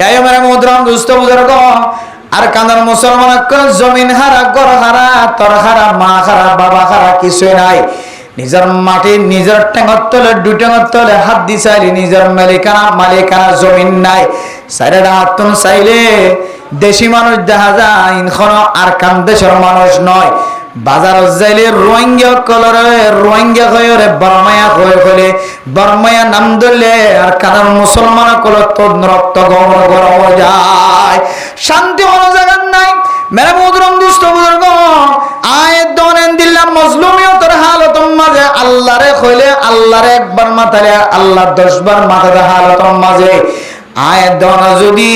এই মেরে মোহতরম দুস্থ বুজুর্গ আর কানার মুসলমান জমিন হারা, ঘর হারা, তর হারা, মা হারা, বাবা হারা, কিছুই নাই। নিজের মাটি নিজের ঠেঙর তলে, দুই ঠেঙর তলে হাত দি চাইলে নিজের মালিকানা জমিন নাই। সাইডে হাত তুন চাইলে দেশি মানুষ দেখা যায়, ইনখন আর কান দেশের মানুষ নয়। বাজারত যাইলে রোহিঙ্গা কলরে, রোহিঙ্গা হয়ে বর্মায়া হয়ে হলে বর্মায়া নাম ধরলে আর কানার মুসলমান কলর তো রক্ত গরম গরম যায়। শান্তি কোনো জায়গার নাই। মেরে মুদরম দুষ্ট বুজুর্গ আয়াত দনেন দিল্লাহ মজলুমিয়তের হালতর মাঝে আল্লাহরে কইলে আল্লাহরে একবার মাথালে আল্লাহ 10 বার মাথাতে হালতর মাঝে আয়াত দন যদি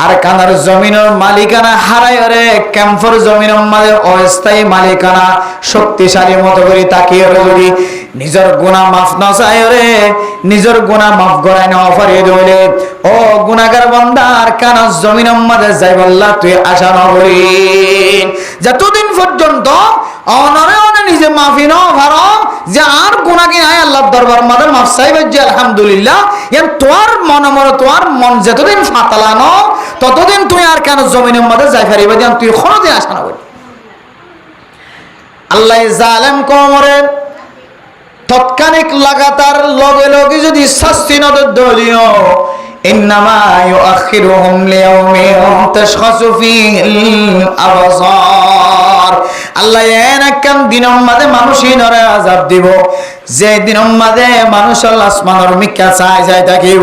আর কানার জমিনের মালিকানা হারায় রে, ক্যাম্পর জমিনের মাঝে অস্থায়ী মালিকানা শক্তিশালী মতো করে তাকিয়ে যদি নিজের গুনাহ মাফ না চায় রে, নিজের গুনাহ মাফ করায় না অফারিয়ে দিলে ও গুনাহগার বান্দা আর কানার জমিনের মাঝে যাই বললা তুই আশা না করি যতদিন পর্যন্ত অনরে নিজে মাফি নাও ভালো যে আর গুনাহ কি নাই আল্লাহর দরবার মাঝে মাফ চাইবে যে আলহামদুলিল্লাহ। এর তোর তোর মন যতদিন ফাতালানো ততদিন তুই আর কেন জমিনের মধ্যে যাই পারিবে যেন তুই কোনোদিন আশা না করি। আল্লাহ জালেম কমরে তৎক্ষণিক লাগাতার লগে লগে যদি শাস্তি নজর দলীয় ইন্নামা ইউআখিরুহুম লিয়াউমিন তাশখাসু ফীহিল আবসার। আল্লাহ এনাকাম দিনের মাঝে মানুষই নরে আযাব দিব, যে দিনের মাঝে মানুষ আসমানের মিকা চাই যায় থাকিব,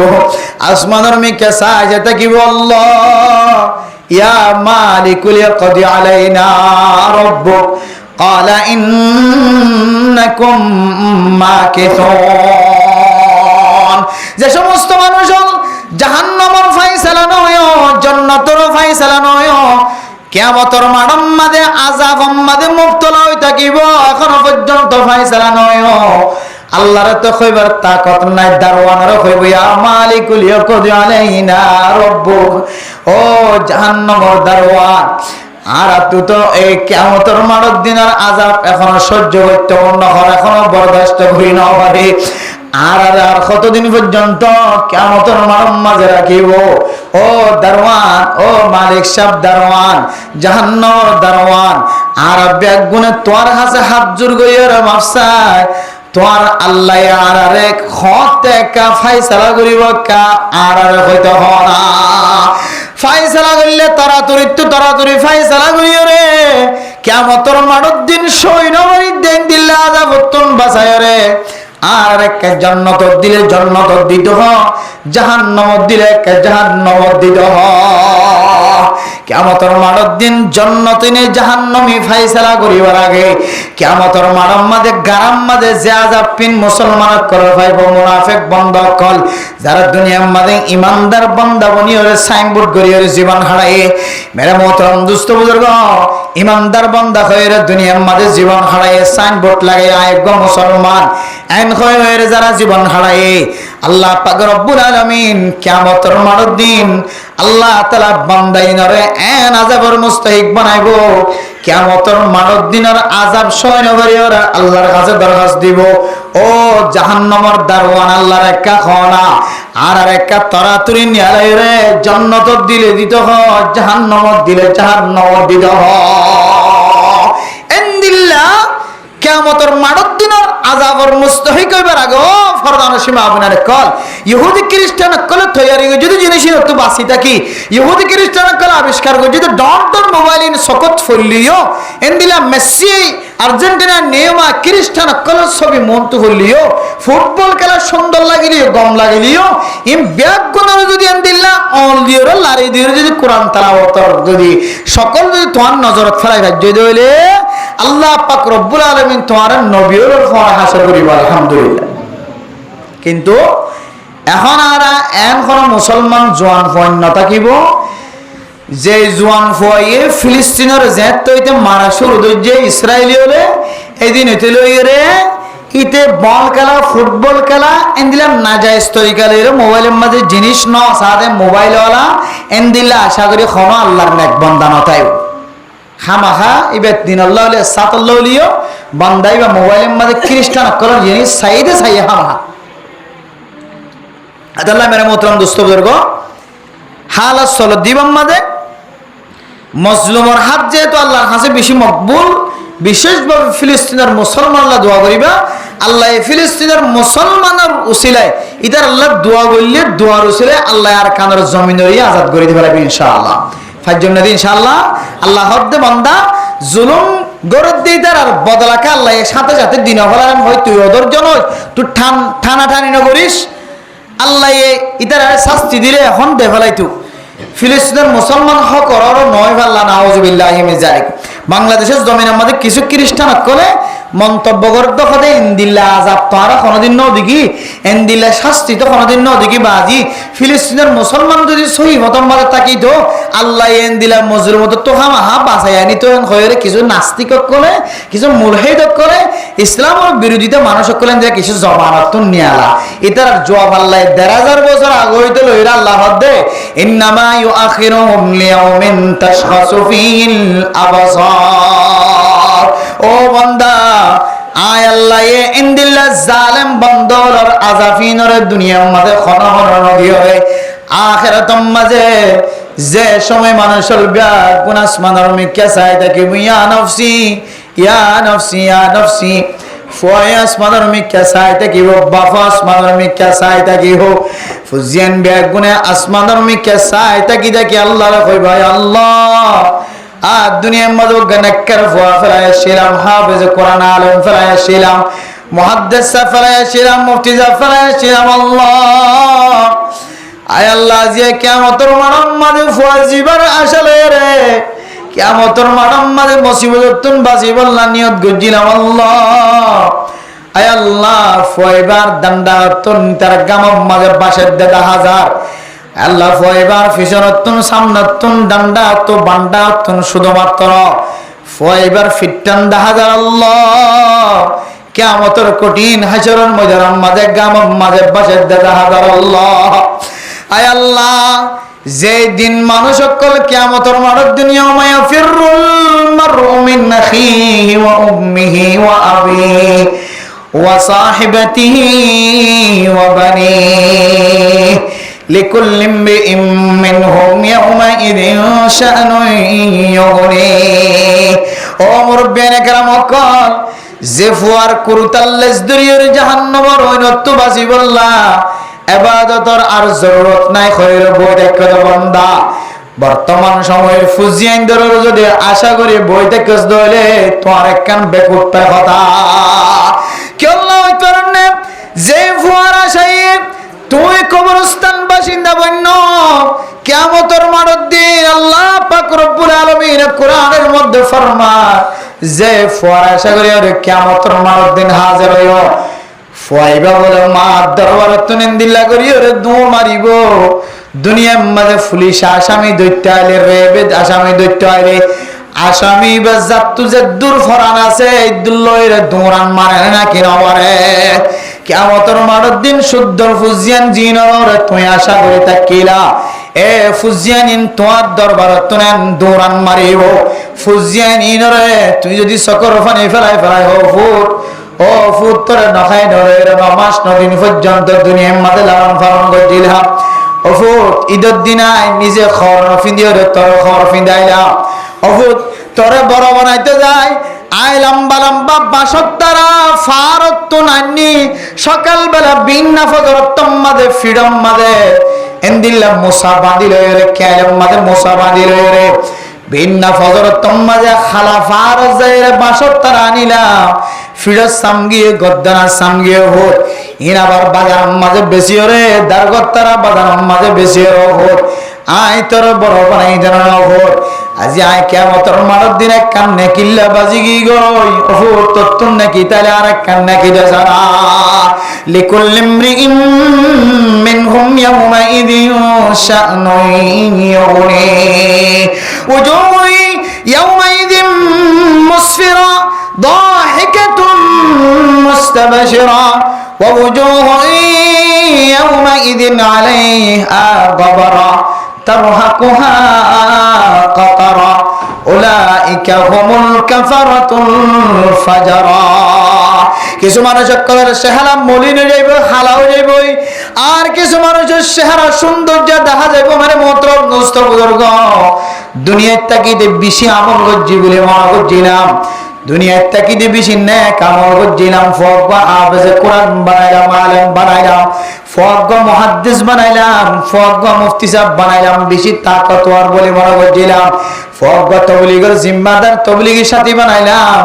আসমানের মিকা চাই যায় থাকিব। আল্লাহ ইয়া মালিকুল ইয়াকদি আলাইনা রাব্বুক ক্বালা ইন্নাকুম মাকিথুন। যে সমস্ত মানুষ জাহান্নামের ফায়সালা নয়, জান্নাতের ফায়সালা নয়, কিয়ামতের মাঠের মাঝে আযাব মাঝে মুবতলা হই থাকিব, এখনো পর্যন্ত ফায়সালা নয়। আল্লাহর তো কইবার তাকত নাই, দারওয়ানের কইব ইয়া মালিকুল ইয়াকদি আলাইনা রাব্বুক, ও জাহান্নামের দারওয়ান আর তুই তো এই কিয়ামতের মাঠের দিনের আযাব এখনো সহ্য করতে অন্য হর, এখনো বরদাস্ত করি না পারে। আর কতদিন পর্যন্ত কিয়ামতের মাঠের মাঝে রাখিব? ও দারওয়ান, ও মালিক সাহেব দারওয়ান, জাহান্নামের দারওয়ান, আর বেগুনে তোর কাছে হাত জোর করিয়া মাফ চাই। তোর আল্লাহ আরারে খতে কা ফায়সালা করিব কা আরারে হইতে হনা ফায়সালা করলে তাড়াতাড়ি ফায়সালা করিও রে। কিয়ামতের মাঠের দিন সৈন্যবাহিনী দেন দিল্লা আযাব তুন বাঁচায় রে। আর একটা জান্নাত দিলে জান্নাত দিত হ, জাহান্নাম দিলে একটা জাহান্নাম দিত হ। কিয়ামতের মাঠের দিন জান্নাত নে জাহান্নামী ফায়সালা করিবার আগে কিয়ামতের মাঠের মাঝে গারাম মাঝে যে আযাব পিন মুসলমান করে পাইব মুনাফিক বান্দা কল, যারা দুনিয়ার মাঝে ইমানদার বান্দা বনিয়রে সাইনবোর্ড করিয়রে জীবন হারায়। মেরে মোহতরম দুস্থ বুজুর্গ ইমানদার বান্দা হয়ে দুনিয়ার মাঝে জীবন হারায় সাইনবোর্ড লাগায় আয়েগ মুসলমান আইন হয়ে যারা জীবন হারায়, আল্লাহ পাক রব্বুল আলামিন কিয়ামতের মাঠের দিন আল্লাহ তাআলা বান্দাইনরে এন আযাবের মুস্তাহিক বানাইবো। কিয়ামতের মাঠের দিনের আযাব সহ্য করিওরা আল্লাহর কাছে দরখাস্ত দিব, ও জাহান্নামের দারওয়ান আল্লাহর একটা খানা আর একটা তরাতুরি নিয়ালাই রে, জান্নাত দিলে দিত হ, জাহান্নাম দিলে জাহান্নাম দিত হ। এন্দিল্লাহ কিয়ামতের মাঠের দিনের আযাবের মুস্তাহিক হইবার আগে ফরদান সীমা আপনার কল ইহুদি খ্রিস্টান কল তৈরি যদি জিনিস তো বাসি থাকি ইহুদি খ্রিস্টান কল আবিষ্কার করে যদি ডন মোবাইল ইন সকত ফলিও এন্দিলা মেসি আর্জেন্টিনা নেইমা খ্রিস্টান কল ছবি মন্ত হলিও ফুটবল খেলা সুন্দর লাগিলিও গম লাগিলিও ইম ব্যাগ গুণর যদি এন্দিলা অল দিওর লারি দিওর যদি কোরআন তেলাওয়াতর যদি সকল যদি তোমার নজরত ফেলাই যদি হইলে আল্লাহ পাক রব্বুল আলামিন তোমার নবীর ফর হাসর করিব আলহামদুলিল্লাহ। কিন্তু এখন আর এখন মুসলমান জোয়ান ফয়ন থাকিব যে জোয়ান ফয়ে ফিলিস্তিনের জেত তৈতে মারা শুরু যে ইসরায়েলি হলে এদিন হইতে লইরে ইতে বল খেলা ফুটবল খেলা এন্দিলাম নাজায়েজ তরিকালে মোবাইলের মাঝে জিনিস ন সাথে মোবাইলওয়ালা এন্দিলা আশা করি ক্ষমা আল্লাহর নেক বান্দা নতাই খামাখা এবার দিন আল্লাহ সাতাল্লাহ লিও বান্দাই বা মোবাইলের মাঝে খ্রিস্টান করার জিনিস সাইডে সাইয়ে খামাখা। আল্লাহ মেরে মোহতরম দোস্ত বুজুর্গ হালাত চলো দিবাম মাঝে মজলুমর হাত যেহেতু আল্লাহর কাছে বেশি মকবুল, বিশেষভাবে ফিলিস্তিনের মুসলমান আল্লাহ দোয়া করিবা আল্লাহ এই ফিলিস্তিনের মুসলমানের উসিলায় ইতার আল্লাহ দোয়া করলে দোয়ার উসিলায় আল্লাহ আর কানের জমিনের আজাদ করে দিতে পারবে ইনশাআল্লাহ। ফাইজুন নদী ইনশাআল্লাহ আল্লাহ হদ্দে বান্দা জুলুম গরদ দিয়ে তার আর বদলাকে আল্লাহ এর সাথে সাথে দিন হলাম হয় তুই ওদের জন্য তুই ঠানা ঠানি না করিস আল্লাহ ইতার শাস্তি দিলে এখন দে ফেলাই তুই ফিলিস্তিনের মুসলমান হক অরর নয় ভাল্লা নাউজুবিল্লাহি মিন যালিক। বাংলাদেশের জমিনের মধ্যে কিছু খ্রিস্টান করে মন্তব্য করতে হবে ইন্দিল্লা আজাব তো আর কোনোদিন ন দেখি ইন্দিল্লা শাস্তি তো কোনোদিন ন দেখি বাজি ফিলিস্তিনের মুসলমান যদি সহি মতন মাঝে থাকি তো আল্লাহ ইন্দিল্লা মজুর মতো তো হামাহা বাঁচাই আনি তো হয়ে কিছু নাস্তিক করে কিছু মুলহিদ করে ইসলামের বিরোধিতা মানুষ করলেন যে কিছু জবানত নিয়ে আলা এটার জবাব আল্লাহ ১,৫০০ বছর আগে হইতে লইরা আল্লাহ হদ্দে ইন্নামা ইউআখিরুহুম লিয়াউমিন তাশখাসু ফিল আবসার। ও বান্দা আয় আল্লাহ এ ইন্দিল্লা জালেম বন্দর আজাফিনর দুনিয়ার মাঝে খন খন নদী হয় আখিরাতম মাঝে যে সময় মানুষের গুণ আসমানের মিকে চাই থাকি ইয়া নফসি ইয়া নফসি ইয়া নফসি ফয় আসমানের মিকে চাই থাকি বাফা আসমানের মিকে চাই থাকি হো ফুজিয়ান গুণে আসমানের মিকে চাই থাকি দেখি আল্লাহ কই ভাই আল্লাহ আর দুনিয়ার মধ্যে গণকর ফুয়া ফেলাইছিলাম হাফেজ কোরআন আলেম ফেলাইছিলাম মুহাদ্দিস ফেলাইছিলাম মুফতিজা ফেলাইছিলাম আল্লাহ আয় আল্লাহ যে কিয়ামতের মাঠের মাঝে ফুয়া জীবন আসলে রে কিয়ামতের মাঠের মাঝে মুসিবততুন বাঁচিবার নিয়ত গজিলাম আল্লাহ আয় আল্লাহ ফুয়াইবার দণ্ডাতুন তার গামের মাঝে বাসের ১,৫০০ আল্লাহ ফয়বার ফিসরতুন সামনাতুন ডান্ডাতুন বান্ডাতুন শুধুমাত্র ফয়বার ফিটান ১০০০ আল্লাহ কিয়ামতের কঠিন হাশরের ময়দানের মাঝে গামের মাঝে বাসের ১০০০ আল্লাহ আয় আল্লাহ যে দিন মানুষ সকল কিয়ামতের মাঠের দুনিয়া মায়া ফিরুল মারউ মিন আখিহি ওয়া উম্মিহি ওয়া আবিহি ওয়া সাহিবাতিহি ওয়া বানিহি লিকুল্লি ইমরিইম মিনহুম ইয়াউমাইযিন শাআনুন ইউগনিহি। ও মুরব্বিয়ানে কেরাম কল যে ফুয়ার কুরুতাল্লেস দরিয়র জাহান্নামের ঐনত্ব বাজি বললা ইবাদতর আর জরুরত নাই খৈর বই দেখতে বান্দা বর্তমান সময়ের ফুজিয়ান দরর যদি আশা করি বই দেখতে দইলে তোমার একখান বেকুত্তা কথা কেউ নয় করনে যে ফুয়ার আশায় তুই কবরস্থান বাসিন্দা বন্য কিয়ামতের মাঠের দিন আল্লাহ পাক রব্বুল আলামিন কোরআনের মধ্যে ফরমায় যে ফুয়ার আশা করি আর কিয়ামতের মাঠের দিন হাজির হইও ফুয়াইবা বলে মা দরবার তুনিন্দিল্লা করি ওরে দু মারিব দুনিয়ার মাঝে পুলিশ আসামি দৈত্য আইলে রেবে আসামি দৈত্য আইলে আসামি বা জাত্তু যে দূর ফরান আছে এই দুল্লইরে দৌড়ান মারে না কিনা মারে কিয়ামতের মাঠের দিন শুদ্ধ ফুজিয়ান জিনরে তুই আশা করি তাকিলা এ ফুজিয়ান ইন তোমার দরবার তুনেন দৌড়ান মারিব ফুজিয়ান ইনরে তুই যদি সকর ফানি ফেলাই হো ফুট ও ফুট তোরে নখাই ধরে মাস নদিন পর্যন্ত দুনিয়ার মাঝে লালন পালন করছিলাম ও ফুট ঈদের দিন নিজে খর ফিন্দিও তোর খর ফিন্দাইলা ও ফুট তোরে বড় বানাইতে যায় আই লম্বা লম্বা বাসক দ্বারা ফারত নানি সকালবেলা বিন্না ফজরতম মাঝে ফিরম মাঝে এন্দিল্লা মুসা বাঁধিল রে ক্যালম মাঝে মুসা বাঁধিল রে বিন্না ফজরতম মাঝে খালা ফার যাইরে বাসক তারা আনিলাম ফিরত সামগিয়ে গদ্দানা সামগিয়ে হোক ইন আবার বাজার মাঝে বেশি রে দারগত্তারা বাজার মাঝে বেশি হোক আয় তোর বড় বানাই জানানো হোক আজি আয় কিয়ামতের মাঠের দিন এক কান্নে কিল্লা বাজি গি গই ওহো তত্তুন নাকি তাহলে আর এক কান্নে কি দেসারা লিকুল্লি ইমরিইম মিনহুম ইয়াউমাইযিন শাআনুন ইউগনিহি ওয়াজুহু ইয়াউমাইযিন মুসফিরা ضاحكة مستبشرة ووجوه يومئذ عليها غبرة ترهقها قطرة أولئك هم الكفرة الفجرة কিছু মানুষের কলের চেহারা মলিন হয়ে যাইব হালা হয়ে যাইব আর কিছু মানুষের চেহারা সৌন্দর্য দেখা যাইব মানে মতলব বুজুর্গ দুনিয়ার তাকিদে বেশি আমল করছি বলে মনে করছিলাম, দুনিয়ার তাকিদে বেশি নেক আমল করছিলাম, ফক হাফেজে কোরআন বানাইলাম, আলেম বানাইলাম, ফক মুহাদ্দিস বানাইলাম, ফক মুফতি সাহেব বানাইলাম, বেশি তাকতওয়ার বলে মনে করছিলাম, ফক তবলিগের জিম্মাদার তবলিগের সাথী বানাইলাম,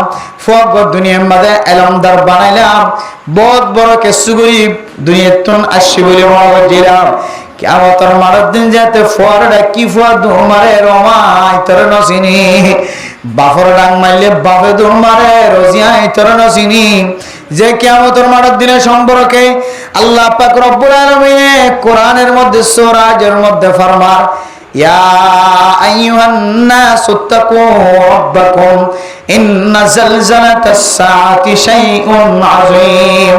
ফক দুনিয়ার মাঝে এলমদার বানাইলাম, বহুত বড় কিছু গরিব দুনিয়ার তুন আসছি বলে মনে করছিলাম। কিয়ামতের মারার দিন যাতে ফোয়ারটা কি ফোয়ার দৌড় মারে রমাই তোর নসিনি, বাফর ডাং মারলে বাপে দৌড় মারে রজিয়াই তোর নসিনি। যে কিয়ামতের মারার দিনের সম্পর্কে আল্লাহ পাক রব্বুল আলামিন কোরআনের মধ্যে সূরার মধ্যে ফরমান, ইয়া আইয়ুহান নাস ইত্তাকু রাব্বাকুম ইন্না জালজালাতাস সাআতি শাইউন আযীম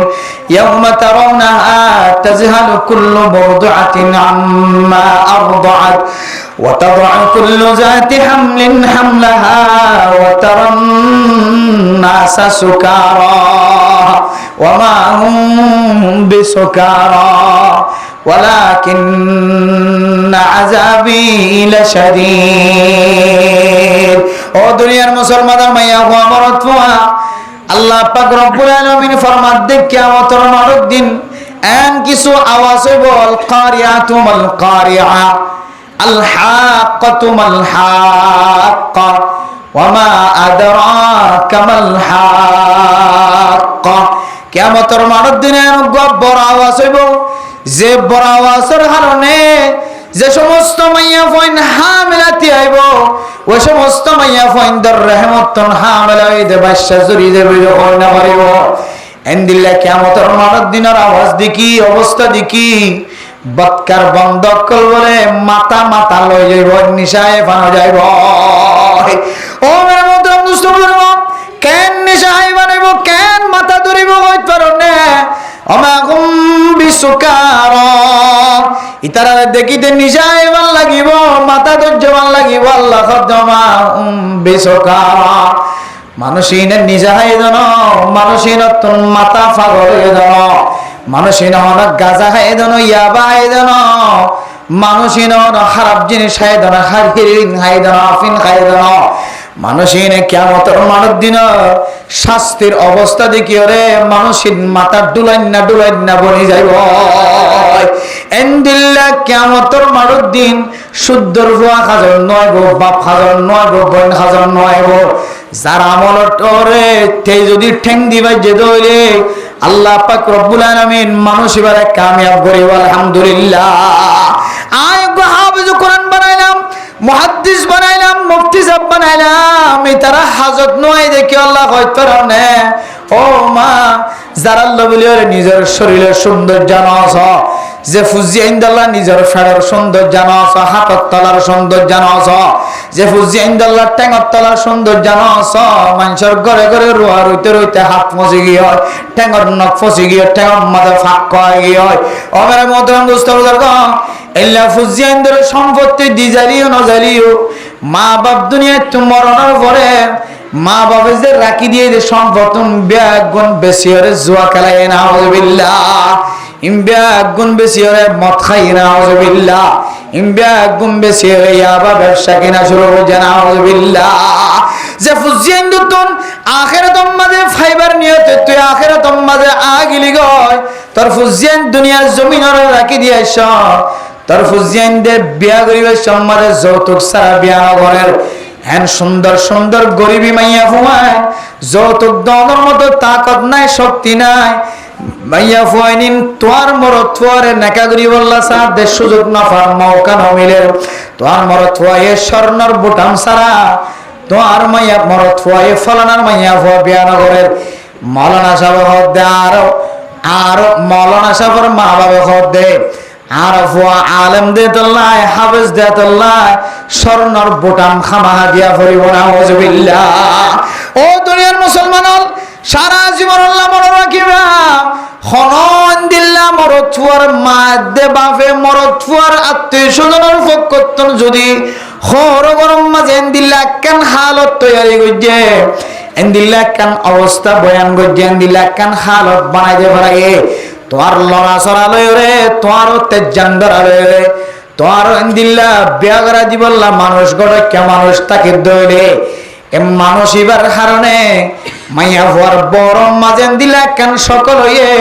ইয়াওমা তারাউনাহা তাযহালু কুল্লু মুরদিআতিন আম্মা আরদাআত ওয়া তাদউ কুল্লু যাতি হামলিন হামলাহা ওয়া তারান নাসা সুকারা ওয়া মা হুম বিসুকারা ওয়ালাকিন্না আযাবি লাশাদীদ। ও দুনিয়ার মুসলমানের মাইয়া ও আমরত ফুয়া, আল্লাহ পাক রব্বুল আলামিন ফরমান দেখ কিয়ামতের মারুদ দিন এন কিছু আওয়াজ হইব, আল কারিয়াতু মাল কারিয়া আল হাক্কাতু মাল হাক্কা ওয়া মা আদরাকা মাল হাক্কা। কিয়ামতের মারুদ দিন এন বড় আওয়াজ হইব, যে বড় আওয়াজের কারণে যে সমস্ত মাইয়া ফইন হামিলাতি আইব, ওই সমস্ত মাইয়া ফইন দর রহমতন হামিলা হইতে বাদশা জুরি দেবে যখন না পারিব। এন্দিল্লা কিয়ামতের মারার দিনের আওয়াজ দেখি, অবস্থা দেখি, বৎকার বন্ধ কল বলে মাথা মাথা লই যাইব, নিশায় ফানো যাইব। ও মেরে মোহতরম দুষ্ট বুজুর্গ, কেন নিশায় বানাইব, কেন মাথা ধরিব হইতে পারো না, অমাকুম বিসুকারা ইতারা দেখিতে নিশায় ভাল লাগিব, মাথা ধৈর্য ভাল লাগিব। আল্লাহ খদ্দমা বিসুকারা মানুষিনের নিশায় জান, মানুষিনের তোর মাথা ফাগল হয়ে জান, মানুষিন অনেক গাঁজা খাই জান, ইয়াবা খাই জান, মানুষিন খারাপ জিনিস খাই জান, হিরিন খাই জান, আফিন খাই জান। মানুষিনে কিয়ামতের মারুদ দিন শাস্তির অবস্থা দেখি রে মানুষিন মাথা ডুলাইন না বনি যাইব। এন্দিল্লা কিয়ামতের মারুদ দিন শুদ্ধর ভুয়া খাজন নয় গো, বাপ খাজন নয় গো, বোন খাজন নয় গো, যার আমল রে তে যদি ঠেং দিবাই যে দইলে আল্লাহ পাক রব্বুল আলামিন মানুষ এবারে কামিয়াব করিব। আলহামদুলিল্লাহ। আয় গো হাফেজ কোরআন বানাইলাম, মুহাদ্দিস বানাইলাম, মুফতি সাহেব বানাইলাম, তারা হাজত নয় দেখি আল্লাহ হয়তো না। ও মা, যারা আল্লাহ বলি নিজের শরীরের সৌন্দর্য জানাস, যে ফুজি ইন্দাল্লাহ নিজের ফেড়ের সৌন্দর্য জানাস, হাতর তলার সৌন্দর্য জানাস, যে ফুজি ইন্দাল্লাহ ঠ্যাঙর তলার সৌন্দর্য জানাস, মানুষের ঘরে ঘরে রোয়া রইতে রইতে হাত ফসে গিয়ে হয়, ঠ্যাঙর নখ ফসে গিয়ে ঠ্যাঙর মাঝে ফাঁক কয়ে গিয়ে হয়। ও মেরে মোহতরম দোস্ত বুজুর্গ, এল্লা ফুজি ইন্দার সম্পত্তি দিজালিও নজালিও, মা বাপ দুনিয়ায় মরণের পরে মা বাবা যে রাখি দিয়ে যে সম্পত্তি ব্যাগুণ বেশি হরে জুয়া খেলায় না, নাউযুবিল্লাহ। ব্যাগুণ বেশি হরে মদ খাই না, নাউযুবিল্লাহ। ব্যাগুণ বেশি হরে ইয়াবা ব্যবসা কিনা শুরু হয়ে, নাউযুবিল্লাহ। যে ফুজিয়েন দুতন আখিরাতম মাঝে ফাইবার নিয়তে তুই আখিরাতম মাঝে আগিলি গয়, তোর ফুজিয়েন দুনিয়ার জমিনের রাখি দিয়েছ, তোর ফুজিয়েন দে বিয়া করিবার সম্মানে যৌতুক সারা বিয়া ঘরের হেন সুন্দর সুন্দর গরিবী মাইয়া ফুয়ায়, যৌতুক দলের মতো তাকত নাই, শক্তি নাই। মাইয়া ফুয়াই নিন তোর মরত ফুয়ারে নেকা করি বললা সার দেশ সুযোগ না ফার মৌকা নমিলে, তোর মরত ফুয়াই স্বর্ণর বুটাম সারা, তোর মাইয়া মরত ফুয়াই ফলানার মাইয়া ফুয়া বিয়া নগরের মৌলানা সাহেব হদ দে, আরো মৌলানা সাহেবের মা বাবা হদ দে, আর ফুয়া আলেম দে তোল্লাই, হাফেজ দে তোল্লাই, স্বর্ণর বোটাম খামাহা দিয়া ফরিব, নাউযুবিল্লাহ। ও দুনিয়ার মুসলমান, সারা জীবন আল্লাহ মনে রাখিবা, হনন দিল্লা মরত ফুয়ার মা দে বাপে মরত ফুয়ার আত্মীয় স্বজনের পক্ষতন যদি হর গরম মাঝে দিল্লা কেন হালত তৈরি করছে, এন্দিল্লা কেন অবস্থা বয়ান করছে, এন্দিল্লা কেন হালত বানাই দে পারে, তোর লড়া চড়া লয় রে, তোর তেজান ধরা লয় রে, তোমার দিল্লা বিয়া করা দিবল্লা মানুষ গড়ে কে মানুষ তাকে দইলে এ মানুষ এবার হারণে মাইয়া হওয়ার বড় মাঝে দিলা কেন সকল হইয়ে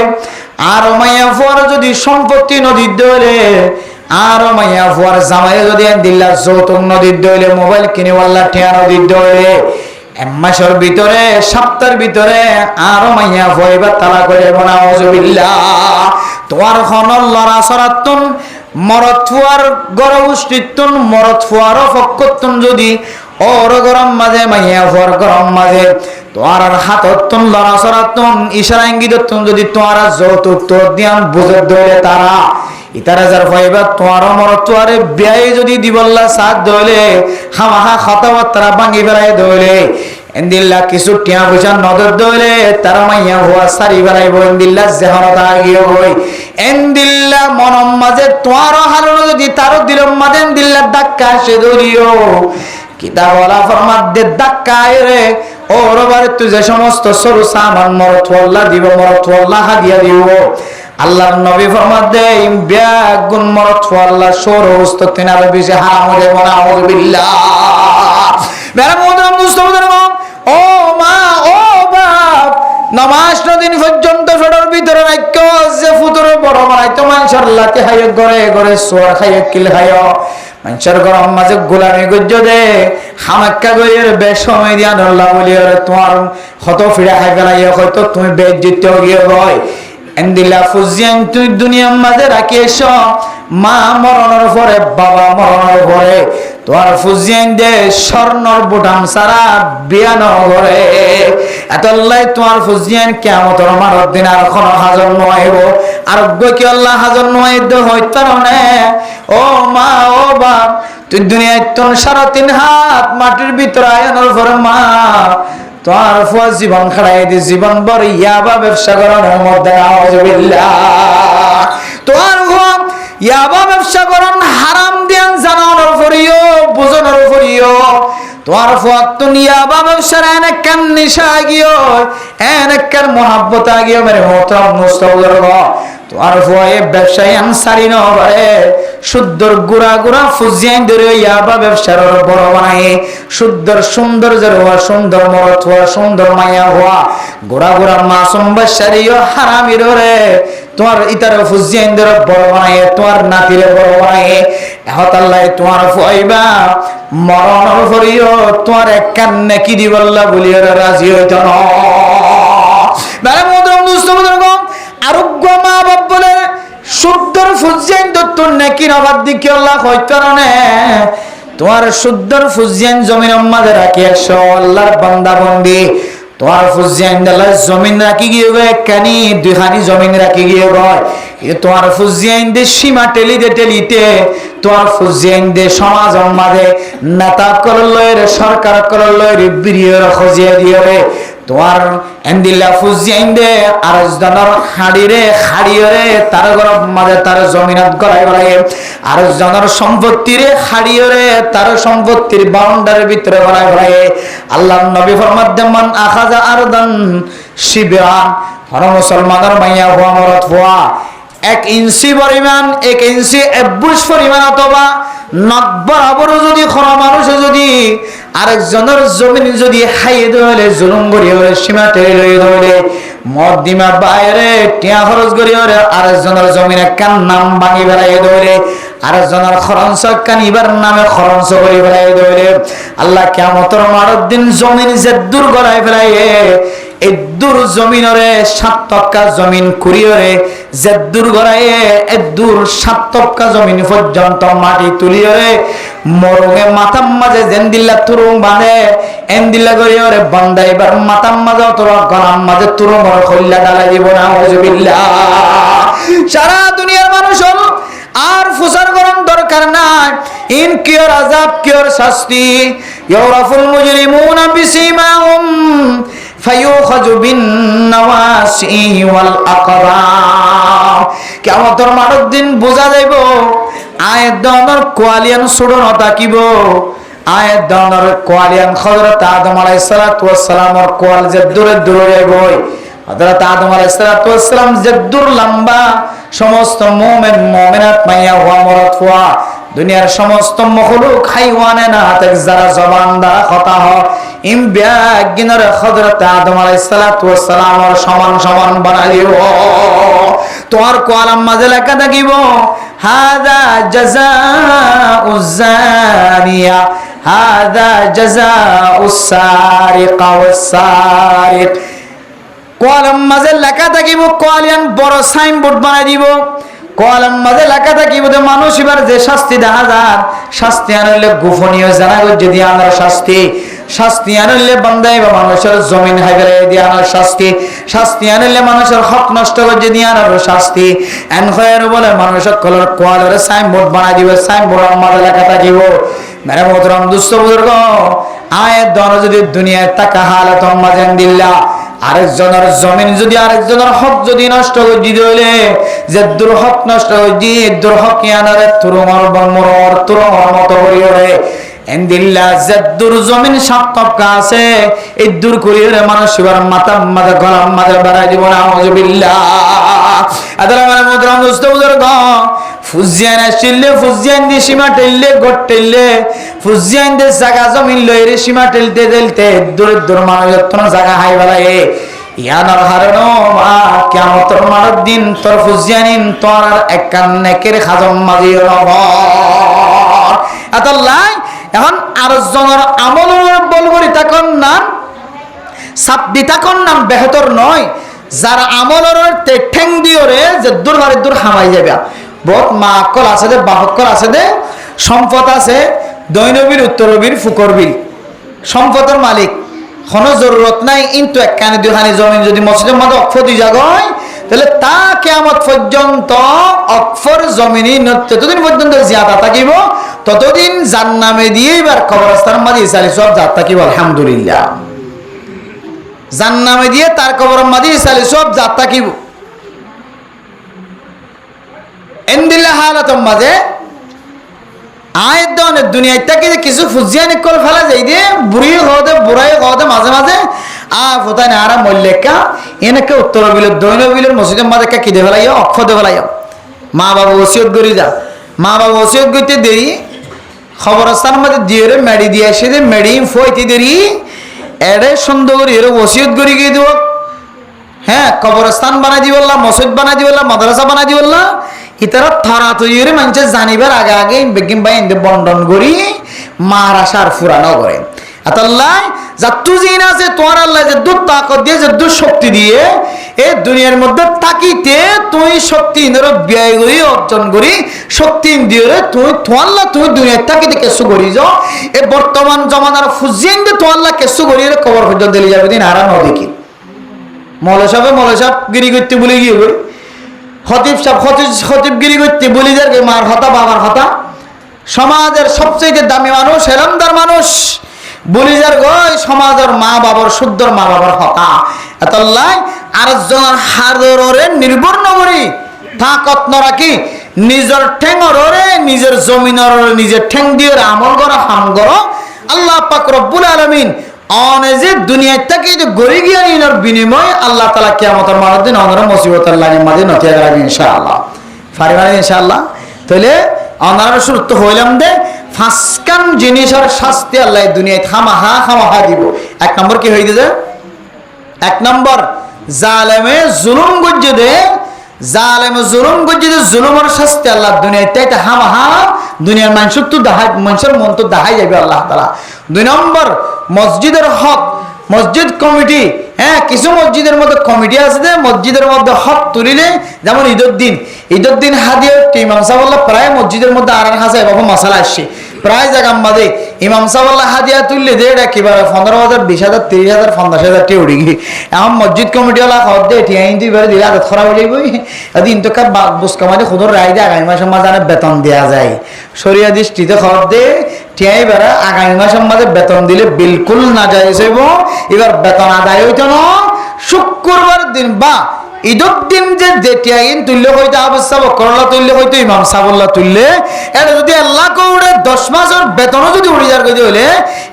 আর মাইয়া হওয়ার যদি সম্পত্তি নদীর দইলে আর মাইয়া হওয়ার জামাই যদি দিল্লা যৌতুক নদীর দইলে মোবাইল কিনে বললা টিয়া নদীর দইলে এক মাসের ভিতরে সপ্তাহের ভিতরে আরো মাইয়া হইবা তালা করে বনা ওজবিল্লাহ তোমার হনল লড়া সরাতুন মরত ফুয়ার গরউষ্টিতুন মরত ফুয়ার ফক্কতুন যদি ওর গরম মাঝে মাইয়া ফুয়ার গরম মাঝে তোমার হাততুন লড়া সরাতুন ইশারা ইঙ্গিততুন যদি তোমার যৌতুক তো দিয়ান বুঝে দইলে তারা ইতারা যার ভাইবা তোমার মরত ফুয়ারে বিয়াই যদি দিবল্লা সাথ দইলে হামাহা কথাবার্তা ভাঙি বেড়াই দইলে এন্দিল্লা কিছু টিয়া পয়সা নজর দইলে তার মাইয়া হওয়া সারি বেড়াইব এন্দিল্লা জেহনতা গিয়ে হই এন্দিল্লা মনম মাঝে তোমার হারণ যদি তারও দিলম মাঝে এন্দিল্লা ধাক্কা সে ধরিও কিতাব ওয়ালা ফরমাত দে ধাক্কা রে ওর বারে তুই যে সমস্ত সরু সামান মরত আল্লাহ দিব মরত আল্লাহ হাদিয়া দিব আল্লাহর নবী ফরমাত দে বিয়াগুন মরত আল্লাহ সর হস্ত তিনার বেশি হারাম হয়ে বলা আউযুবিল্লাহ মেরা মুহতারাম মুস্তাফাদের মা ও মা ও বাপ নামাজ দিন পর্যন্ত ফেডার ভিতরে রাখ যে ফুতুর বড় বানাইতো মানুষের লাতি হাইয়ে গড়ে গড়ে সোয়ার খাইয়ে কিল খাইয় মানুষের গরম মাঝে গোলামি গজ্জ দে হামাক্কা গইয়ের বেশ সময় দিয়া আল্লাহ বলি তোমার হত ফিরা খাই ফেলাইয়া হয়তো তুমি বেজ্জিত গিয়ে হয় এন্দিলা ফুজিয়ান তুই দুনিয়ার মাঝে রাখিয়েছ মা মরণের পরে বাবা মরণের পরে তোমার ফুজিয়ান দে স্বর্ণর বুটাম সারা বিয়া নগরে এতল্লাই তোমার ফুজিয়ান কিয়ামতের মারত দিন আর কোনো হাজর নয়ব আর কি আল্লাহ হাজর নয়দ হইতে না ও মা ও বাপ তুই দুনিয়ায় তোর 3.5 হাত মাটির ভিতরে আয়নের পরে মা তোমার ফুয়া জীবন খাড়াই দি জীবন বড় ইয়াবা ব্যবসা করার মধ্যে আউযুবিল্লাহ তোমার ফুয়া ইয়াবা ব্যবসা করেন হারাম দিয়ান জানানোর পরিও বুঝানোর পরিও তোমার ফুয়া তো ইয়াবা ব্যবসার অনেক কান নিশা গিয়ে অনেক কান মহাব্বত গিয়ে মেরে মোহতারাম মুস্তাফাদের তোমার ফুয়া এই ব্যবসায় আনসারি নবারে শুদ্ধর গুড়া গুড়া ফুজিয়ান ধরে ইয়াবা ব্যবসার বড় বানায় শুদ্ধর সৌন্দর্যের হওয়া সুন্দর মরত হওয়া সুন্দর মায়া হওয়া গুড়া গুড়া মাসুম বাসারিও হারামির রে তোমার ইতার ফুজিয়ান ধরে বড় বানায় তোমার নাতিরে বড় বানায় এহতাল্লাহ তোমার ফুয়াইবা মরণর ফরিও তোমার এক কান্নে কি দিবল্লা বলিয়ে রাজি হইত না মানে মুদ্রম দুস্তমদের কম আরোগ্য মা বাপ বলে শুদ্ধর ফুজিয়ান দত্তর নাকি নবাদ দিকে আল্লাহ হইতরনে তোমার শুদ্ধর ফুজিয়ান জমিন আমাদে রাখি একশো আল্লাহর বান্দা বন্দি তোমার ফুজিয়ান আল্লাহ জমিন রাখি গিয়ে কানি দুইখানি জমিন রাখি গিয়ে গয় তোমার ফুজিয়ান দে সীমা টেলিতে টেলিতে তোমার ফুজিয়ান দে সমাজ আমাদে নেতা করলয়ের সরকার করলয়ের বিরিয়র খজিয়া দিয়ে তোমার এন্দিল্লা ফুজিয়ান দে আরেকজনের হাড়িরে খাড়িয়রে তার গরব মাঝে তার জমিনত গড়াই গড়াই আরেকজনের সম্পত্তিরে খাড়িয়রে তার সম্পত্তির বাউন্ডারির ভিতরে গড়াই গড়াই আল্লাহর নবী ফরমাত দেমান আখাজা আরদান শিবরান হর মুসলমানের মাইয়া হওয়া মরত হওয়া 1 ইঞ্চি পরিমাণ 1 ইঞ্চি 21 পরিমাণ অথবা নব্বর যদি কোনো মানুষ যদি আরেকজনের জমিন যদি হাইয়ে ধরে জুলুম করিয়ে সীমা টেনে ধরে মদিমা বাইরে টিয়া খরচ করিয়ে আরেকজনের জমিনে কান নাম ভাঙি বেড়াইয়ে ধরে আরেকজনের খরচ কানিবার নামে খরচ করে বেড়াইয়ে ধরে আল্লাহ কিয়ামতের মারত দিন জমিন যে দূর গড়াই ফেলাইয়ে এই দূর জমিনরে 7 তক্কা জমিন কুড়িয়রে যে দূর গড়াইয়ে এই দূর 7 তক্কা জমিন পর্যন্ত মাটি তুলিয়রে মরুঙে মাথার মাঝে জেন্দিল্লা তুরুং বাঁধে এন্দিল্লা করিয়রে বান্দাইবার মাথার মাঝে তোরা গলার মাঝে তুরুঙর খইল্লা ডালাই দিব না আউযুবিল্লাহ সারা দুনিয়ার মানুষ আর ফুসার গরম দরকার নাই ইন কিয়র আযাব কিয়র শাস্তি ইউরাফুল মুজরিমুনা বিসিমাহুম ফায়ুখাযু বিন নাওয়াসি ওয়াল আকরাম কিয়ামতের মাঠের দিন বোঝা যাইব আয়ের দনের কোয়ালিয়ান সুড়ন তাকিব আয়ের দনের কোয়ালিয়ান হযরত আদম আলাইহিস সালাতু ওয়াস সালামের কোয়াল যে দূরে দূরে যাইব হযরত আদম আলাইহিস সালাতু ওয়াস সালাম যে দূর লম্বা সমস্ত মুমিন মুমিনাত মাইয়া হওয়া মরত হওয়া দুনিয়ার সমস্ত মখলুক হাইওয়ানে না তাক যারা জবান দ্বারা কথা হয় ইম ব্যাগিনর হযরত আদম আলাইহিস সালাতু ওয়াস সালামের সমান সমান বানাইও তোমার কোয়ালাম মাঝে লেখা থাকিব হাদা জাযাউজ জানিয়া হাদা জাযাউস সারিকা ওয়াস সারিক কোয়ালাম মাঝে লেখা থাকিব কোয়ালিয়ান বড় সাইনবোর্ড বানাই দিব কোয়ালাম মাঝে লেখা থাকিব যে মানুষ এবার যে শাস্তি দেখা যায় শাস্তি আনলে গোপনীয় জানা যদি আনার শাস্তি আনলে বান্দাই বা মানুষের জমিন হাইবেলে দিয়ে আনার শাস্তি আনলে মানুষের হক নষ্ট করে দিয়ে আনার শাস্তি এন খয়ের বলে মানুষের কলর কোয়ালের সাইনবোর্ড বানাই দিবে সাইনবোর্ডের মাঝে লেখা থাকিব মেরে মোহতরম দুস্থ বুজুর্গ আয়ের দন যদি দুনিয়ায় টাকা হালাত মাঝেন দিল্লা আরেকজনের জমিন যদি আরেকজনের হক যদি নষ্ট করে দিতে হইলে যে দুর্হক নষ্ট করে দিয়ে দুর্হক আনারে তুরমর বমর তুরমর মতো করিয়ে এন্দিল্লা যে দুর জমিন সাতকা আছে এই দূর করিয়ে মানুষ এবার মাথা মাথা গলাম মাথা বাড়াই দিব না আউযুবিল্লাহ আদালা মানে মুদ্রাম দোস্ত বুজুর্গ ফুজিয়ান আসলে ফুজিয়ান দিয়ে সীমা টেললে গট টেললে ফুজিয়ান দিয়ে জায়গা জমিন লইরে সীমা টেলতে টেলতে দূর দূর মানুষের তো জায়গা হাই বেলায় ইয়ানার হারানো মা কিয়ামতের মার দিন তোর ফুজিয়ানিন তোর একান নেকের খাজম মাজিও নব আতাল্লাহ এখন আরেকজনের আমলের বল করি তখন নাম সাব্বি তখন নাম বেহতর নয় যার আমলের ঠেং দিও রে যে দূর বাড়ির দূর হামাই যাবে বহুত মা অক্কল আছে দে বাহক্কল আছে দে সম্পদ আছে দৈনবীর উত্তরবীর ফুকরবীর সম্পদের মালিক কোনো জরুরত নাই কিন্তু একখানে দুখানি জমিন যদি মসজিদের মধ্যে অক্ষ দুই জায়গায় তাহলে তা কিয়ামত পর্যন্ত অক্ষর জমিনি ততদিন পর্যন্ত জিয়াদা থাকিব ততদিন জান্নামে দিয়ে এবার কবরস্থান মাঝে ইসালি সব জাত থাকিব আলহামদুলিল্লাহ জান্নামে দিয়ে তার কবর মাঝে ইসালি সব জাত থাকিব এন্দিল্লা হালাতম মাঝে আয়ের দনে দুনিয়ায় থেকে কিছু ফুজিয়ানি করে ফেলা যাই দিয়ে বুড়ি হতে বুড়াই হতে মাঝে মাঝে ফোতায় না আরাম মল্লেকা এনেকে উত্তর বিলের দৈন বিলের মসজিদের মাঝে কি দে ফেলাইও অক্ষ দে ফেলাইও মা বাবা ওসিয়ত করি যা মা বাবা ওসিয়ত করতে দেরি খবরস্থান মধ্যে দিয়ে মেডি দিয়ে আসে দে মেডি ফইতে দেরি এড়ে সুন্দর করে এর ওসিয়ত করি গিয়ে দিব হ্যাঁ কবরস্থান বানাই দিবল্লা মসজিদ বানাই দিবল্লা মাদ্রাসা বানাই দিবল্লা ইতারা থারা তৈরি মানুষ জানিবার আগে আগে বেগিম ভাই বন্টন করি মার আশার ফুরানো করে আতাল্লাহ যাত্তু জিন আছে তোমার আল্লাহ যে দুধ তাকত দিয়ে যে দুধ শক্তি দিয়ে এই দুনিয়ার মধ্যে তাকিতে তুই শক্তি ব্যয় করি অর্জন করি শক্তি দিয়ে তুই তোয়াল্লাহ তুই দুনিয়ার তাকিতে কেসু করি যাও এই বর্তমান জমানার ফুজিন দিয়ে তোয়াল্লাহ কেসু করি কবর পর্যন্ত দিলে যাবে দিন আর নদীকে মৌলা সাহেব গিরি করতে বলে গিয়ে খতিব সাহেব খতিবগিরি করতে বলি যার মার হতা বাবার হতা সমাজের সবচেয়ে দামি মানুষ হেরামদার মানুষ বলি যার গই সমাজের মা বাবার শুদ্ধর মা বাবার হতা এতল্লাই আরেকজনের হাদরে নির্ভর নগরী তাকত নরাকি নিজের ঠেঙরে নিজের জমিনের নিজের ঠেং দিয়ে আমল করা হাম করো আল্লাহ পাক রব্বুল আলামিন অনেজে দুনিয়া থেকে যে গড়ে গিয়ে নিনার বিনিময় আল্লাহ তাআলা কিয়ামতের মার দিন অনর মুসিবতের লাগে মাঝে নতিয়া রাখবে ইনশাআল্লাহ ফারিবানি ইনশাআল্লাহ তাহলে অনার সুরত হইলাম দে ফাসকান জিনিসের শাস্তি আল্লাহ দুনিয়ায় খামাহা দিব এক নম্বর কি হইতে দে এক নম্বর জালেমে জুলুম গজ্জে দে জালেমে জুলুম গজ্জে দে জুলুমের শাস্তি আল্লাহ দুনিয়ায় তাইতে হামাহা দুনিয়ার মানুষের তো দাহাই মানুষের মন তো দাহাই যাবে আল্লাহ তাআলা দুই নম্বর মসজিদের হক মসজিদ কমিটি হ্যাঁ কিছু মসজিদের মধ্যে কমিটি আছে যে মসজিদের মধ্যে হক তুলিলে যেমন ঈদের দিন হাদিয়া ইমাম সাহেব প্রায় মসজিদের মধ্যে আরান হাসে এরকম মশালা আসছে প্রায় জায়গা মাঝে ইমাম সাহেব হাদিয়া তুললে দে এটা কিভাবে 15,000 20,000 30,000 50,000 টি উড়ি গিয়ে এখন মসজিদ কমিটি ওলা খবর দে ঠিক কিন্তু এবারে দিলে আদত খারাপ হয়ে যাবই এদিন তো বুসকা মাঝে খুদর রায় দিয়ে আগামী মাসের মাঝে বেতন দেওয়া যায় সরিয়া দৃষ্টিতে খবর দে টিয়াই বেড়া আগামী মাসের মাঝে বেতন দিলে বিলকুল না যায় এবার বেতন আদায় হইতো না শুক্রবার দিন বা ঈদের দিন যে টিয়াইন তুললে হইতো আবশ্যক করলা তুললে হইতো ইমাম সাবল্লা তুললে এটা যদি আল্লাহ কৌড়ে 10 মাসের বেতনও যদি উড়ি যার করে হইলে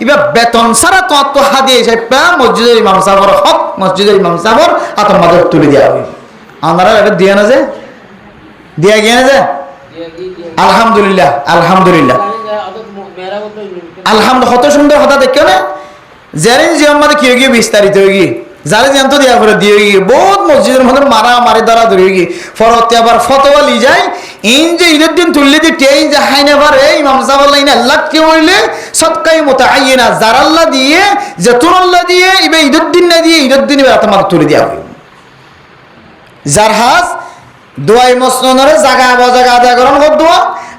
এবার বেতন ছাড়া তো হাদিয়ে এসে মসজিদের ইমাম সাহর হক মসজিদের ইমাম সাহর হাতের মাঝে তুলে দেওয়া হবে আপনারা এটা দিয়ে না যে দিয়া গিয়ে না যে আলহামদুলিল্লাহ আলহামদুলিল্লাহ আলহামদুলিল্লাহ, কত সুন্দর কথা দেখো না। জানেন যে আমাদের কি গিয়ে বিস্তারিত হয়ে গিয়ে যারে জানতো দেওয়া করে দিয়ে গিয়ে বহুত মসজিদের মধ্যে মারামারি দ্বারা ধরে গিয়ে ফরতে আবার ফতোয়া লি যায় ইন যে ঈদের দিন তুললে যে টেইন যে হাইনে পারে ইমাম সাহেব আল্লাহ ইনা আল্লাহ কে বললে সৎকাই মুতাআয়্যিনা যার আল্লাহ দিয়ে যেতুন আল্লাহ দিয়ে ইবে ঈদের দিন না দিয়ে ঈদের দিন এবার তোমার তুলে দেওয়া হবে। যার হাস দোয়াই মসনরে জায়গা বাজাগা আদায় করেন দোয়া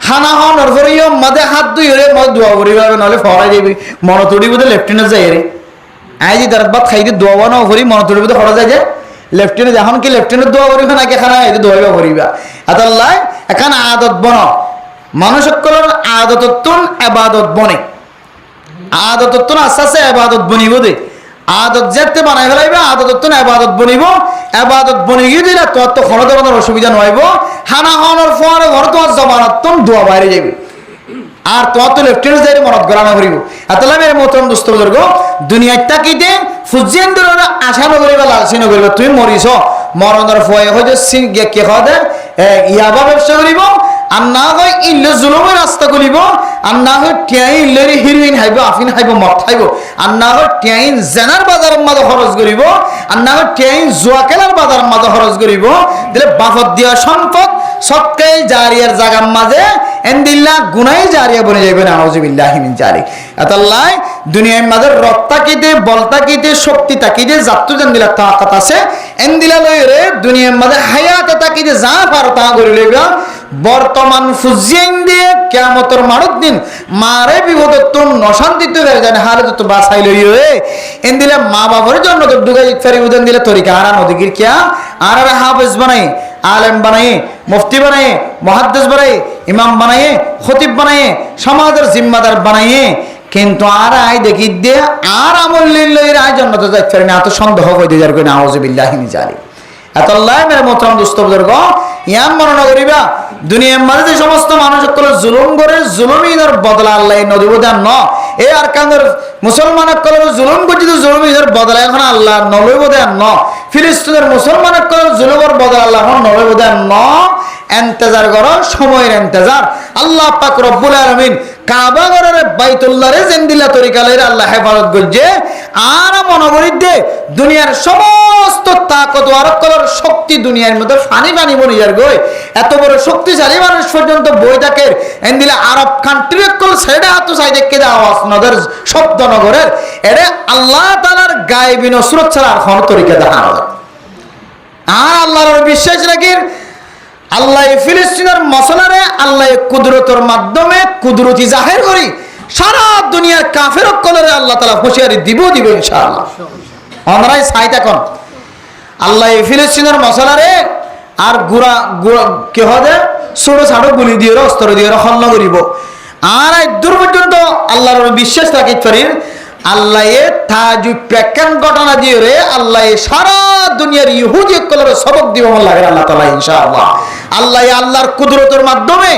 হানা হনর ভরিও মাদে হাত দুই রে মদ দোয়া করি পাবে নাহলে ফরাই দিবি মনে তড়ি বুঝে লেফটেন্যান্ট যাই রে আইজি তার বাদ খাইতে দোয়া বানাও করি মনে তড়ি বুঝে ফরা যায় যে লেফটেন্যান্ট এখন কি লেফটেন্যান্ট দোয়া করিবে নাকি এখানে এই দোয়াইবা করিবা আতাল্লাহ এখানে আদত বন মানুষ সকলের আদতত্বন ইবাদত বনে আদতত্বন আস্তে আস্তে ইবাদত বনিব দে আদত যেতে বানাই ফেলাইবে আদতত্বন ইবাদত বনিব ইবাদত বনি গিয়ে দিলে তোর তো কোনো ধরনের অসুবিধা নইব হানা হওয়ার পরে ঘর তোমার জমানতন দোয়া বাইরে যাবে আর তোমার তো লেফটেন্যান্ট যাই মনত গড়ানো করিব আতাল্লাহ মেরে মোহতরম দোস্ত বুজুর্গ দুনিয়ার তাকিতে ফুজিয়েন্দ্র আশা নগরী বা লালসি নগরী তুমি মরিছ মরণের ফয়ে হয়তো সিং কে খাওয়া দেয় ইয়াবা ব্যবসা করিব আর না হয় ইল্লে জুলুমের রাস্তা করিব আর না হয় টিয়াই ইল্লেরি হিরোইন হাইব আফিন হাইব মদ খাইব আর না হয় টিয়াইন জেনার বাজারের মাঝে খরচ করিব আর না হয় টিয়াইন জুয়া খেলার বাজারের মাঝে খরচ করিব দিলে বাফত দিয়া সম্পদ সৎকাই জারিয়ার জায়গার মাঝে এন্দিল্লা গুনাই জারিয়া বনে যাইবে নাউজুবিল্লাহি মিন জালিক আতাল্লাহ দুনিয়ার মাঝে রক্তা কিতে বলতা কিতে শক্তি তাকিতে জাত্তু জানদিলা তাকাত আছে এন্দিলা লইরে দুনিয়ার মাঝে হায়াত তাকিতে যা পার তা করে লইবা বর্তমান ফুজিয়েন দিয়ে কিয়ামতের মারুদ দিন মারে বিপদত্তন নশান্তিত হয়ে যায় হারে তো বাসাই লইরে এন্দিলা মা বাবার জন্য তো দুগাই ফেরি উদান দিলে তরিকা আর নদীর কিয়া আর হাফেজ বানাই আলেম বানাইয়ে মুফতি বানাইয়ে মুহাদ্দিস বানাইয়ে ইমাম বানাইয়ে খতিব বানাইয়ে সমাজের জিম্মাদার বানাইয়ে কিন্তু আর আই দেখি দে আর আমল লিল্লাহির আই জান্নাতে যাইতে পারে না এত সন্দেহ কইতে যার কই নাউজুবিল্লাহি মিন জালিক আতাল্লাহ মেরে মোহতরম দোস্ত বুজুর্গ ইয়াম মনে করিবা দুনিয়ার মাঝে যে সমস্ত মানুষ সকল জুলুম করে জুলুমিনের বদলা আল্লাহ নদীবদান ন এ আর কান্দের মুসলমান সকল জুলুম করছি তো জুলুমিনের বদলা এখন আল্লাহ নলইবদান ন ফিলিস্তিনের মুসলমান সকল জুলুমের বদলা আল্লাহ এখন নলইবদান ন ইন্তজার করো সময়ের ইন্তজার আল্লাহ পাক রব্বুল আলামিন কাবা ঘরের বাইতুল্লাহরে জিন্দিলা তরিকা লইরা আল্লাহ হেফাজত করছে আর মনোবরিত দে দুনিয়ার সমস্ত তাকত আর কলর শক্তি দুনিয়ার মধ্যে ফানি ফানি বনি যার গই এত বড় শক্তিশালী মানুষ পর্যন্ত বই থাকে এন্দিলা আরব কান্ট্রির কল সেডা হাত সাইডে কেদা আওয়াজ নগর শব্দ নগরের এরে আল্লাহ তাআলার গায়েবী নসরত ছাড়া আর কোন তরিকা দেখানো আর আল্লাহর বিশ্বাস রাখির আল্লাহ ফিলিস্তিনের মসলারে আল্লাহ কুদরতের মাধ্যমে কুদরতি জাহির করি সারা দুনিয়ার কাফের কলরে আল্লাহ তাআলা হুঁশিয়ারি দিব ইনশাআল্লাহ আমরাই সাইতা কোন আল্লাহ ফিলিস্তিনের মসলারে আর গুড়া কে হবে ছোট ছোট গুলি দিয়ে অস্ত্র দিয়ে হল্লা করিব আর দূর পর্যন্ত আল্লাহর বিশ্বাস রাখি পারি আল্লাহ তাজু প্রেক্ষণ ঘটনা দিয়ে রে আল্লাহ সারা দুনিয়ার ইহুদি কলরে সবক দিব লাগে আল্লাহ তাআলা ইনশাআল্লাহ আল্লাহ আল্লাহর কুদরতের মাধ্যমে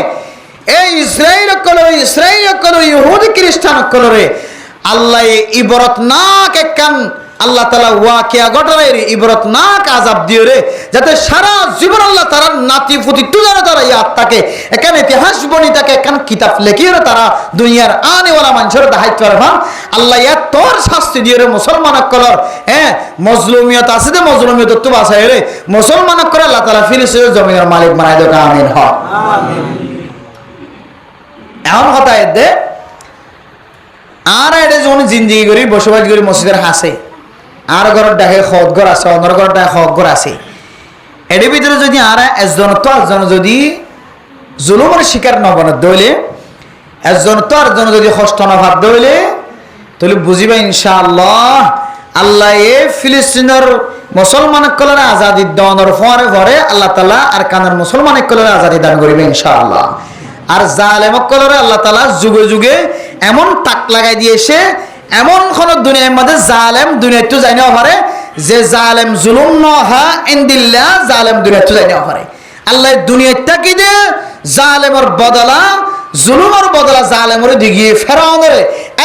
এই ইসরায়েল কলরে ইহুদি খ্রিস্টান কলরে আল্লাহ ইবরত নাক একখান আল্লাহ তাআলা ওয়াকিয়া ঘটনার ইবরতনাক আযাব দিয়ে রে যাতে সারা জীবন আল্লাহ তাআলা নাতি ফুতি তুলারে তারা ইয়াদ থাকে এখানে ইতিহাস বনিতাকে একখান কিতাব লিখিয়ে তারা দুনিয়ার আনেওয়ালা মানুষের দায়িত্ব রাখেন আল্লাহ ইয়া তোর শাস্তি দিয়ে রে মুসলমান কলর মজলুমিয়ত আছে যে মজলুমিয়ত তো বাঁচায় রে মুসলমান করে আল্লাহ তাআলা ফিলিস্তিনের জমিনের মালিক বানায় দেয় আমিন হ এমন কথা দে আর এটা যখন জিন্দিগি করি বসবাস করি মসজিদের হাসে আর ঘরের ডাকে হদ ঘর আছে অন্য ঘরের ডাকে হক ঘর আছে এর ভিতরে যদি আর একজন তো একজন যদি জুলুমের শিকার না বনে দইলে একজন তো আরেকজন যদি কষ্ট না ভাব দইলে তাহলে বুঝিবা ইনশাআল্লাহ আল্লাহ এ ফিলিস্তিনের মুসলমান কলরে আজাদি দানের পরে পরে আল্লাহ তাআলা আর কানার মুসলমান কলরে আজাদি দান করিবে ইনশাআল্লাহ আর জালেম কলরে আল্লাহ তাআলা যুগে যুগে এমন তাক লাগাই দিয়েছে এমন কোন দুনিয়ার মধ্যে জালেম দুনিয়ায় তো যাই না পারে যে জালেম জুলুম না হা ইনদিল্লাহ জালেম দুনিয়ায় তো যাই না পারে আল্লাহ দুনিয়াটা কি দে জালেমের বদলা জুলুমের বদলা জালেমের দিগিয়ে ফেরাউনের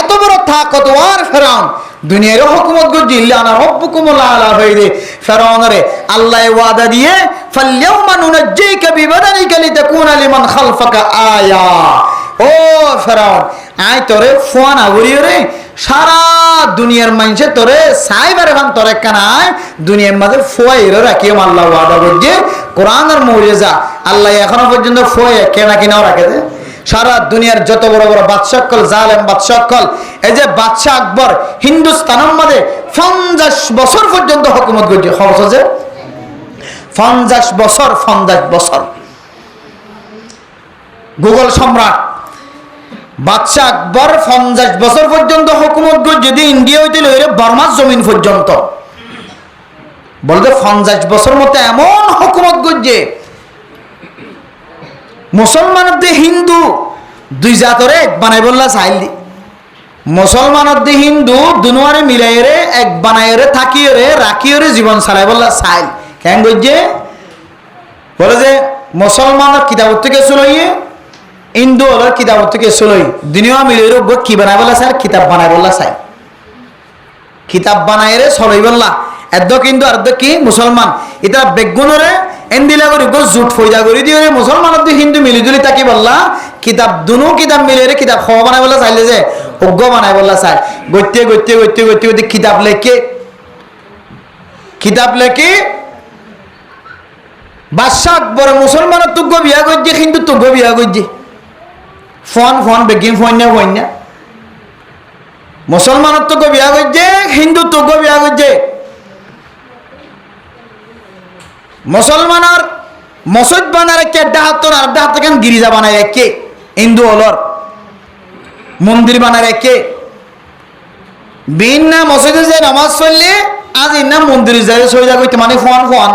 এত বড় তাকতওয়ার ফেরাউন দুনিয়ার হুকুমত গজি ইল্লা আনা রাব্বুকুমুল আলা হইরে ফিরআউনরে আল্লাহ ওয়াদা দিয়ে ফালইয়াউমা নুনাজ্জিকা বিবাদানিকা লিতাকুনা লিমান খালফাকা আয়া। ও ফিরআউন, আই তোরে ফোন আগুরিরে সারা দুনিয়ার মানুষে তোরে সাইবারে ভান তোরে কানায় দুনিয়ার মাঝে ফোয়াইরে রাখিয়ে আল্লাহ ওয়াদা করছে। কোরআনের মুজিজা আল্লাহ এখনো পর্যন্ত ফোয়ে কেনা কিনাও রাখে দে। সারা দুনিয়ার যত বড় বড় বাদশাহকল জালেম বাদশাহকল, এই যে বাদশাহ আকবর হিন্দুস্তানের মধ্যে 50 বছর পর্যন্ত হুকুমত করছে। খবর আছে 50 বছর, 50 বছর। মুঘল সম্রাট বাদশাহ আকবর 50 বছর পর্যন্ত হুকুমত করছে। যদি ইন্ডিয়া হইতে লইরে বর্মার জমিন পর্যন্ত বলতে 50 বছর মতো এমন হুকুমত করছে। মুসলমানদের হিন্দু দুই জাতরে এক বানাই বললা চাইল দি। মুসলমানদের হিন্দু দুনুয়ারে মিলাইরে এক বানাইরে থাকিরে রাখিরে জীবন চালাই বললা চাইল কেন করছে? বলে যে মুসলমানের কিতাব থেকে চলইয়ে হিন্দু হলের কিতাব থেকে চলই দুনিয়া মিলাইরে কি বানাই বললা চাই? কিতাব বানাই বললা চাই। কিতাব বানাইরে চলই বললা এদ কিন্তু আর কি মুসলমান এটা বেগুনরে এন্দিলা করি জুট ফয়দা করে দিয়ে মুসলমানের দিয়ে হিন্দু মিলিজুলি তাকি বললা কিতাব দুনো কিতাব মিলে কিতাব খাওয়া বানাই বললা চাইলে যে অজ্ঞ বানাই বললা চাই গত্যে গত্যে গত্যে গত্যে গত্যে কিতাব লেখে বাদশাহ আকবর মুসলমানের তুগ্য বিয়া করছে হিন্দু তুগ্য বিয়া করছে। ফোন বেগিং ফোন না মুসলমানের তুগ্য বিয়া করছে হিন্দু তুগ্য বিয়া করছে। মুসলমানের মসজিদ বানার কে ডাহাতর আর ডাহাত কেন গিরিজা বানায় একে হিন্দু হলর মন্দির বানার একে বিন না মসজিদে যে নামাজ পড়লে আজ ইন না মন্দিরে যায় সইজা কইতে মানে ফোন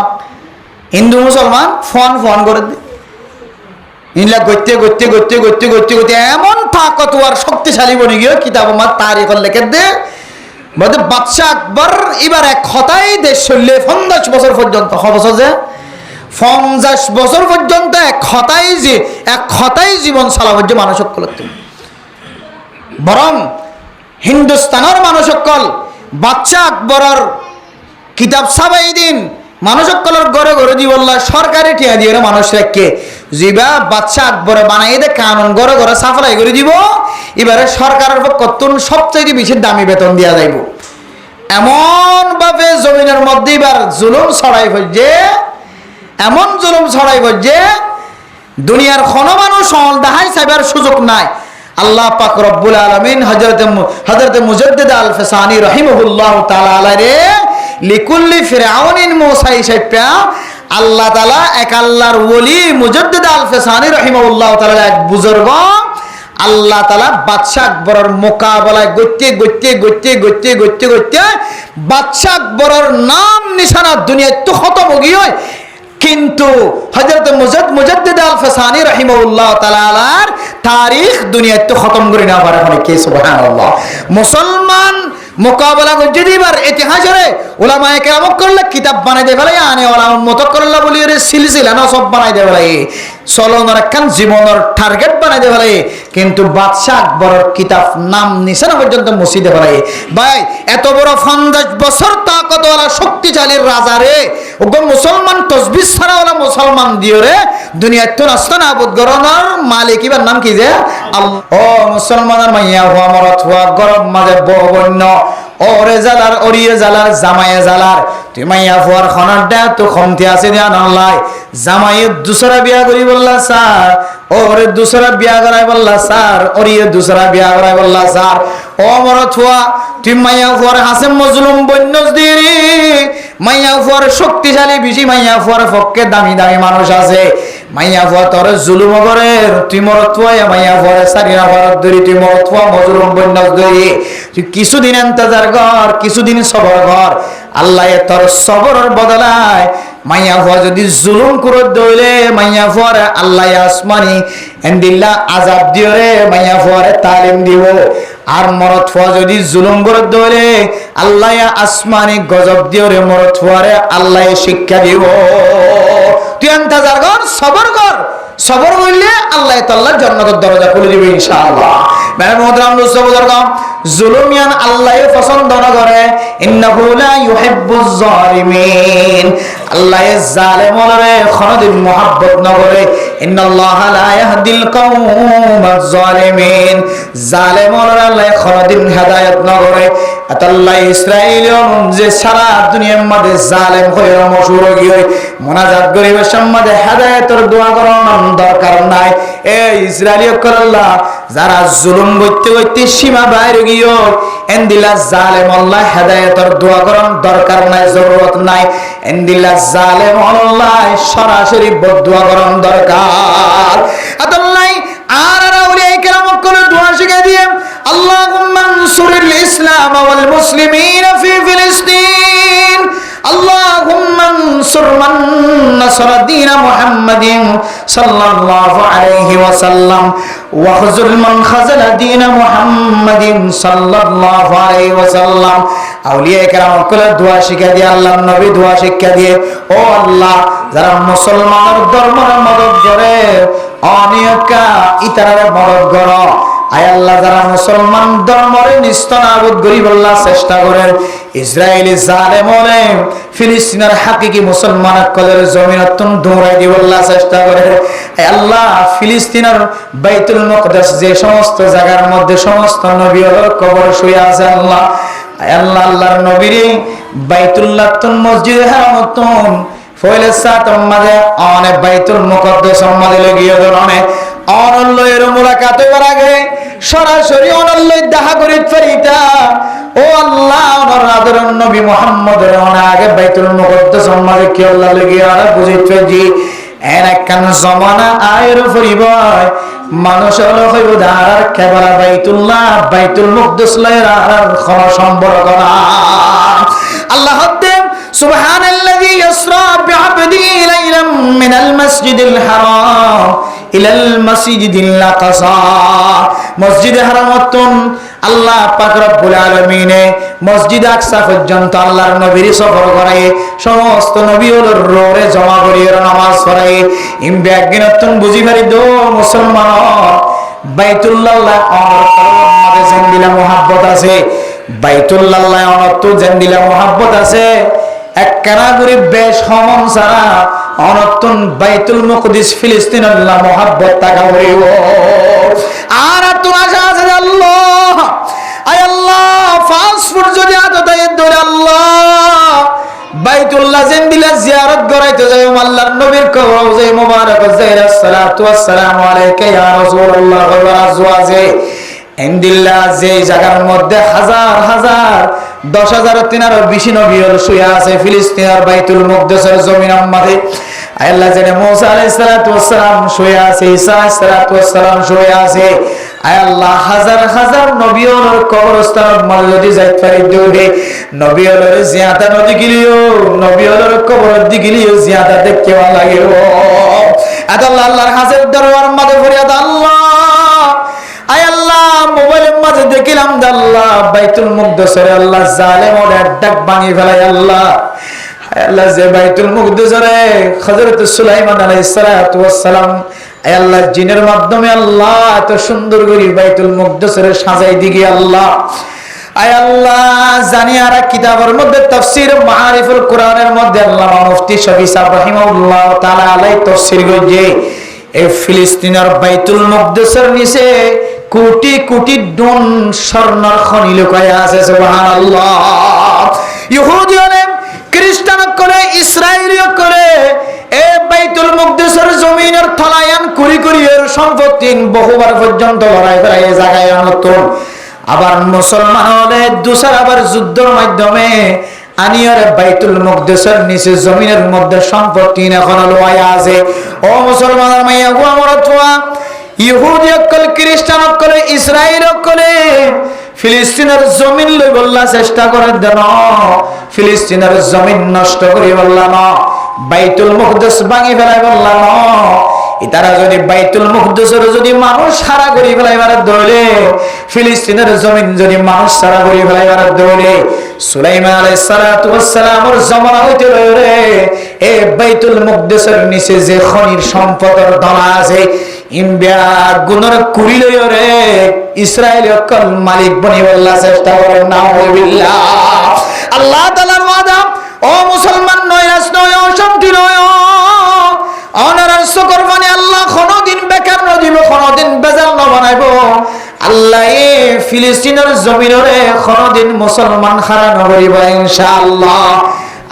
হিন্দু মুসলমান ফোন করে দে ইনলা গত্যে গত্যে গত্যে গত্যে গত্যে গত্যে এমন তাকতওয়ার শক্তিশালী বনে গিয়ে কিতাব আমার তারিখ লেখে দে বলতে বাদশাহ আকবর এবার এক কথাই দেশ চললে 50 বছর পর্যন্ত। খবর যে 50 বছর পর্যন্ত এক কথাই জীবন চালাবো মানুষ সকল। বরং হিন্দুস্তানের মানুষ সকল বাদশাহ আকবরের কিতাব সাবাই দিন মানুষ সকলের ঘরে ঘরে দি বললা সরকারি টিয়া দিয়ে মানুষ রেখে যা বাদশাহ আকবরে বানাই দে কানুন ঘরে ঘরে সাফলাই করে দিব। এবারে সরকারের কতন সবচেয়ে বেশি দামি বেতন দিয়া যাইব। এমন ভাবে জমিনের মধ্যে এবার জুলুম ছড়াই ফেলছে, এমন জুলুম ছড়াই ফেলছে দুনিয়ার কোনো মানুষ দেখাই চাইবার সুযোগ নাই। আল্লাহ পাক রব্বুল আলামিন হযরত মুজাদ্দিদ আল ফিসানি রাহিমাহুল্লাহ তাআলা আলাইহি লিকুল্লি ফিরআউনিন মুসা হিসাবে আল্লাহ তাআলা এক আল্লাহর ওলি মুজাদ্দিদ আল ফিসানি রাহিমাহুল্লাহ তাআলা এক বুজুর্গ আল্লাহ তাআলা বাদশাহ আকবরের মোকাবেলায় গত্যে গত্যে গত্যে গত্যে গত্যে গত্যে বাদশাহ আকবরের নাম নিশানা দুনিয়ায় তো খতম হয়ে গিয়ে কিন্তু হযরত মুজাদ্দিদ আল ফিসানি রাহিমাহুল্লাহ তাআলার তারিখ দুনিয়ায় তো খতম করে না পারে মানে কি সুবহানাল্লাহ। মুসলমান মোকাবেলা করছে দিবার ইতিহাসের উলামায়ে কেরাম করলে কিতাব বানাই দে ফেলে আনে ওলামা মত করলা বলি রে সিলসিলা না সব বানাই দে ফেলে চলনের একখান জীবনের টার্গেট বানাই দে ফেলে কিন্তু বাদশাহ আকবরের কিতাব নাম নিশানা পর্যন্ত মুছি দে ফেলে। ভাই এত বড় 50 বছর তাকতওয়ালা শক্তিশালী রাজা রে ওগো মুসলমান তসবিহ ছাড়া ওলা মুসলমান দিও রে দুনিয়ার তো রাস্তা না বুদ গরনার মালিক ইবার নাম কি যে আল্লাহ। ও মুসলমানের মাইয়া হওয়া মরত হওয়া গরব মাঝে বন্য ওরে জালার ওরিয়ে জালার জামায়ে জালার তুই মাইয়া ফুয়ার খনার দে তো খমতি আছে দিয়া নলাই জামায়ে দুসরা বিয়া করি বললা স্যার ওরে দুসরা বিয়া করাই বললা স্যার ওরিয়ে দুসরা বিয়া করাই বললা স্যার ও মরত হওয়া তুই মাইয়া ফুয়ার হাসে মজলুম বন্যস দিরি মাইয়া ফুয়ার শক্তিশালী বেশি মাইয়া ফুয়ার পক্ষে দামি দামি মানুষ আছে মাইয়া ফুয়া তোর জুলুম করে তুই মরত ফুয়া মাইয়া ফুয়ার সারিয়া ফুয়ার ধরি তুই মরত ফুয়া মজলুম বন্যস ধরি তুই কিছুদিন ইন্তজার কর কিছুদিন সবর কর আল্লাহ তোর সবরের বদলায় মাইয়া ফুয়া যদি জুলুম করে দইলে মাইয়া ফুয়ার আল্লাহ আসমানি এন্দিল্লা আযাব দিও রে মাইয়া ফুয়ারে তালিম দিব আর মরত ফুয়া যদি জুলুম করে দইলে আল্লাহ আসমানি গজব দিও রে মরত ফুয়ারে আল্লাহ শিক্ষা দিব। তুই ইন্তজার কর সবর করলে আল্লাহ তাআলা জান্নাতের দরজা খুলে দিবে ইনশাআল্লাহ। মেরে মোহতরম দোস্ত বুজুর্গ জুলুমিয়ান আল্লাহ পছন্দ না করে ইন্নাহু লা ইউহিব্বুজ জালিমিন আল্লাহ জালেমরে কোনদিন মহব্বত না করে ইন্নাল্লাহা লা ইয়াহদিল কওমাজ জালিমিন জালেমরে আল্লাহ কোনদিন হেদায়েত না করে আল্লাহ ইসরাইলিয়ন যে সারা দুনিয়ার মধ্যে জালেম হয়ে মশহুর হয়ে মুনাজাত গরিবের সম্মানে হেদায়েতের দোয়া করার দরকার নাই এই ইসরাইলিয় আল্লাহ যারা জুলুম করতে করতে সীমা বাইরে গিয়ে এন্দিলা জালেম আল্লাহ হেদায়েতের দোয়া করার দরকার নাই জরুরত নাই এন্দিলা জালেম আল্লাহ সরাসরি বদদুয়া করার দরকার আল্লাহ আর আউলিয়া কেরাম কোন দোয়া শিখিয়ে দিয়ে আল্লাহুম্মা আনসুরিল ইসলাম ওয়াল মুসলিমিন ফি ফিলিস্তিন আল্লাহুম্মা আনসুর মান নাসারা দীন মুহাম্মাদিন সাল্লাল্লাহু আলাইহি ওয়াসাল্লাম ওয়াখযুল মান খাযালা দীন মুহাম্মাদিন সাল্লাল্লাহু আলাইহি ওয়াসাল্লাম আউলিয়া কেরাম কোন দোয়া শিখিয়ে দিয়ে আল্লাহর নবী দোয়া শিখিয়ে দিয়ে ও আল্লাহ যারা মুসলমানের ধর্মের মদদ করে অনিয়কা ইতারের মদদ করো আয় আল্লাহ যারা মুসলমান ধর্মের নিস্তনাবুদ গরিব আল্লাহ চেষ্টা করেন ইসরায়েলি জালেমরে ফিলিস্তিনের হাকিকি মুসলমান কলের জমিনতন দৌড়াই দিব আল্লাহ চেষ্টা করে আয় আল্লাহ ফিলিস্তিনের বাইতুল মুকদ্দাস যে সমস্ত জায়গার মধ্যে সমস্ত নবীর কবর শুয়ে আছে আল্লাহ আয় আল্লাহ আল্লাহর নবীর বাইতুল্লাহ তুন মসজিদে হারামতুন ফয়লে সাতম মাঝে অনেক বাইতুল মুকদ্দাস মাঝে লাগিয়ে ধরনে অনল্লয়ের মুলাকাত হইবার আগে সরাসরি অনল্লয় দেখা করি ফেরিতা ও আল্লাহ আমার আদরের নবী মুহাম্মদের আগে বাইতুল মুকদ্দাস মাঝে কি আল্লাহ লাগিয়ে আর বুঝিতে জি এর একখান জমানা আয়ের পরিবার মানুষ হলো হইব দাঁড়ার কেবলা বাইতুল্লাহ বাইতুল মুকদ্দাস লয়ের আর সম্পর্ক না আল্লাহ سبحان الذي يسرى بعبده ليلا من المسجد الحرام إلى المسجد الأقصى مسجد حرامتون আল্লাহ পাক রব্বুল আলামিন মসজিদ আকসা পর্যন্ত আল্লাহর নবীর সফর করায় সমস্ত নবীদের রোরে জমা করিয়ে নামাজ পড়ায় ইমবে একদিনতন বুঝি পারি দো মুসলমান বাইতুল্লাহ আমার মধ্যে জিন্দিলা মোহাব্বত আছে বাইতুল্লাহ অনত জিন্দিলা মোহাব্বত আছে একখানা গরিব বেশ হমন সারা অনতুন বাইতুল মুকদ্দিস ফিলিস্তিন আল্লাহ মোহাব্বত টাকা হইব আর তোরা আছে আল্লাহ আয় আল্লাহ ফাসফুট যদি আদতায় ধরে আল্লাহ বাইতুল্লাহ জিন্দিলা জিয়ারত করাইতে যাই আল্লাহর নবীর কবর যে মোবারক যাইরা সালাতু ওয়াসসালামু আলাইকা ইয়া রাসূলুল্লাহ ওয়া আজওয়াজে ইনদিল্লাহ যে জায়গার মধ্যে হাজার হাজার 10,000 বেশি নবী শুয়ে আছে ফিলিস্তিনের বাইতুল মুকদ্দাসের জমিনের মধ্যে আল্লাহ জানে মুসা আলাইহিস সালাতু ওয়াস সালাম শুয়ে আছে ঈসা আলাইহিস সালাতু ওয়াস সালাম শুয়ে আছে আয় আল্লাহ হাজার হাজার নবীর কবরস্থানের মধ্যে যদি যাইতে পারি দৌড়ে নবীর জিয়াদা নদী গিলিও নবীর কবর দিগিলিও জিয়াদা দেখতে ভালো লাগে ও আল্লাহ আল্লাহর হাজার দরবার মধ্যে ফরিয়াদ আল্লাহ আয় আল্লাহ মোবাইলের মাঝে দেখিলাম আল্লাহ বাইতুল মুকদ্দাসের আল্লাহ জালেমের ডাক ভাঙি ফেলাই আল্লাহ আয় আল্লাহ যে বাইতুল মুকদ্দাসের হযরত সুলাইমান আলাইহিস সালাতু ওয়াস সালাম আয় আল্লাহ জিনের মাধ্যমে আল্লাহ এত সুন্দর করে বাইতুল মুকদ্দাসের সাজাই দিগি আল্লাহ আয় আল্লাহ জানি আর কিতাবের মধ্যে তাফসীর মাআরিফুল কোরআনের মধ্যে আল্লামা মুফতি শফি সাহেব রাহিমাহুল্লাহ তাআলা আলাইহি তাফসীর করেছে এই ফিলিস্তিনের বাইতুল মুকদ্দাসের নিচে কোটি কোটি ডন স্বর্ণের খনি লুকায় আছে সুবহানাল্লাহ ইহুদি হলে খ্রিস্টান করে ইসরায়েলিও করে এই বাইতুল মুকদ্দাসের জমিনের থলায়ান কুরি কুরি এর সম্পত্তি বহুবার পর্যন্ত লড়াই করে এই জায়গায় আনতন আবার মুসলমান হলে দুসর আবার যুদ্ধের মাধ্যমে আনিয়ার বাইতুল মুকদ্দাসের নিচে জমিনের মধ্যে সম্পত্তি এখন লয় আছে ও মুসলমানের মাইয়া গো আমার তোয়া ইহুদি অকল খ্রিস্টান অকল ইসরায়েল অকল ফিলিস্তিনের জমিন লই বললা চেষ্টা করে দেন ফিলিস্তিনের জমিন নষ্ট করি বললা না বাইতুল মুকদ্দাস ভাঙি ফেলাই বললা না ইতারা যদি বাইতুল মুকদ্দাসের যদি মানুষ সারা করি ফেলাইবার দৌড়ে, ফিলিস্তিনের জমিন যদি মানুষ সারা করি ফেলাইবার দৌড়ে, সুলাইমান আলাইহিস সালাতু ওয়াস সালামের জামানা হইতে রে এই বাইতুল মুকদ্দাসের নিচে যে খনির সম্পদের ধলা আছে ইন্ডিয়া গুণর কুড়ি লই রে ইসরায়েল অকল মালিক বনিবার চেষ্টা করেন নাউযুবিল্লাহ। আল্লাহ তাআলার ওয়াদা, ও মুসলমান নয়রাস নয়, অশান্তি নয়, অনারাস করবানি আল্লাহ কোনদিন বেকার ন দিব, কোনদিন বেজাল ন বানাইব। আল্লাহ এই ফিলিস্তিনের জমিনরে কোনদিন মুসলমান খারা ন করিব ইনশাআল্লাহ।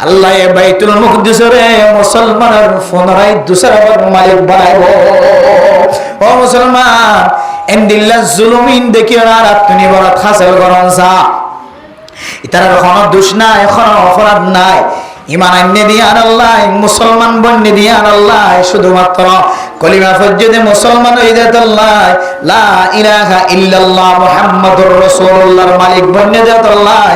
আল্লাহ এই বাইতুল মুকদ্দাসরে মুসলমানের পুনরায় দুসরাবার মালিক বানাইব। ও মুসলমান, এন্দিল্লা জুলুমিন দেখি আর আপনি বড় হাসিল করন সা, ইতার কোনো দোষ নাই, কোনো অপরাধ নাই। ইমান আননে দিয়ান আল্লাহ, মুসলমান বন্যে দিয়ান আল্লাহ, শুধুমাত্র কলিমা ফজ্জদে মুসলমান হইদাত আল্লাহ, লা ইলাহা ইল্লাল্লাহ মুহাম্মাদুর রাসূলুল্লাহর মালিক বন্যে দিয়াত আল্লাহ।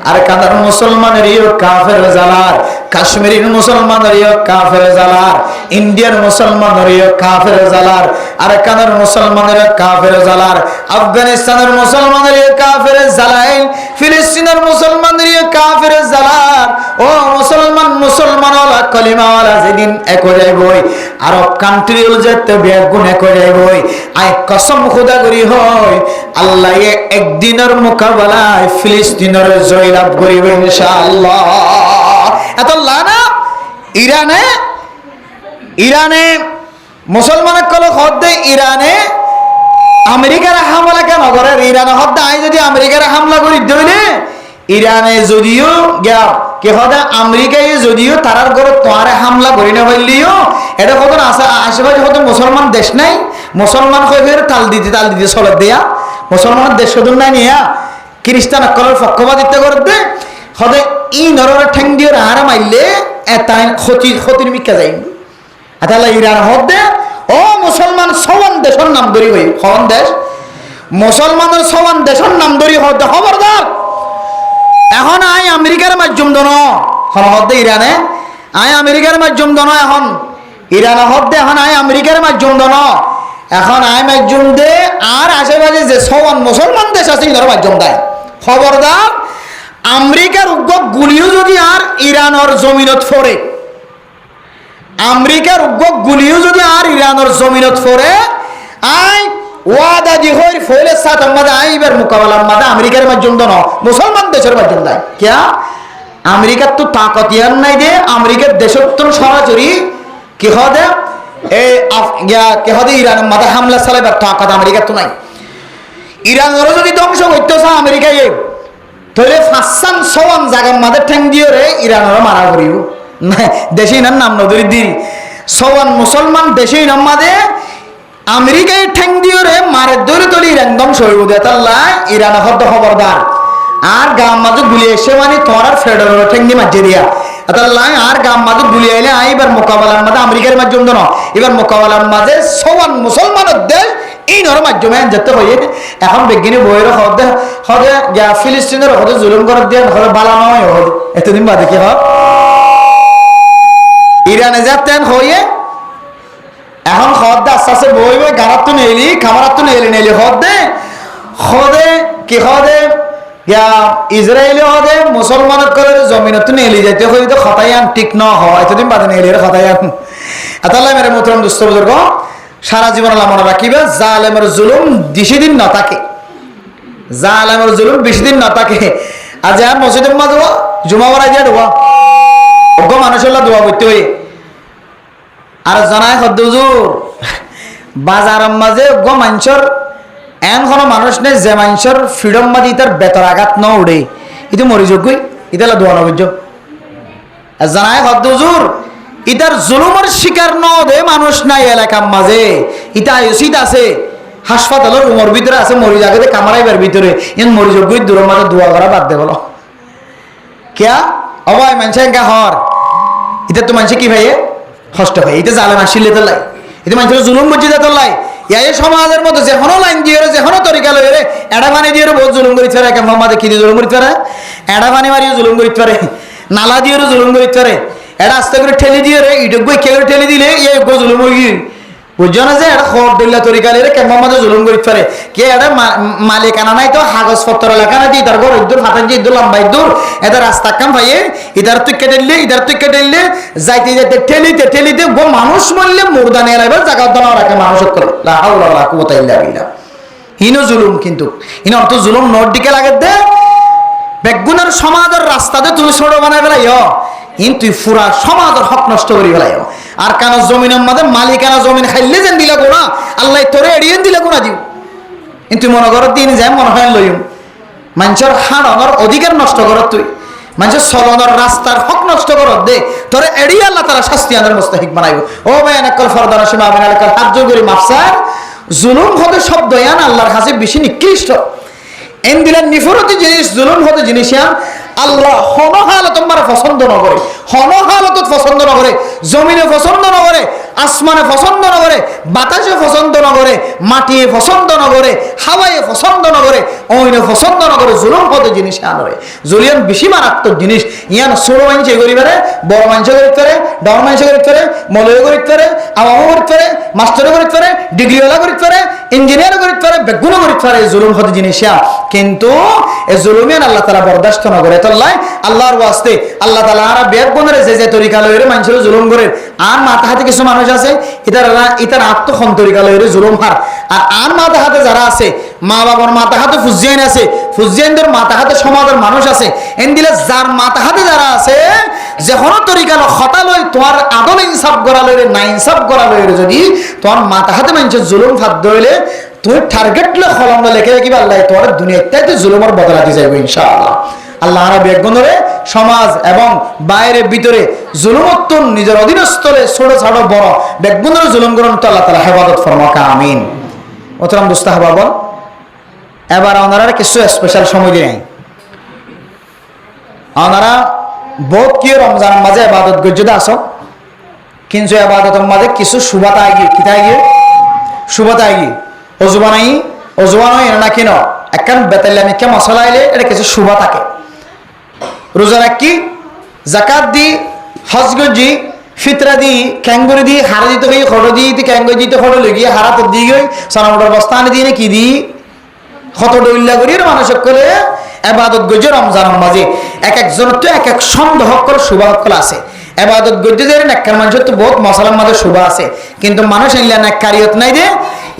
আর কাদার মুসলমানের ইও কাফের জালার, কাশ্মীরের মুসলমানের ইও কাফের জালার, ইন্ডিয়ার মুসলমানের ইও কাফের জালার, আর কাদার মুসলমানের কাফের জালার, আফগানিস্তানের মুসলমানের ইও কাফের জালাইল, ফিলিস্তিনের মুসলমানের ইও কাফের জালার। ও মুসলমান, মুসলমানওয়ালা কলিমাওয়ালা যেদিন এক হয়ে যাইবই, আরব কান্ট্রি যেতে বেগুন এক হয়ে যাইবই। আই কসম খোদা করি হয় আল্লাহ একদিনের মোকাবেলায় ফিলিস্তিনের জয়লাভ করিবে ইনশাআল্লাহ। এত লানা ইরানে মুসলমানের কলে হদ্দে ইরানে আমেরিকার হামলা কেন করে? ইরানে হদ্দে আই যদি আমেরিকার হামলা করি দইলে ইরানে যদিও গিয়া কে হদা আমেরিকায় যদিও তারার ঘরে তোয়ারে হামলা করি না পারলিও, এটা কত আশেপাশে কত মুসলমান দেশ নাই, মুসলমান হয়ে তাল দিতে চলে দেয়া, মুসলমানের দেশ শুধু নাই নিয়া খ্রিস্টান কলের পক্ষপাতিত্ব করে দে হদে ই নরর ঠেং দিয়ে হারা মাইলে তাই ক্ষতির মিকা যাই। তাহলে ইরান হদে ও মুসলমান সমান দেশের নাম ধরি হই, সমান দেশ মুসলমানের সমান দেশের নাম ধরি হদে খবরদার। এখন আই আমেরিকার মাধ্যম দন হদে ইরানে, আই আমেরিকার মাধ্যম দন, এখন ইরান হদে এখন আই আমেরিকার মাধ্যম দন, এখন আই মাধ্যম দে আর আশেপাশে যে সমান মুসলমান দেশ আছে ইনার মাধ্যম দেয়। খবরদার, আমেরিকার উগ্র গুলিও যদি আর ইরানের জমিনত ফোরে, আমেরিকার উগ্র গুলিও যদি আর ইরানের জমিনত ফোরে, আই ওয়াদা দি হইর ফইলে সাথ আমাদের আইবার মোকাবেলার মাঝে আমেরিকার মাধ্যম দন মুসলমান দেশের মাধ্যম দেয়। কিয়া আমেরিকার তো তাকত ইয়ার নাই দে, আমেরিকার দেশের তো সরাসরি কি হদে এই কে হদে ইরানের মাঝে হামলা চালাইবার তাকত আমেরিকার তো নাই। ইরানেরও যদি ধ্বংস করতে চা আমেরিকায় তাহলে 5-6 জায়গার মাঝে ঠ্যাং দিয়ে রে ইরানেরও মারা করিব না, দেশে নাম নাম নদীর দিন সবান মুসলমান দেশে নাম মাঝে আমেরিকায় ঠ্যাং দিয়ে রে মারে ধরে তলি ইরান ধ্বংস হইব দে। তাল্লা ইরান হদ্দ খবরদার, আর গাম মাঝে গুলি এসে মানে তোমার আর ফেডারেল ঠ্যাং দিয়ে মাঝে দিয়া তাল্লা আর গাম মাঝে গুলি আইলে এবার মোকাবেলার মাঝে আমেরিকার মাধ্যম তো না, এবার মোকাবেলার মাঝে সবান মুসলমানের দেশ এই নর মাধ্যমে যেতে হয়ে। এখন বিজ্ঞানী বইয়ের হদে হদে ফিলিস্তিনের হদে জুলুম করে দিয়ে হলে বালা নয় হদে এতদিন বাদে কি হয় ইরানে যাতেন হয়ে এখন হদে আস্তে আস্তে বই বই গারাত তো নেলি খামারাত তো নেলি হদে হদে কি হদে ইসরায়েলি হদে মুসলমানের করে জমিনত তো নেলি যাইতে হয়ে তো খতায়ান ঠিক ন হয় এতদিন বাদে নেলি খতায়ান। এতাল্লাহ মেরে মোহতরম দুস্থ বুজুর্গ, সারা জীবন মনে রাখিবে জালেমের জুলুম বেশি দিন না থাকে, জালেমের জুলুম বেশি দিন না থাকে। আর যে আর মসজিদের মাঝে জুমা বাড়াই দিয়ে ঢোয়া অজ্ঞ মানুষের দোয়া করতে হই। আর জানাই হদ্দুজুর বাজারের মাঝে অজ্ঞ মানুষের এন কোনো মানুষ নেই যে মানুষের ফ্রিডম মাঝে তার বেতর আঘাত ন উঠে ইতো মরিযোগ্যই ইতালা দোয়া নবীর্য। আর জানাই হদ্দুজুর ইতার জুলুমের শিকার ন দে মানুষ নাই এলাকার মাঝে, ইটা উচিত আছে হাসপাতালের রুমের ভিতরে আছে মরি জায়গাতে কামারাইবার ভিতরে ইন মরিযোগ্য দূরের মাঝে দোয়া করা বাদ দে বলো কিয়া অবাই মানুষ একা হর ইটা তো মানুষ কি ভাইয়ে কষ্ট ভাই এটা জালে মাসিলে তো লাই এটা মানুষের জুলুম বুঝি যেত লাই এই সমাজের মধ্যে যেখনো লাইন দিয়ে যেখনো তরিকা লই রে এড়া পানি দিয়ে বহুত জুলুম করিতে পারে, একা মামাদে কি দিয়ে জুলুম করিতে পারে, এড়া পানি মারিও জুলুম করিতে পারে, নালা দিয়ে জুলুম করিতে পারে, এটা আস্তে করে ঠেলে দিয়ে রে ইট গই কে করে ঠেলে দিলে এই গো জুলুম হই বুঝছো না যে এটা খবর দিল্লা তরিকালে কেমন মধ্যে জুলুম করি ফেলে কে এটা মালিকানা নাই তো কাগজপত্র লেখা নাই তার ঘর ইদ্দুর হাতে যে ইদ্দুর লম্বা ইদ্দুর এটা রাস্তা কাম পাইয়ে ইধার তুই কেটে দিলে যাইতে যাইতে ঠেলিতে মানুষ মরলে মুর্দা নিয়ে লাগবে জায়গা দানা রাখে মানুষ করে লা হাওলা ওয়ালা কুওয়াতা ইল্লা বিল্লাহ। হিনো জুলুম কিন্তু হিনো অত জুলুম নোট দিকে লাগে দে বেগুনের সমাজের রাস্তাতে তুমি ছোট বানাই ফেলাইও কিন্তু পুরা সমাজের হক নষ্ট করি ফেলাইও। আর কেন জমিনের মধ্যে মালিকানা জমিন খাইলে যেন দিলে গোনা আল্লাহ তোরে এড়িয়ে দিলে গোনা দিও কিন্তু মনে করো দিন যায় মনে হয় লইম মানুষের হাড়ানোর অধিকার নষ্ট করো তুই মানুষের চলনের রাস্তার হক নষ্ট করো দে তোরে এড়িয়ে আল্লাহ তারা শাস্তি আনার মুস্তাহিক বানাইব। ও ভাই এনাকাল ফরদানা সীমা আমিন আলাকাল হাত জোগরি মাফসার জুলুম হতে শব্দ ইয়ান আল্লাহর কাছে বেশি নিকৃষ্ট এন দিলেন নিফরতি জিনিস জুলুম হতে জিনিস আল্লাহ হনহালত তোমার পছন্দ ন করে হনহালত পছন্দ ন করে জমিনে পছন্দ ন করে আসমানে পছন্দ ন করে বাতাসে পছন্দ ন করে মাটিয়ে পছন্দ ন করে হাওয়ায়ে পছন্দ ন করে অইনে পছন্দ ন করে জুলুম হতে জিনিস আনরে জুলিয়ান বেশি মারাত্মক জিনিস ইয়ান ছোট মানুষ করিবারে বড় মানুষ করিতে পারে ডর মানুষ করিতে পারে মলয় করিতে পারে আওয়ামও করিতে পারে মাস্টার করিতে পারে ডিগ্রিওয়ালা করিতে পারে ইঞ্জিনিয়ার করিতে পারে বেগুন করিতে পারে জুলুম হতে জিনিস কিন্তু এই জুলুমিয়ান আল্লাহ তাআলা বরদাস্ত না করে তাল্লাই আল্লাহর ওয়াস্তে আল্লাহ তাআলা আর বেদ বনের যে তরিকা লইরে মানুষের জুলুম করে আর মাথা হাতে কিছু মানুষ আছে ইতার আত্মখন তরিকা লইরে জুলুম আর মাথা হাতে যারা আছে মা বাবার মাথা হাতে ফুজিয়ান আছে ফুজিয়ানদের মাথা হাতে সমাজের মানুষ আছে এন দিলে যার মাথা হাতে যারা আছে যে কোনো তরিকা খতা লই তোমার আদল ইনসাফ করা লইরে না ইনসাফ করা লইরে যদি তোমার মাথা হাতে মানুষের জুলুম ফাদ হইলে তুমি টার্গেট লে খলম লেখে রাখিবা আল্লাহ তোমার দুনিয়াতে জুলুমের বদলা দিয়ে যাইবে ইনশাআল্লাহ। আল্লাহ রাব্বুল বেগুনরে সমাজ এবং বাইরে ভিতরে জুলুমত্ব নিজের অধীনস্থলে ছোট ছোট বড় বেগুনরে জুলুম করুন তো আল্লাহ তাআলা হেফাজত ফরমাক আমিন। মোহতারাম দোস্ত আহবাব এবার ওনারা কিছু স্পেশাল সময় দিয়ে ওনারা বহুত কি রমজান মাঝে ইবাদত গজ্জদা আসো কিন্তু ইবাদতের মাঝে কিছু সুবাতা আগে কিতাই গিয়ে সুবাতা আগে অজুবানাই অজুবানাই না কিনো একখান বেতাল্লামি কে মশলা আইলে এটা কিছু শুভা থাকে রোজা রাখি জাকাত দি হজ গজি ফিতরা দি ক্যাঙ্গুরি দি হারা দিতে গিয়ে খড় দিয়ে ক্যাঙ্গুরি দিতে খড় লেগিয়ে হারাতে দিয়ে গই সানামোটার বস্তা আনি দিয়ে কি দি কত ডইল্লা করি মানুষ করে এবাদত গজ্জে রমজানের মাঝে এক একজনের তো এক এক সন্দেহ করে শুভ হকল আছে এবাদত গজ্জে যে নেককার মানুষের তো বহুত মশলার মাঝে শুভ আছে কিন্তু মানুষ এগুলা নেককারিয়ত নাই দে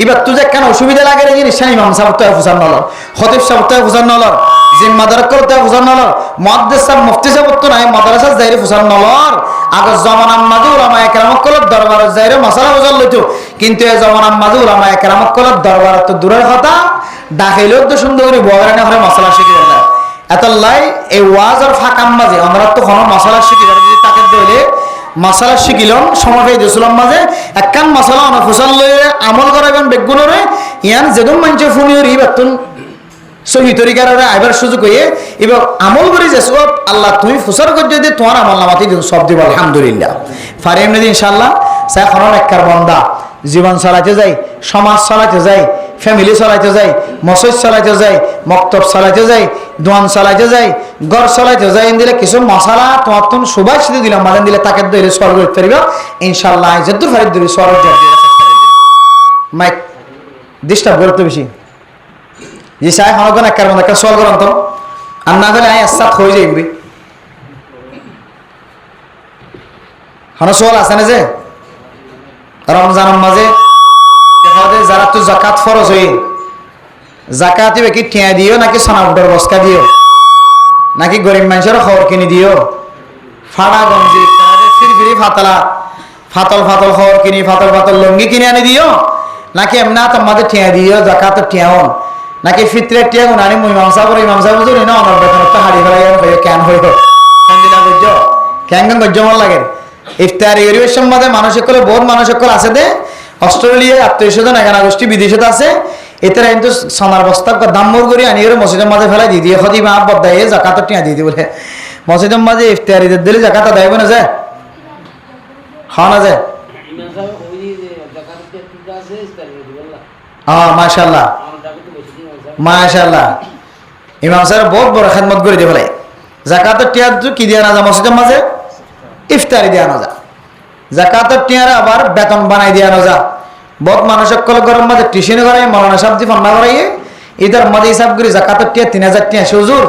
এবার তুই কেন অসুবিধা লাগে রে জিনিস ইমাম সাহেব তো ফুসান নলর খতিব সাহেব তো ফুসান নলর জিম্মাদার করতে ফুসান নলর মুহাদ্দিস সাহেব মুফতি সাহেব তো নাই মাদ্রাসা যাইরে ফুসান নলর আগে জমানার মাঝে উলামা একরামক কল দরবার যাইরে মশলা বুঝাল লইতো কিন্তু এই জমানার মাঝে উলামা একরামক কল দরবার তো দূরের কথা ডাকাইলেও তো সুন্দর করে বগারানে হরে মশলা শিখি দেয় এত লাই এই ওয়াজ আর ফাঁকাম মাঝে আমরা তো কোনো মশলা শিখি যদি তাকে দইলে মশলা শিখিলাম সময় দিয়েছিলাম মাঝে একখান মশলা অনফুসাল লইয়ে আমল করাবেন বেগুনরে ইয়ান যেদম মানুষের ফোনিওর ইবাতুন সহি তরিকার আইবার সুযোগ হয়ে এবার আমল করে যে সব আল্লাহ তুমি ফুসার করে যদি তোমার আমল নামাতে দিন সব দিব আলহামদুলিল্লাহ ফারে এমনি ইনশাআল্লাহ সাই খরন একখার বন্দা জীবন চালাইতে যাই সমাজ চালাইতে যাই ফ্যামিলি চালাইতে যাই মসজিদ চালাইতে যাই মক্তব চালাইতে যাই দোয়ান চালাইতে যাই ঘর চালাইতে যাই দিলে কিছু মশলা তোমার তুমি সুবাস দিলাম মানে দিলে তাকে ধরে সর করতে পারিবা ইনশাআল্লাহ যেহেতু ফারিদ ধরে সর মাইক ডিস্টার্ব করতে বেশি জি সাহেব হনগন একবার মনে একটা সল করেন তো আর না হলে আই আসাত হয়ে যাইবি হন সল আছে না যে রমজানের মাঝে যারা তো জাকাত ফরজ হয়ে জাকাত কি টিয়া দিও নাকি সোনাবুটার বস্কা দিও নাকি গরিব মানুষের খবর কিনে দিও ফাড়া গঞ্জি ফিরফিরি ফাতলা ফাতল ফাতল খবর কিনি ফাতল ফাতল লঙ্গি কিনে আনি দিও নাকি এমনা তোমাদের টিয়া দিও জাকাত টিয়াও নাকি ফিতরে টিয়াও নানি ইমাম সাহেব বুঝলি না আমার বেতন একটা হারিয়ে ফেলাই কেন হইব দিনা গজ্জ কেন গজ্জ মন লাগে ইফতারি গরিবের সম্বন্ধে মানুষ করে বহুত মানুষ করে আছে দে অস্ট্রেলিয়া আত্মীয় স্বজন এখানে গোষ্ঠী বিদেশে আছে এটারা কিন্তু সোনার বস্তা দাম্মর করে আনি মসজিদের মাঝে ফেলাই দিয়ে দিয়ে সদি মা বদায় জাকাত টিয়া দিয়ে বলে মসজিদের মাঝে ইফতারিদের দিলে জাকাত দেব না যায় খাওয়া না যায় মাশাআল্লাহ মাশাআল্লাহ ইমাম সাহেব বহুত বড় খেদমত করে দিয়ে ফেলে জাকাতের টিয়া কি দিয়ে না যায় মসজিদের মাঝে ইফতারি দেওয়া না যায় জাকাতের টিয়ারে আবার বেতন বানাই দেওয়া না যায় বহুত মানুষ সকল গরম মাঝে টিউশন করাই মৌলানা সাহেব ফান্না করাইয়ে ইদার মাঝে হিসাব করি জাকাতের টিয়া 3000 টিয়া হুজুর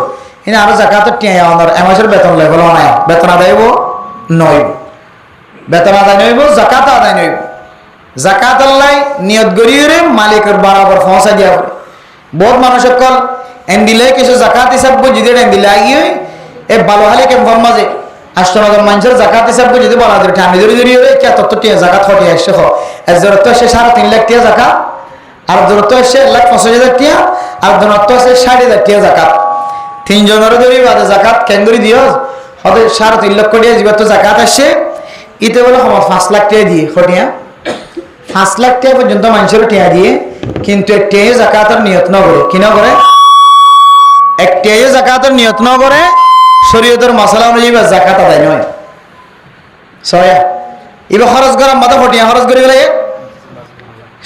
এনে আরো জাকাতের টিয়া আমার এমাসের বেতন লেভেল নাই বেতন আদায় নইব বেতন আদায় নইব জাকাত আদায় নইব জাকাত আল্লাহ নিয়ত গড়িয়ে মালিকের বরাবর পৌঁছা দিয়া করে বহুত মানুষ সকল এন দিলে কিছু জাকাত হিসাব যদি এন দিলে আগিয়ে এ ভালো হালে কেমন মাঝে 800 মানুষের জাকাত হিসাব যদি বলা যায় আমি ধরে ধরিয়ে কে তত টিয়া জাকাত হটে আসছে এর জোরত আসে 3.5 লাখ টিয়া জাকাত আর জোরত আসে 1,50,000 টিয়া আর জোরত আসে 60,000 টিয়া জাকাত তিনজনের ধরে বাদে জাকাত কেন করে দিও হবে 3.5 লক্ষ টিয়া জীবত তো জাকাত আসে ইতে বলে 5 লাখ টিয়া দিয়ে হটিয়া 5 লাখ টিয়া পর্যন্ত মানুষের টিয়া দিয়ে কিন্তু একটিয়া জাকাতের নিয়ত না করে কি না করে একটিয়া জাকাতের নিয়ত না করে শরীয়তের মশলা অনুযায়ী জাকাত আদায় নয় সয়া এবার খরচ করার মাথা ফটিয়া খরচ করে গেলে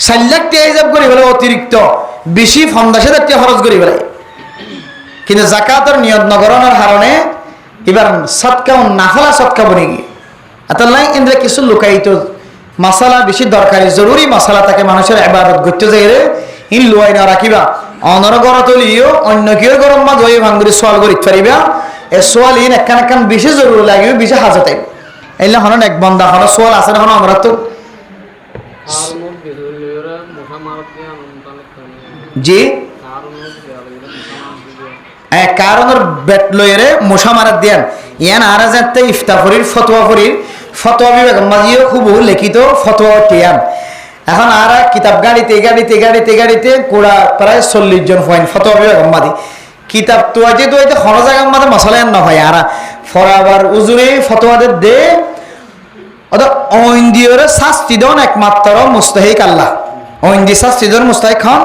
4 লাখ টিয়া হিসাব করে গেলে অতিরিক্ত বেশি 50,000 টিয়া খরচ করে গেলে কিন্তু জাকাতের নিয়ত নগরণের কারণে এবার সৎকা ও নাফলা সৎকা বনে গিয়ে এতলাই ইন্দ্রে কিছু লুকায়িত মশলা বেশি দরকারি জরুরি মশলা তাকে মানুষের ইবাদত করতে যাই রে ইন লুয়াই না রাখিবা অনরগর তলিও অন্য কেউ গরম মা দই ভাঙ্গুরি সোয়াল করি পারিবা এ সোয়াল ইন একখান বেশি জরুরি লাগবে বেশি হাজতে এলে হন এক বন্দা হন সোয়াল আছে না হন আমরা তো জি কারণের বেট লইরে মশা মারা দেন ইয়ান আর যাতে ইফতাফরির ফতোয়া বিভাগ মাঝিও খুব লিখিত ফতোয়া টিয়ান এখন আর কিতাব গাড়িতে কোড়া প্রায় 40 জন পয়েন্ট ফতোয়া বিভাগ মাদি কিতাব তো আজে তো এটা খরচ জায়গা মাঝে মশালা না হয় আর ফরাবার উজুরে ফতোয়াদের দে অত ঐন্দিয়রে শাস্তি দেন একমাত্র মুস্তাহিক আল্লাহ ঐন্দি শাস্তি দেন মুস্তাহিক হন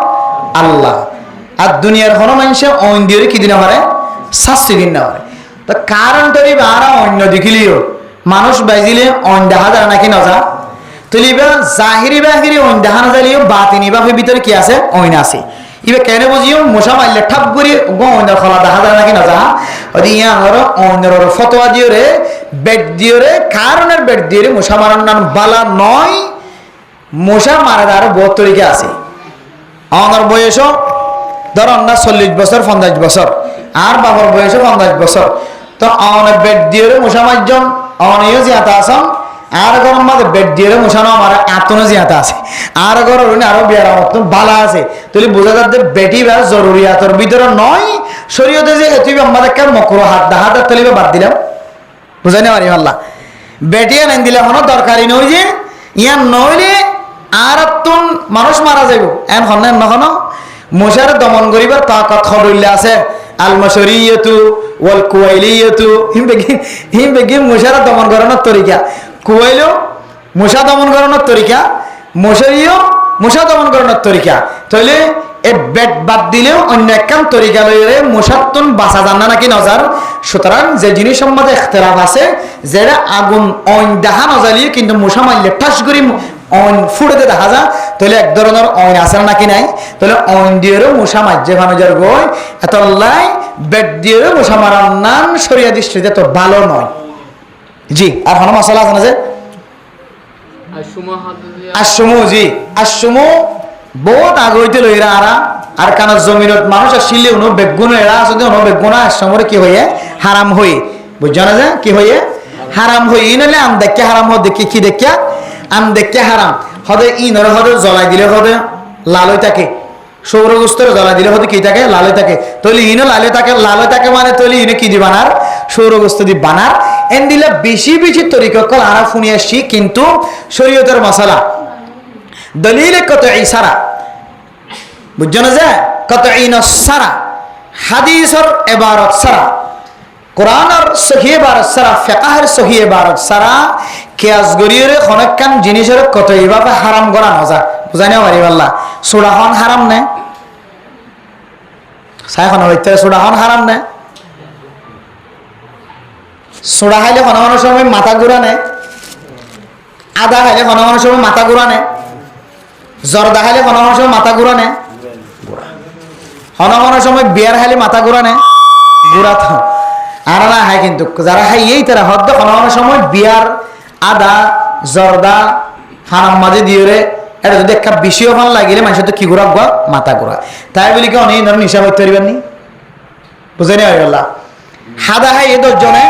আল্লাহ আর দুনিয়ার কোনো মানুষের ঐন্দিয়রে কি দিন পারে শাস্তি দিন না পারে তো কারণ তরি আর অন্য দেখিলিও মানুষ বাইজিলে অন দেখা যায় নাকি নজা তুলিবা জাহিরি বাহিরি অন দেখা না যাইলেও বাতিনি বাপের ভিতরে কি আছে অইন আছে ইবে কেন বুঝিও মশা মারলে ঠাপ করে অইনের খোলা দেখা যায় নাকি নজা ওদি ইয়া হলো অইনের ফতোয়া দিও রে বেড দিও রে কারণের বেড দিও রে মশা মারার নাম বালা নয় মশা মারার আরো বহুত তরিকা আছে আমার বয়সও ধরুন না 40 বছর 50 বছর আর বাবার বয়সও 50 বছর তো অনেক বেড দিয়ে মশা মারজন অনেক জিয়াতা আসাম আর গরম মাঝে বেড দিয়ে মশানো আমার আত্মন জিয়াতা আছে আর গরম আরো বিয়ার মতন ভালো আছে তুই বোঝা যাচ্ছে বেটি বা জরুরিয়াতের ভিতরে নয় শরীয়তে যে তুই আমাদের কেন মকরো হাত তলিবে বাদ দিলাম বুঝাই না পারি আল্লাহ বেটিয়া নাই দিলে কোনো দরকারি নয় যে ইয়ান নইলে আর তুন মানুষ মারা যাব এন হন না মশার দমন করিবার তাকত খবরলে আছে আল মশরিয়াতু ওয়াল কুয়াইলিয়াতু হিম বেগি মশার দমন করানোর তরিকা কুয়াইলো মশা দমন করানোর তরিকা মশরিও মশা দমন করানোর তরিকা তাহলে এ বেড বাদ দিলেও অন্য একখান তরিকা লইলে মশাত্তন বাঁচা যান না নাকি নজার সুতরাং যে জিনিসের মধ্যে ইখতিলাফ আছে যেটা আগুন অইন দেখা নজালিও কিন্তু মশা মারলে ঠাস করি অইন ফুড়েতে দেখা যায় তাহলে এক ধরনের অইন আছে নাকি নাই তাহলে অইন দিয়েও মশা মারছে ভানুজার গই এত লাই বেড দিয়েও মশা মারার নাম শরিয়া দৃষ্টিতে তো ভালো নয় জি আর কোনো মশলা আছে না যে আসমু জি আসমু বহুত আগে হইতে লইরা আর কানা জমিনত মানুষ আসলে উনো বেগুন এরা আসলে উনো বেগুন আসমরে কি হইয়ে হারাম হই বুঝছ না যে কি হইয়ে হারাম হই ইনলে আম দেখে হারাম হয় দেখি কি দেখিয়া আম দেখে হারাম হদে ইনরে হদে জ্বলাই দিলে হদে লালই থাকে সৌরগোস্তরে জ্বলাই দিলে হদে কি থাকে লালই থাকে তলি ইনো লালই থাকে মানে তলি ইনে কি দি বানার সৌরগোস্ত দি বানার এন দিলে বেশি তরিকা কল আরা ফুনি আসছি কিন্তু শরীয়তের মশলা দলিলে কত ইসারা বুঝছো না যে কত ইনসারা হাদিসর ইবারত সারা কোরআনের সহি ইবারত সারা ফিকহের সহি ইবারত সারা কিয়াস গরিরে খনকান জিনিসের কত ইভাবে হারাম করা নজা বুঝাই না পারি আল্লাহ সুরাহন হারাম নে সাইখন হইতে সুরাহন হারাম নে সুরা খাইলে কোনো সময় মাথা ঘুরা নে আদা খাইলে কোনো সময় মাথা ঘুরা নে জর্দা খাইলে কোনো সময় মাথা ঘুরা নে কোনো সময় বিয়ার খাইলে মাথা ঘুরা নে ঘুরা তো আর না হয় কিন্তু যারা খাই এই তারা হদ্দ কোনো সময় বিয়ার আদা জর্দা ফানাম মাঝে দিয়ে এটা যদি একটা বিষয় ভাল লাগিলে মানুষের তো কি ঘোরা গা মাথা ঘোরা তাই বলি কি অনেক ধরনের নিশা করতে পারবেন নি বুঝে নি হয়ে গেল হাদা হাই এ 10 জনে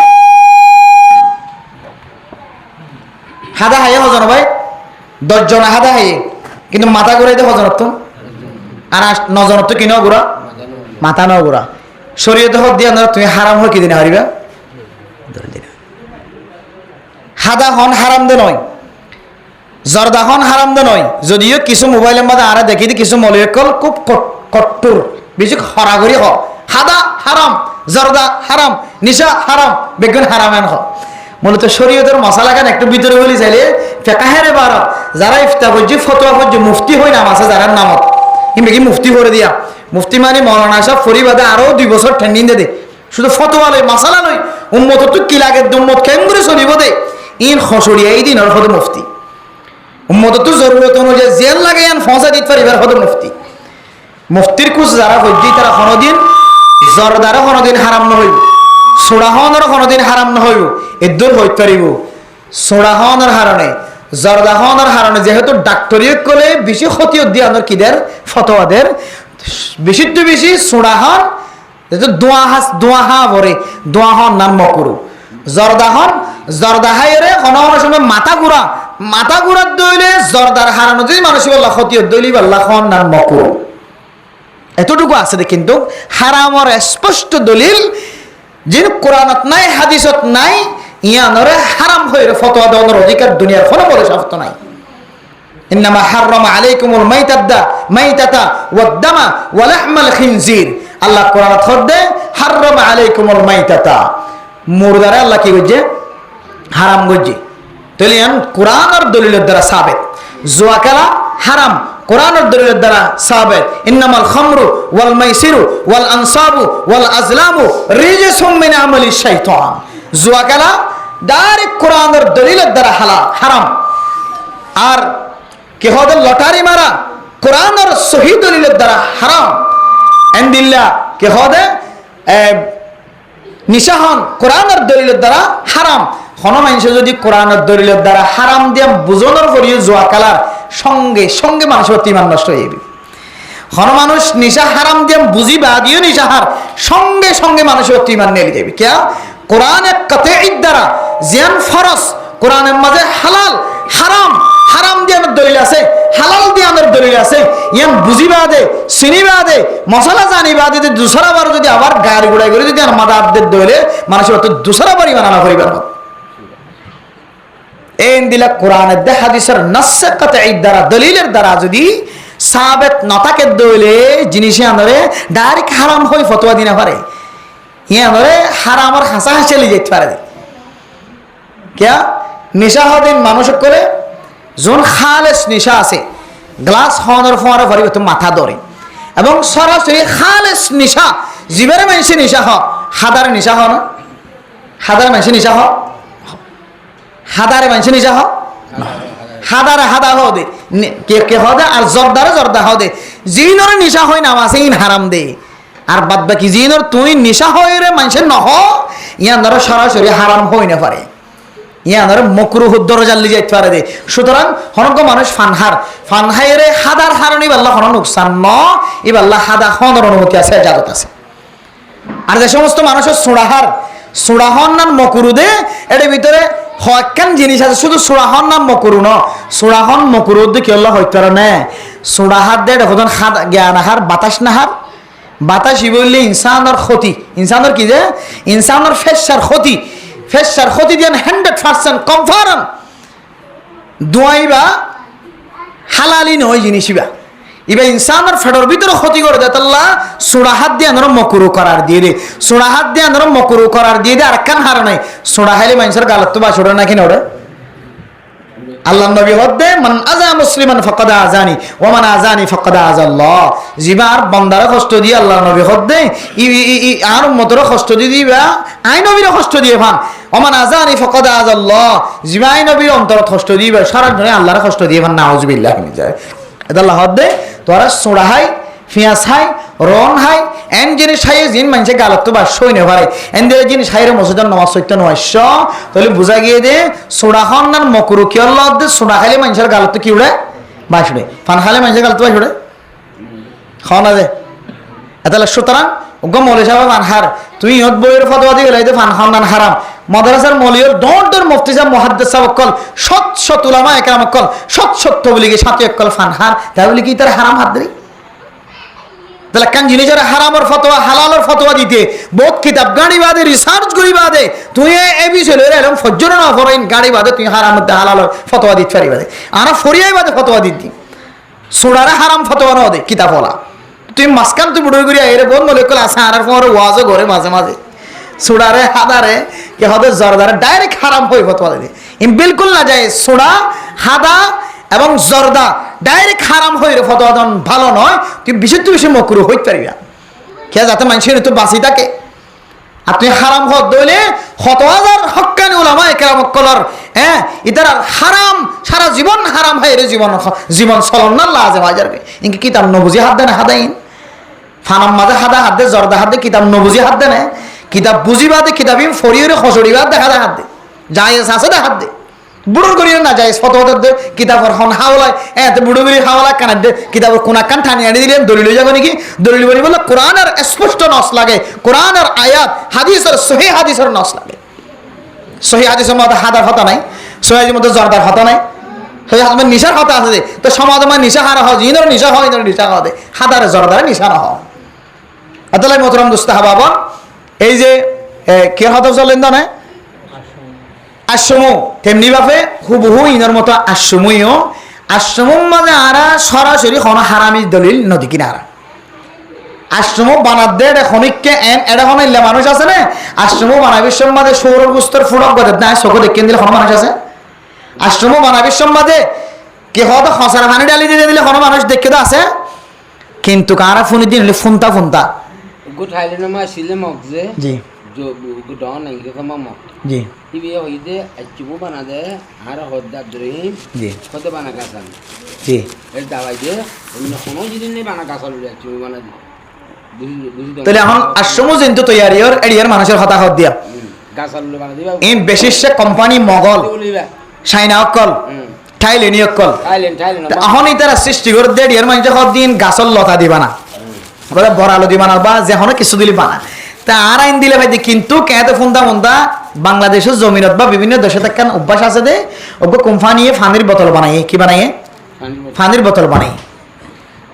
হাদা হাইয়ে হজন ভাই 10 জন হাদা হাইয়ে কিন্তু মাথা ঘুরাইতে হজনত আর 9 জনত কি ন ঘোরা মাথা ন ঘোরা শরীয়তে হক দিয়ে তুমি হারাম হয় কি দিনে হারিবা হাদা হন হারাম দে নয় জর্দা হন হারাম দে নয় যদিও কিছু মোবাইলের মধ্যে আরা দেখি কিছু মলিকল খুব কট্টুর বেশি হরাগরি হ হাদা হারাম জর্দা হারাম নিশা হারাম বেগুন হারামেন হ মূলত শরীয়তের মশালা খান একটু ভিতরে বলি চাইলে ফেকাহের বার যারা ইফতা করছে ফতোয়া করছে মুফতি হই নাম আছে যারা নামত কিংবা কি মুফতি করে দিয়া মুফতি মানে মৌলানা সাহেব ফরিবাদে আরো 2 বছর ঠেন্ডিন দে শুধু ফতোয়া লয় মশালা নয় উম্মত তো কি লাগে উম্মত কেন করে চলিব দে ইন খসড়িয়া এই দিন হদ মুফতি উম্মত তো জরুরত অনুযায়ী জেল লাগে আন ফসা দিতে পারিবার হদ মুফতি মুফতির কুছ যারা হজ্জি তারা কোনোদিন জর্দারও কোনোদিন হারাম নহইব সোড়াহনের কোনোদিন হারাম নহইব এদুর হইতে পারিব সোড়াহনের হারণে জর্দাহনের হারণে যেহেতু ডাক্তরি কলে বেশি ক্ষতি দিয়ানোর কিদের ফতোয়াদের বেশিতে বেশি সোড়াহন যেহেতু দোয়াহা ভরে দোয়াহন নাম মকরু জর্দাহাইরে কোনো সময় মাথা ঘুরার দইলে জর্দার হারানো যদি মানুষ বললা ক্ষতি দইলি বললা খন নাম মকরু এতটুকু আছে কিন্তু হারামর স্পষ্ট দলিল যে কোরআনত নাই হাদিসত নাই ইয়ানরে হারাম হয়ে ফতোয়া দেওয়ার অধিকার দুনিয়ার কোনো বলে সাফত নাই ইন্নামা হাররামা আলাইকুমুল মাইতাতা ওয়াদ-দামা ওয়া লাহমাল খিনজির আল্লাহ কোরআনত হদে হাররামা আলাইকুমুল মাইতাতা মুরদারে আল্লাহ কি কইছে হারাম কইছে তাহলে কোরআন আর দলিলের দ্বারা সাবিত জুয়া খেলা হারাম কোরআনের দলিলের দ্বারা সাবিত ইন্নামাল খামরু ওয়াল মাইসিরু ওয়াল আনসাবু ওয়াল আজলামু রিজসুম মিন আমালি শাইতান জুয়া খেলা ডাইরেক্ট কোরআনের দলিলের দ্বারা হারাম আর কে হদে লটারি মারা কোরআনের সহি দলিলের দ্বারা হারাম এন্দিল্লা কে হদে নিশাহন কোরআনের দলিলের দ্বারা হারাম কোনো মানুষ যদি কোরআনের দলিলের দ্বারা হারাম দিয়ে বুঝানোর পরিয়ে জুয়া খেলার সঙ্গে সঙ্গে মানুষের ইমান নষ্ট হয়ে যাবে কোনো মানুষ নিশা হারাম দিয়ে বুঝিবা দিও নিশাহার সঙ্গে সঙ্গে মানুষের ইমান নিয়ে যাবে কে কোরআনের কাতেঈর দ্বারা জিয়ান ফরজ কোরআনের মাঝে হালাল হারাম হারাম দিয়ে আমার দলিল আছে হালাল দিয়ে আমার দলিল আছে ইয়ান বুঝিবা দে চিনিবা দে মশলা জানিবা দে দুসরা বার যদি আবার গাড়ি গুড়াই করে যদি মাদাবদের দলে মানুষের অত দুসরা বারই বানানো করিবার মত এই দিলা কোরআনের দে হাদিসের নাসসে কাতেঈর দ্বারা দলিলের দ্বারা যদি সাবিত না থাকে দলে জিনিসে আনরে ডাইরেক্ট হারাম হই ফতোয়া দিনা পারে ইয়ানরে হারামর হাসা চলে যেতে পারে কে নিশা হদিন মানুষ করে যোন খালেস নিশা আছে গ্লাস হওয়ার ফোয়ারা ভরি তো মাথা ধরে এবং সরাসরি খালেস নিশা জীবের মানুষে নিশা হ হাদারে নিশা হ না হাদারে মানুষে নিশা হ হাদারে মানুষে নিশা হ হাদারে হাদা হ দে কে হ দে আর জর্দারে জর্দা হ দে জিনর নিশা হয় না আছে ইন হারাম দে আর বাদ বাকি জিনর তুই নিশা হয় রে মানুষের নহ ইয়ান ধরো সরাসরি হারাম হই না পারে ইয়ানরে মকরুহ দরজার লিয়ে যাইতে পারে দে সুতরাং হনক মানুষ ফানহাইরে হাদার হারণি বাল্লাহ হন নুকসান ন ই বাল্লাহ হাদা হনর অনুমতি আছে জাগত আছে আর যে সমস্ত মানুষের সুড়াহন নাম মকরু দে এর ভিতরে হকান জিনিস আছে শুধু সুড়াহন নাম মকরু ন সুড়াহন মকরু দে কি আল্লাহ হইতে পারে না সুড়াহার দে দেখুন জ্ঞান আহার বাতাস নাহার বাতাস ই বললে ইনসানের ক্ষতি ইনসানের কি যে ইনসানের ফেসার ক্ষতি ফেসার ক্ষতি দিয়ে 100% কনফার্ম দোয়াইবা হালালি নয় জিনিসইবা ইবা ইনসানের ফেডর ভিতরে ক্ষতি করে দেয় আল্লাহ সুড়াহাত দিয়ে আনরম মকরু করার দিয়ে দে সুড়াহাত দিয়ে আনরম মকরু করার দিয়ে দে আর কান হার নাই সুড়াহাইলে মানুষের গালত তো বাসুড়ে নাকি না ওরে আল্লাহ নবী হদে মান আযা মুসলিমান ফাকাদ আযানি ওয়া মান আযানি ফাকাদ আযাল্লাহ জিবার বান্দার কষ্ট দিয়ে আল্লাহ নবী হদে ই আর উম্মতর কষ্ট দিবা আই নবীর কষ্ট দিয়ে ভান ওয়া মান আযানি ফাকাদ আযাল্লাহ জিবা আই নবীর অন্তর কষ্ট দিবা সারা ধরে আল্লাহর কষ্ট দিয়ে ভান নাউযুবিল্লাহ মিন যায় এটা আল্লাহ হদে তোরা সুড়াহাই ফিয়াস হাই রন হাই এন জিনিস হাই জিন মানুষে গালত তো বাস সই নেভারে এন দিয়ে জিনিস হাইরে মসজিদের নামাজ সইতে নয়শ তাহলে বুঝা গিয়ে দে সুড়াহন নার মকরু কি আল্লাহ দে সুড়া খাইলে মানুষের গালত কি উড়ে বাসুড়ে ফান খালে মানুষের গাল তো বাসুড়ে খাওয়া না যায় তাহলে সুতরাং মৌলী সাহেব ফান হার তুই ইহত বইয়ের ফতোয়া দিয়ে গেলে ফান খাওয়ান হারাম মাদ্রাসার মৌলিয়র দর মুফতি সাহেব মুহাদ্দিস সাহেব কল শত উলামা একরাম কল শত বলিগে সাথে কল ফান হার তাই বলি কি তার হারাম হাত দেই তাহলে কান জিনিসের হারামের ফতোয়া হালালের ফতোয়া দিতে বহুত কিতাব গাড়ি বাদে রিসার্চ করি বাদে তুই এই বিষয় লইলে এরকম ফজ্জর না ফরাইন গাড়ি বাদে তুই হারাম মধ্যে হালালের ফতোয়া দিতে পারি বাদে আর ফরিয়াই বাদে ফতোয়া দিতি সুরারে হারাম ফতোয়া না দে কিতাব বলা তুই মাসকান তুই বুড়ো করিয়া এর বোন বলে কল আছে আর পর ওয়াজও করে মাঝে মাঝে সুরারে হাদারে কে হদে জর্দারে ডাইরেক্ট হারাম হয়ে ফতোয়া দিতে বিলকুল না যায় সুরা হাদা এবং জর্দা ডাইরেক্ট হারাম হয়ে ফতোয়া দেন ভালো নয় তুই বেশি মকরু হইতে পারবি না কে যাতে মানুষের তো বাঁচি থাকে আপনি হারাম হদ দইলে 100,000 হক্কানি উলামা একরাম কলর হ্যাঁ ইতার হারাম সারা জীবন হারাম হয় রে জীবন চলন না লাজে বাজারকে ইনকি কিতাব নবুজি হাত দেন হাদাইন ফানাম মাঝে হাদা হাত দে জর্দা হাত দে কিতাব নবুজি হাত দেন কিতাব বুঝিবাদে কিতাবিম ফরিয়রে খসড়িবাদ দেখা দে হাত দে জায়েজ আছে দে হাত দে বুড়োর করিও না যায় ফতোয়াদের দে কিতাবর খন হাওলায় এতে বুড়ো করি হাওলা কানার দে কিতাবর কোনা কান টানি আনি দিলেন দলিল যাবে নাকি দলিল বলি বলে কোরআনের স্পষ্ট নস লাগে কোরআনের আয়াত হাদিসের সহিহ হাদিসের নস লাগে সহিহ হাদিসের মধ্যে হাদার কথা নাই সহিহ হাদিসের মধ্যে জর্দার কথা নাই সহিহ হাদিসের নিশার কথা আছে তো সমাজে মানে নিশা হারা হয় জিনের নিশা হয় ইনের নিশা হয় হাদার জর্দার নিশা না হয় আদালাই মোহতরম দোস্ত হাবাবন এই যে কে হতফ চলেন না আশ্রমও তেমনি ভাবে হুবহু ইনের মতো আশ্রমইও আশ্রম মানে আরা সরাসরি কোনো হারামি দলিল নদী কিনারা আশ্রম বানাতে এটা খনিককে এন এটা কোনো ইল্লা মানুষ আছে না আশ্রম বানাবির সম্বাদে সৌর গুস্তর ফুড়ক বাদে না চোখে দেখিয়ে দিলে কোনো মানুষ আছে আশ্রম বানাবির সম্বাদে কে হয়তো খসরা পানি ডালি দিয়ে দিলে কোনো মানুষ দেখে তো আছে কিন্তু কারা ফোন দিন ফোনটা গুড হাইল্যান্ড মা সিলে মগজে জি जो गुडान नहीं के कमा मत जी ये होइदे अच्चुबो बना दे हारा होद्दा द्रीम जी होते बना कासन जी এর দাওয়াই দে অন্য কোনো জিনিস নেই বানা কাসাল अच्चुबो बना দে বুঝি তাহলে এখন আশ্রম কিন্তু তৈয়ারির এরিয়ার মানুষের কথা হদ দিয়া কাসাল বানা দিবা ইন বেশিরভাগ কোম্পানি মগল চাইনা অকল থাইল্যান্ড অকল এখন ইতারা সৃষ্টি করে দে এরিয়ার মানুষ হদ দিন গাছল লতা দিবা না বলে বড়ালো দিবা না বা যেখানে কিছু দিলি বানা তা আর আইন দিলে ভাই কিন্তু কেতে ফোনটা বাংলাদেশের জমিনত বা বিভিন্ন দেশে থাকান অভ্যাস আছে দে ওকে কোম্পানি ফানির বোতল বানাই কি বানাই ফানির বোতল বানাই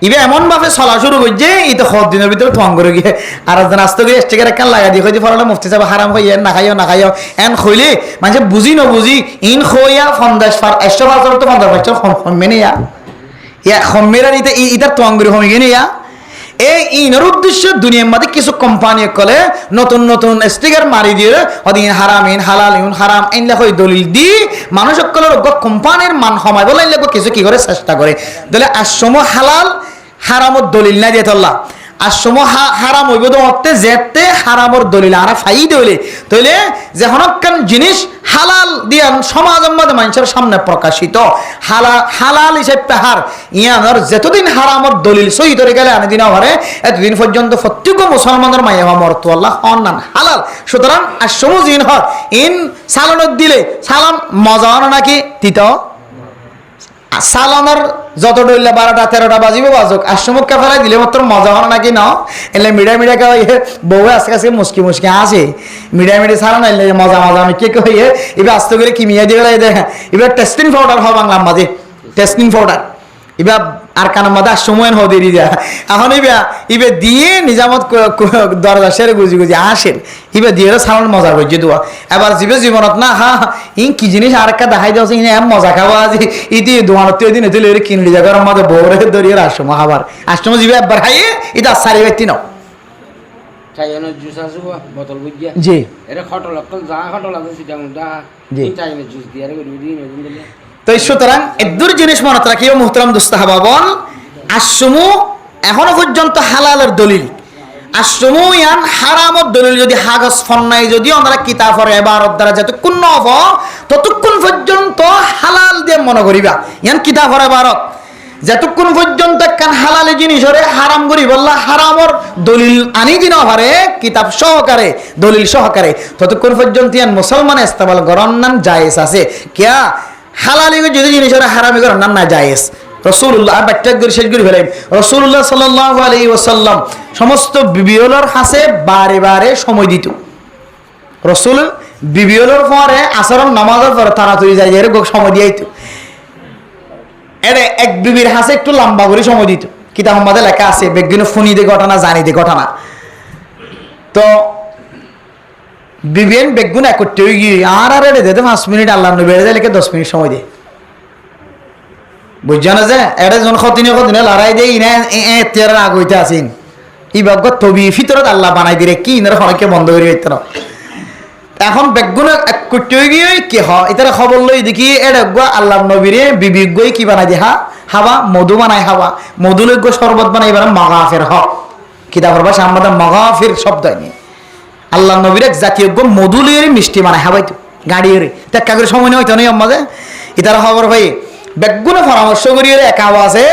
ইবে এমন ভাবে চলা শুরু করছে এই তো 7 দিনের ভিতরে থং করে গিয়ে আর একজন আস্তে করে স্টিকার একটা লাগা দিয়ে কইতে ফলালে মুফতি সাহেব হারাম হই না খাইও এন খইলে মানে বুঝি ন বুঝি ইন খইয়া 50 ফার 100 বছর তো 50 বছর মেনে ইয়া খমেরা নিতে ইতার থং করে হই গেনে ইয়া এই ইনের উদ্দেশ্য দুনিয়ার মধ্যে কিছু কোম্পানি কলে নতুন স্টিকার মারি দিয়ে অদিন হারাম ইন হালাল ইন হারাম এনলে হই দলিল দি মানুষ সকলের কোম্পানির মান সময় বলে এনলে কিছু কি করে চেষ্টা করে তাহলে আশ্রম হালাল হারামত দলিল না দিয়ে তল্লা আশ্রম হারাম হইব দতে যেতে হারামর দলিল আর ফাই দইলে তাইলে যে হনকান জিনিস হালাল দিয়া সমাজের মধ্যে মানুষের সামনে প্রকাশিত হালাল হিসেবে পাহার ইয়ানোর যতদিন হারামর দলিল সহি ধরে গেলে আনে দিন হরে এতদিন পর্যন্ত প্রত্যেক মুসলমানের মাইয়া মরতু আল্লাহ অন্যান হালাল সুতরাং আশ্রম জিন হর ইন সালানত দিলে সালাম মজা হন নাকি তিত সালানোর যত ডইলে 12টা 13টা বাজিব বাজক আশ্রমক ফেলাই দিলে মাত্র মজা হন নাকি না এলে মিডিয়া কে বউ আজকে মুসকি আসে মিডিয়া সালান এলে মজা আমি কে কইয়ে এবার আস্তে করে কিমিয়া দিয়ে দেখ এবার টেস্টিং পাউডার হয় বাংলার মাঝে টেস্টিং পাউডার এবার আর কানের মধ্যে সময় হতে দিয়া এখন ইবে দিয়ে নিজামত দরজা সেরে গুজি আসেন ইবে দিয়ে সালান মজা করছে দোয়া এবার জীবনত না ইন কি জিনিস আর একটা দেখাই দেওয়া ইনে এম মজা খাওয়া আজি ইতি দোয়ানত দিন তুলে কিনলি জায়গার মধ্যে বউরে দরিয়ে আশ্রম খাবার আশ্রম জীবে একবার খাইয়ে এটা সারি ব্যক্তি নাও চাইনা জুস আছে বোতল বুঝিয়া জি এর খটল যা খটল আছে সেটা মুদা জি চাইনা জুস দিয়ে রে দিন দিলে তো সুতরাং এদুর জিনিস মনে রাখিও মুহতারাম দোস্ত হাবাবন আশ্রম এখনো পর্যন্ত হালালের দলিল আশ্রম ইয়ান হারামর দলিল যদি হাগস ফন্নাই যদি আমরা কিতাবর ইবারত দ্বারা যতক্ষণ নব ততক্ষণ পর্যন্ত হালাল দিয়ে মনে করিবা ইয়ান কিতাবর ইবারত যতক্ষণ পর্যন্ত কান হালাল জিনিস হরে হারাম করি বললা হারামর দলিল আনি দিন হরে কিতাব সহকারে দলিল সহকারে ততক্ষণ পর্যন্ত ইয়ান মুসলমান ইস্তেমাল গরন্নান জায়েজ আছে কিয়া হালালি যদি জিনিস হরে হারামি গরন্নান না জায়েজ রাসূলুল্লাহ বাচ্চা করে শেষ করে ফেলেন রাসূলুল্লাহ সাল্লাল্লাহু আলাইহি ওয়াসাল্লাম সমস্ত বিবিওলর হাসে বারে বারে সময় দিত রাসূল বিবিওলর পরে আসরের নামাজের পরে তাড়াতাড়ি যায় এরকম সময় দিয়েইতো এটা এক বিবির হাসে একটু লম্বা করে সময় দিত কিতাব আমাদের লেখা আছে বেগিনে ফোনি দিয়ে ঘটনা জানি দিয়ে ঘটনা তো বিবিএন বেগুন এক করতে গিয়ে আর এটা দিতে 5 মিনিট আল্লাহ নবী বেড়ে যায় 10 মিনিট সময় দিয়ে বুঝছো না যে এটা যখন কতদিনে লড়াই দিয়ে ইনা এর আগ হইতে আসেন এই ভাগ্য তবি ভিতরত আল্লাহ বানাই দিলে কি ইনার হরকে বন্ধ করে হইতে না এখন বেগুন এক করতে গিয়ে কি হয় এটার খবর লই দেখি এটা আল্লাহ নবীরে বিবি গই কি বানাই দিয়ে হাওয়া মধু বানাই হাওয়া মধুলজ্ঞ শরবত বানাই এবার মাগাফের হক কিতাবের ভাষা আমাদের মাগাফির শব্দ নেই আল্লাহ নবীর এক জাতীয় মধুলের মিষ্টি বানায় হাবাইতো গাড়িয়ে টেক্কা করে সময় নেই হইতো নেই আমাদের এটার খবর ভাই বেগুনে পরামর্শ করিয়ে একা আছে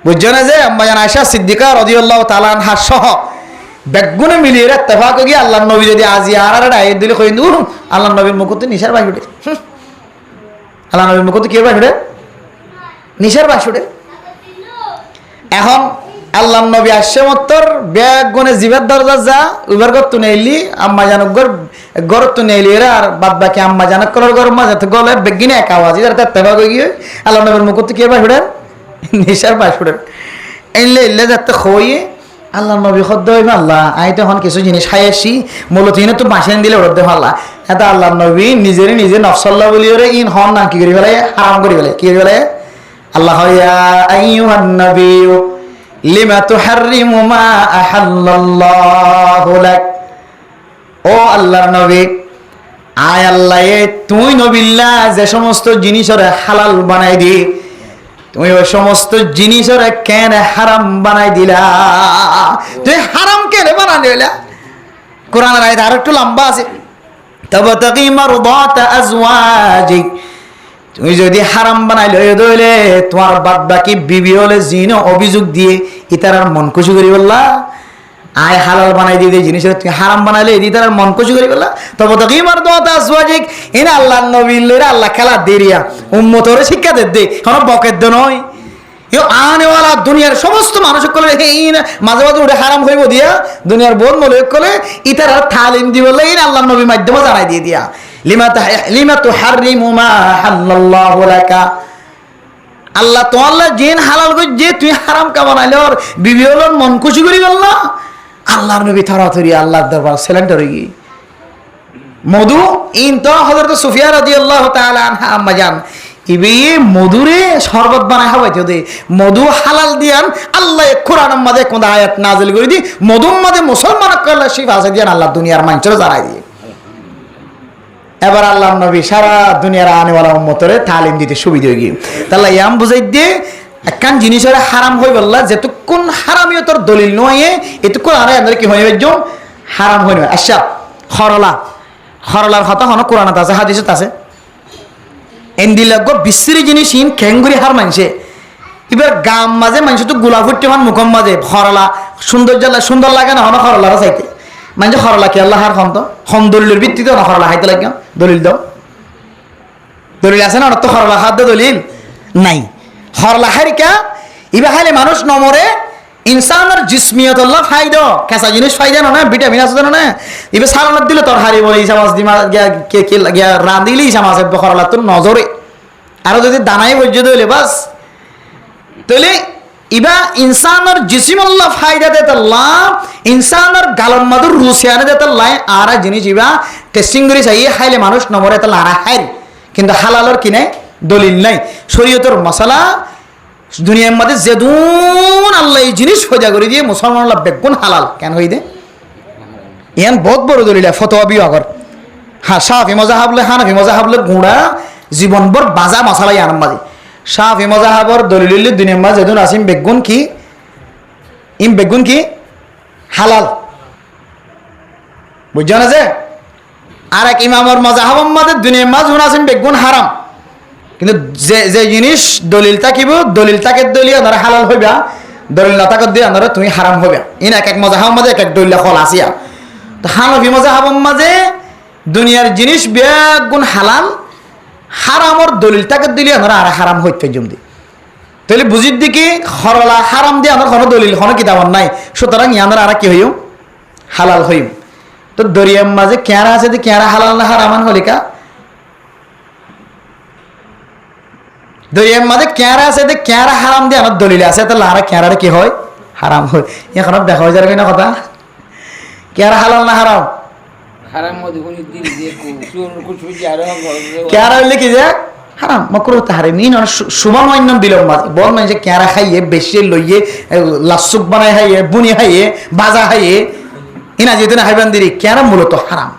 বুঝছো না যে আম্মা জান আয়েশা সিদ্দিকা রাদিয়াল্লাহু তাআলা আনহা সহ বেগুনে মিলিয়ে ইত্তেফাক গিয়ে আল্লাহ নবী যদি আজি আর ডাইরেক্ট দিলে কই দূর আল্লাহ নবীর মুখতে নিশার বাস উঠে আল্লাহ নবীর মুখতে কি বাস উঠে নিশার বাস উঠে এখন আল্লাহ নবী আসছে মত্তর বেগুনে জিবার দরজা যা উবার গর তুনে এলি আম্মা জানক গর তুনে এলি এরা আর বাদ বাকি আম্মা জানক করার গর মাঝে গলে বেগিনে এক আওয়াজ এর ইত্তেফাক গিয়ে আল্লাহ নবীর মুখতে কি বাস উঠে নিশার বাস উঠে এলে যাতে খইয়ে আল্লাহ নবী খদ্দ হইবে আল্লাহ আমি তো এখন কিছু জিনিস খাই আসি মূলত ইনে তো বাসেন দিলে ওর দেখ আল্লাহ এত আল্লাহ নবী নিজে নফসাল্লাহ বলি ওরে ইন হন না কি করি ফেলে হারাম করি ফেলে কি করি ফেলে আল্লাহ আইয়ুহান নবী লিমা তুহাররিমু মা আহাল্লাল্লাহু লাক ও আল্লাহর নবী আয় আল্লাহ তুই নবিল্লাহ যে সমস্ত জিনিসের হালাল বানাই দি তুমি ওই সমস্ত জিনিসের কেন হারাম বানাই দিলা তুই হারাম কেন বানাই দিলা কোরআনের আয়াত আর একটু লম্বা আছে তাবতাগি মারদাত আজওয়াজিক তুমি যদি হারাম বানাই লই দইলে তোমার বাদ বাকি বিবি হলে জিন অভিযোগ দিয়ে ইতার মন খুশি করি বললা আয় হালাল বানাই দিয়ে জিনিসের তুমি হারাম বানাইলে ইতার মন খুশি করি বললা তাবতাগি মারদাত আজওয়াজিক ইন আল্লাহর নবী লইরা আল্লাহ খেলা দেরিয়া উম্মতরে শিক্ষা দে কোন বকের দে নয় ইও আনেওয়ালা দুনিয়ার সমস্ত মানুষ কলে মাঝে মাঝে উঠে হারাম হইব দিয়া দুনিয়ার বোন মলে কলে ইতার তালিম দি বলে ইন আল্লাহর নবী মাধ্যমে জানাই দিয়ে দিয়া লিমা তুহাররিমু মা হাল্লাল্লাহু লাকা আল্লাহ তো আল্লাহ জিন হালাল কই যে তুই হারাম কা বানাইলে ওর বিবি হলোর মন খুশি করি গেল না আল্লাহর নবী তাড়াতাড়ি আল্লাহর দরবার সিলিন্ডার হই মধু ইন তো হযরত সুফিয়া রাদিয়াল্লাহু তাআলা আনহা আম্মা জান ইবি মধুরে শরবত বানায় খাওয়াইতে দে মধু হালাল দিয়ান আল্লাহ কোরআনের মধ্যে কোন আয়াত নাজিল করে দি মধুর মধ্যে মুসলমান কল্লা শিফা আছে দিয়ান আল্লাহ দুনিয়ার মানুষের জানাই দিয়ে এবার আল্লাহ নবী সারা দুনিয়ার আনেওয়ালা উম্মতরে তালিম দিতে সুবিধা হয়ে গিয়ে তাহলে ইয়াম বুঝাই দিয়ে একখান জিনিসের হারাম হয়ে বললা যেতক্ষণ হারামিয়তর দলিল নয় এতক্ষণ আর আমাদের কি হয়ে একজন হারাম হয়ে নয় আচ্ছা খরলার কথা হন কোরআনত আছে হাদিসত আছে এন্দিলগ বিশ্রী জিনিস ইন খেঙ্গুরি হার মানছে এবার গাম মাঝে মানুষ তো গোলা ফুটতে মান মুখম মাঝে খরলা সুন্দর লাগে না হন খরলার চাইতে মানে খরলা কি আল্লাহ হার খন দলিলের ভিত্তিতে না খরলা খাইতে লাগে দলিল দাও দলিল আছে না তো খরলা খাদ্য দলিল নাই খরলা হারিকা ইবা খাইলে মানুষ নমরে ইনসানের জিসমিয়ত আল্লাহ ফায়দা কেঁচা জিনিস ফায়দা না ভিটামিন আছে না এবার সালাদ দিলে তোর হারি বলে ইসা মাছ দিমা গিয়া রাঁধিলে ইসা মাছ খরলা তোর নজরে আরো যদি দানাই বৈজ্য দিলে বাস তাহলে ইবা ইনসানের জিসিম আল্লাহ ফায়দা দেত আল্লাহ ইনসানের গালন মাদুর রুসিয়ানে দেত আল্লাহ আর জিনিস ইবা টেস্টিং করে চাই খাইলে মানুষ নমরে তাহলে আর খাই কিন্তু হালালর কিনে দলিল নাই শরীয়তের মশলা দুনিয়ার মধ্যে যেদুন আল্লাহ এই জিনিস সোজা করে দিয়ে মুসলমান আল্লাহ বেগুন হালাল কেন হই দে ইয়ান বহুত বড় দলিল ফতোয়া বিভাগর হ্যাঁ শাফি মজাহাবলে হানাফি মজাহাবলে গুঁড়া জীবনভর বাজা মশলা ইয়ান মাঝে শাফি মজাহাবর দলিল দুনিয়ার মাঝে যেদুন আসিম বেগুন কি বেগুন কি হালাল বুঝছো না যে আর এক ইমামর মজাহাবর মাঝে দুনিয়ার মাঝে আসিম বেগুন হারাম কিন্তু যে জিনিস দলিল থাকিব দলিল তাকে দলিয়া ধরে হালাল হইবা দলিল না তাকে দিয়ে ধরে তুমি হারাম হইবা ইন এক মজাহাব মাঝে এক দলিল ফল আসিয়া তো হানফি মজাহাব মাঝে দুনিয়ার জিনিস বেগুন হালাল হারামর দলিল তাকে দিলিয়া ধরে আর হারাম হইতে জমদি তাহলে বুঝির দিকে হরলা হারাম দিয়ে আমার কোনো দলিল কোনো কিতাব নাই, সুতরাং ইয়ানোর আর কি হইম হালাল হইম। তো দরিয়ার মাঝে কেঁরা আছে, কেঁরা হালাল না হারামান হলিকা? দরিয়ার মাঝে কেঁরা আছে, কেঁরা হারাম দিয়ে আমার দলিল আছে, তাহলে আর কেঁরাটা কি হয়? হারাম হয়। এখন দেখা হয়ে যাবে না কথা, কেঁরা হালাল না হারাম? হারাম মধ্যে কোন দিন দিয়ে কুচু যারা কেঁরা হইলে কি যে হারাম, মকরুহ তাহরিমিন আর সুমান অন্যম বিলম্ব মাঝে বল মানে যে কেঁরা খাইয়ে বেশি লইয়ে লাসুক বানায় খাইয়ে বুনি খাইয়ে বাজা খাইয়ে ইনা যেতে না হাইবান দিরি কেঁরা মূলত হারাম।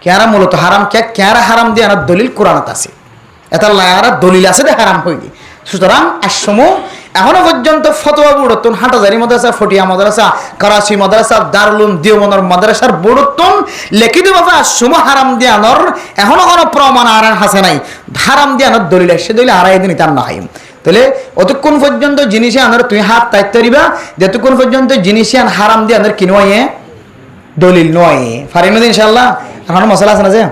কেঁরা মূলত হারাম, কেঁরা হারাম দিয়ে আমার দলিল কোরআনত আছে, এটা লায়ারা দলিল আছে যে হারাম হইনি। সুতরাং আসমু এখনো পর্যন্ত ফতোয়া বুড়তন হাটাজারি মাদ্রাসা, ফটিয়া মাদ্রাসা, করাচি মাদ্রাসা, দারুল দিওবন্দর মাদ্রাসার বুড়তন লিখিত ভাবে আসমু হারাম দিয়ানোর এখনো কোনো প্রমাণ আর হাসে নাই। হারাম দিয়ানোর দলিল সে দলিল আড়াই দিন তার না হাইম। তাহলে অতক্ষণ পর্যন্ত জিনিসে আনার তুমি হাত তাইতে দিবা, যতক্ষণ পর্যন্ত জিনিসে আন হারাম দিয়ে আনার কি নয় দলিল নয়। ফারিন ইনশাআল্লাহ এখনো মশলা আছে না যে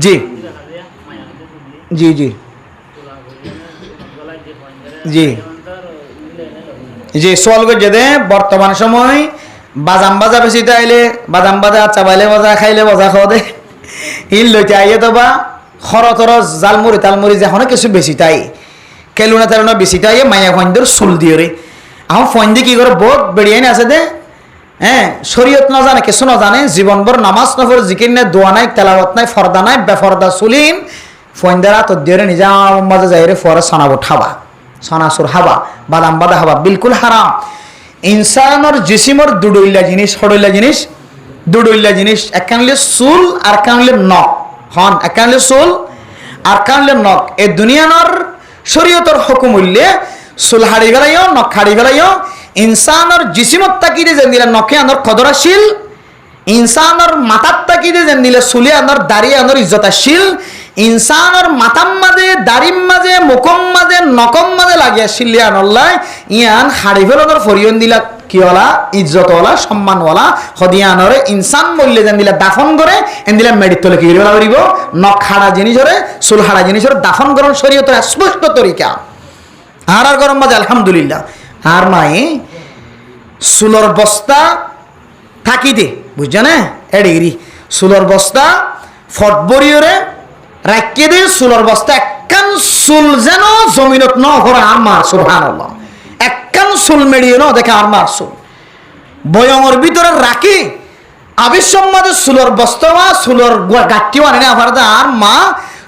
জি জি জি জি জি সোয়াল করছে দে বর্তমান সময় বাজাম বাজা বেশি আইলে বাজাম বাজা চাবাইলে বাজা খাইলে বাজা খাওয়া দে ইল লইতে আইয়ে তো বা খরচ জালমুড়ি তালমুড়ি যখন কিছু বেশি তাই কেলুনা তেলুনা বেশি তাই মায়া ফন্দর চুল দিয়ে রে এখন ফন্দি কি করে বহুত বেড়িয়ে আছে দে হ্যাঁ শরীয়ত না জানে কিছু না জানে জীবনভর নামাজ নফর জিকির নাই দোয়া নাই তেলাওয়াত নাই ফর্দা নাই বেফর্দা চুলিন ফন্দারা তো দিয়ে নিজাম মাঝে যাই রে ফরে সানাবো ঠাবা সানাসুর হাবা বাদাম বাদা হাবা বিলকুল হারাম। ইনসানর জিসিমর দুডইলা জিনিস হড়ইলা জিনিস দুডইলা জিনিস একানলে চুল আর কানলে নখ হন একানলে চুল আর কানলে নখ এই দুনিয়ানর শরীয়তর হুকুম হইলে চুল হাড়ি গেলাইও নখ হাড়ি গেলাইও ইনসানর জিসিমত তাকিদে যেন দিলে নখে আনর কদরাশীল, ইনসানর মাথার তাকিদে যেন দিলে চুলে আনর দাড়ি আনর ইজ্জতাশীল, ইনসানর মাথার মাঝে দাড়ির মাঝে মুখম মাঝে নকম মাঝে লাগিয়া শিল্লি আনল্লাই ইয়ান হাড়ি ফেলনের ফরিয়ন দিলা কিওয়ালা ইজ্জতওয়ালা সম্মানওয়ালা হদিয়ানরে ইনসান মূল্যে যেন দিলা দাফন করে এন দিলা মেডিত তলে কি করিব নখ হাড়া জিনিস হরে চুল হাড়া জিনিস হরে দাফন করন শরীয়তের স্পষ্ট তরিকা। আর গরম মাঝে আলহামদুলিল্লাহ আর নাই চুলর বস্তা থাকি দে বুঝছে না এডিগিরি চুলর বস্তা ফটবরিয়রে রাখিয়ে দে চুলর বস্তা একখান চুল যেন জমিনত ন ঘরে আমার সুবহানাল্লাহ একখান চুল মেড়িয়ে ন দেখে আমার চুল বয়ঙর ভিতরে রাখি আবিসম্মাদের চুলর বস্তা চুলর গাঠটিও আনে না আবার আর মা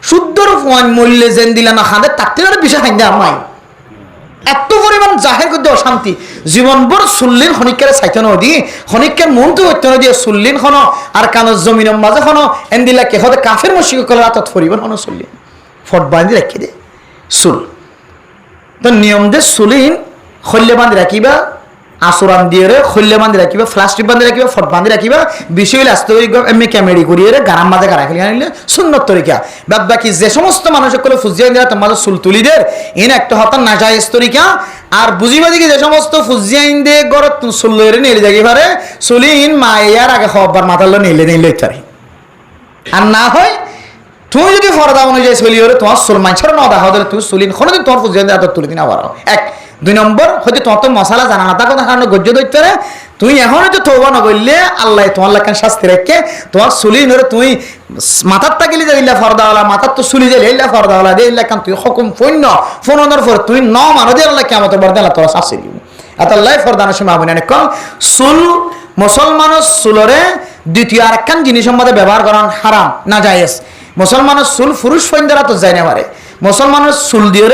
শুদ্ধর মূল্যে যেন দিলা না খাঁদে তার থেকে বিষয় খাইন্দে আমার এত পরিমাণ জাহের করতে অশান্তি জীবনভর চুল্লিন খনিকের চাইতে নদী খনিকের মনটো হইতে নদী চুল্লিন খন আর কানত জমিনের মাঝে খন এন্দিলা কেহতে কাফের মসিক কলে রাতত ফরিব খন চুল্লিন ফট বান্ধি রাখি দে চুল তো নিয়ম দে চুলিন খল্লে বান্ধি রাখিবা আসুরান দিয়ে খল্লে বান্ধি রাখিবা প্লাস্টিক বান্ধি রাখিবা ফট বান্ধি রাখিবা বিষয় আস্তে এমনি ক্যামেরি করিয়ে গারাম মাঝে গাড়া খেলে আনিলে সুন্নত তরিকা বাদ বাকি যে সমস্ত মানুষের কলে ফুজিয়ে দেওয়া তোমাদের চুল তুলি দের এনে একটা হতান না যায় তরিকা আর বুঝিবা দিকে যে সমস্ত ফুজিয়াইন দিয়ে গড় চুল লইরে নিলে যাই পারে চুলিন মাইয়ার আগে খবর মাথার নিলে নিলে ইত্যাদি আর না হয় তুমি যদি ফরদা অনুযায়ী চলি হলে তোমার চুল মাংসের ন দেখা হলে তুমি চুলিন কোনোদিন তোমার ফুজিয়াইন দিয়ে তুলে দিন আবার এক দুই নম্বর হয়তো তোমার তো মশলা জানা না থাকো কারণে গজ্য দৈত্য রে তুই এখন হয়তো তৌবা নগরলে আল্লাহ তোমার লাখান শাস্তি রেখে তোমার চুলি নরে তুই মাথার তাকিলে যে ইল্লা ফর্দাওয়ালা মাথার তো চুলি যে ইল্লা ফর্দাওয়ালা দে ইল্লা কান তুই হুকুম ফৈন্য ফোনের পর তুই ন মানো দে আল্লাহ কিয়ামত বর্দে আল্লাহ তোরা শাস্তি দিব এত আল্লাহ ফরদানের সময় আবুনা নে কল চুল মুসলমানের চুলরে দ্বিতীয় আরেকখান জিনিসের মধ্যে ব্যবহার করান হারাম না জায়েজ। মুসলমানের চুল পুরুষ ফৈন্দারা তো যায় না পারে মুসলমানের চুল দিয়ে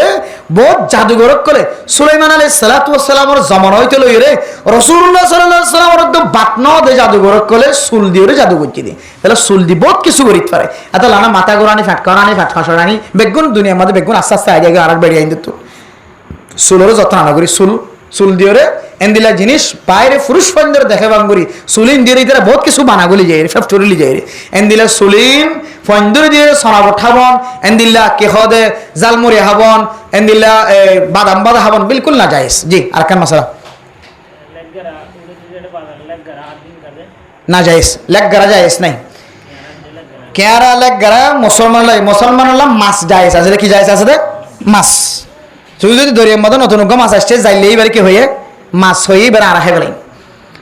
বহুত জাদুঘরক করে সুলাইমান আলাইহিস সালাতু ওয়াস সালামের জামানা হইতে লই রে রাসূলুল্লাহ সাল্লাল্লাহু আলাইহি ওয়াসাল্লামের তো বাতনা দে জাদুঘরক করে চুল দিয়ে জাদু করতে দে তাহলে চুল দি বহুত কিছু করিতে পারে এত লানা মাথা গোরানি ফাটকা সরানি বেগুন দুনিয়ার মধ্যে বেগুন আস্তে আস্তে আগে আর বেরিয়ে আইন দিত চুলেরও যত্ন না করি চুল দিয়ে এন্দিলা জিনিস বাইরে পুরুষ ফন্দর দেখে বাঙ্গুরি চুলিন দিয়ে তারা বহুত কিছু বানাগুলি যায় রে ফ্যাক্টরি যায় রে এন্দিলা চুলিন ফন্দর দিয়ে সনাব ঠাবন এন্দিল্লা কেহদে জালমুড়ি হাবন এন্দিল্লা বাদাম বাদা হাবন বিলকুল না যায়স জি আর কান মশলা না যায়স লেগ গরা যায়স নাই কেয়ারা লেগারা মুসলমান মাছ যায় আছে কি যায় আছে দে মাছ তুই যদি দরিয়ার মধ্যে নতুন মাছ আসছে যাইলে এবার কি হয়ে মাছ হয়ে এবার আর খাই গেলেন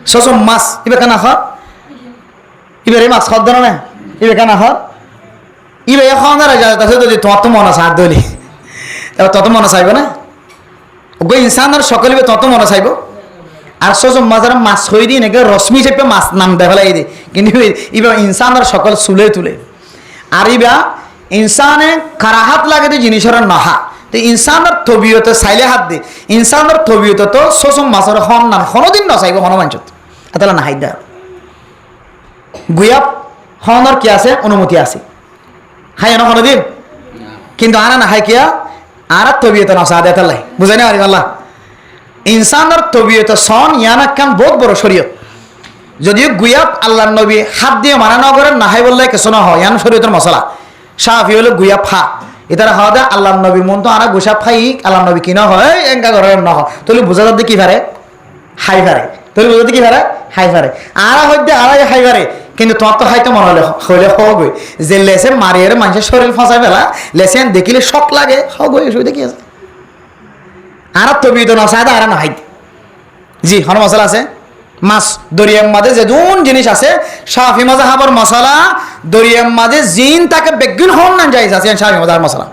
সস মাছ এবার কেন খ এবারে মাছ খাওয়ার দেন না এবার কেন খ এবার খাওয়া না যায় তাহলে যদি তোমার তো মনে আছে হাত ধরলি এবার তত মনে চাইব না ওই ইনসানের সকলে তত মনে চাইব আর সস মাছের মাছ হয়ে দিই নাকি রশ্মি চেপে মাছ নাম দেখালাই দিই কিন্তু এবার ইনসানের সকল চুলে তুলে আর ইবা ইনসানে কারাহাত লাগে তো জিনিসের নহা তো ইনসানের তবিয়তে চাইলে হাত দি ইনসানের তবিয়তে তো সসম মাছের হন নাম কোনোদিন নচাইব হনুমানচত তাহলে নাহাই দা গুয়াব হনের কি আছে অনুমতি আছে হাই না কোনোদিন কিন্তু আনা নাহাই কিয়া আর তবিয়তে নচা দে তাহলে বুঝাই না আল্লাহ ইনসানের তবিয়তে সন ইয়ানা কান বহুত বড় শরীয়ত যদিও গুয়াব আল্লাহ নবী হাত দিয়ে মানা ন করেন নাহাই বললে কিছু না হয় ইয়ান শরীয়তের মশলা সাফি হলো গুয়াব ফা এটার হওয়া দেয় আল্লাহ নবী মন তো আর গোসাব খাই আল্লাহ নবী কি না হয় এঙ্কা ঘরের ন হয় তাহলে বোঝা যাতে কি পারে হাই পারে তাহলে বোঝাতে কি পারে হাই পারে আর হইতে আর হাই পারে কিন্তু তোমার তো হয়তো মনে হলে হগই যে লেসে মারিয়ে মানুষের শরীর ফাঁসাই ফেলা লেসে দেখিলে শখ লাগে হগই অসুবিধা কি আছে আর তবি তো নসায় আর না হাই জি হন মশলা আছে মাছ দরিয়ার মাঝে যে দুন জিনিস আছে শাফি মাযহাবের মশলা দরিয়ার মাঝে জিন তাকে বেগুন হন না যাইজ আছে শাফি মাযহাবের মশলা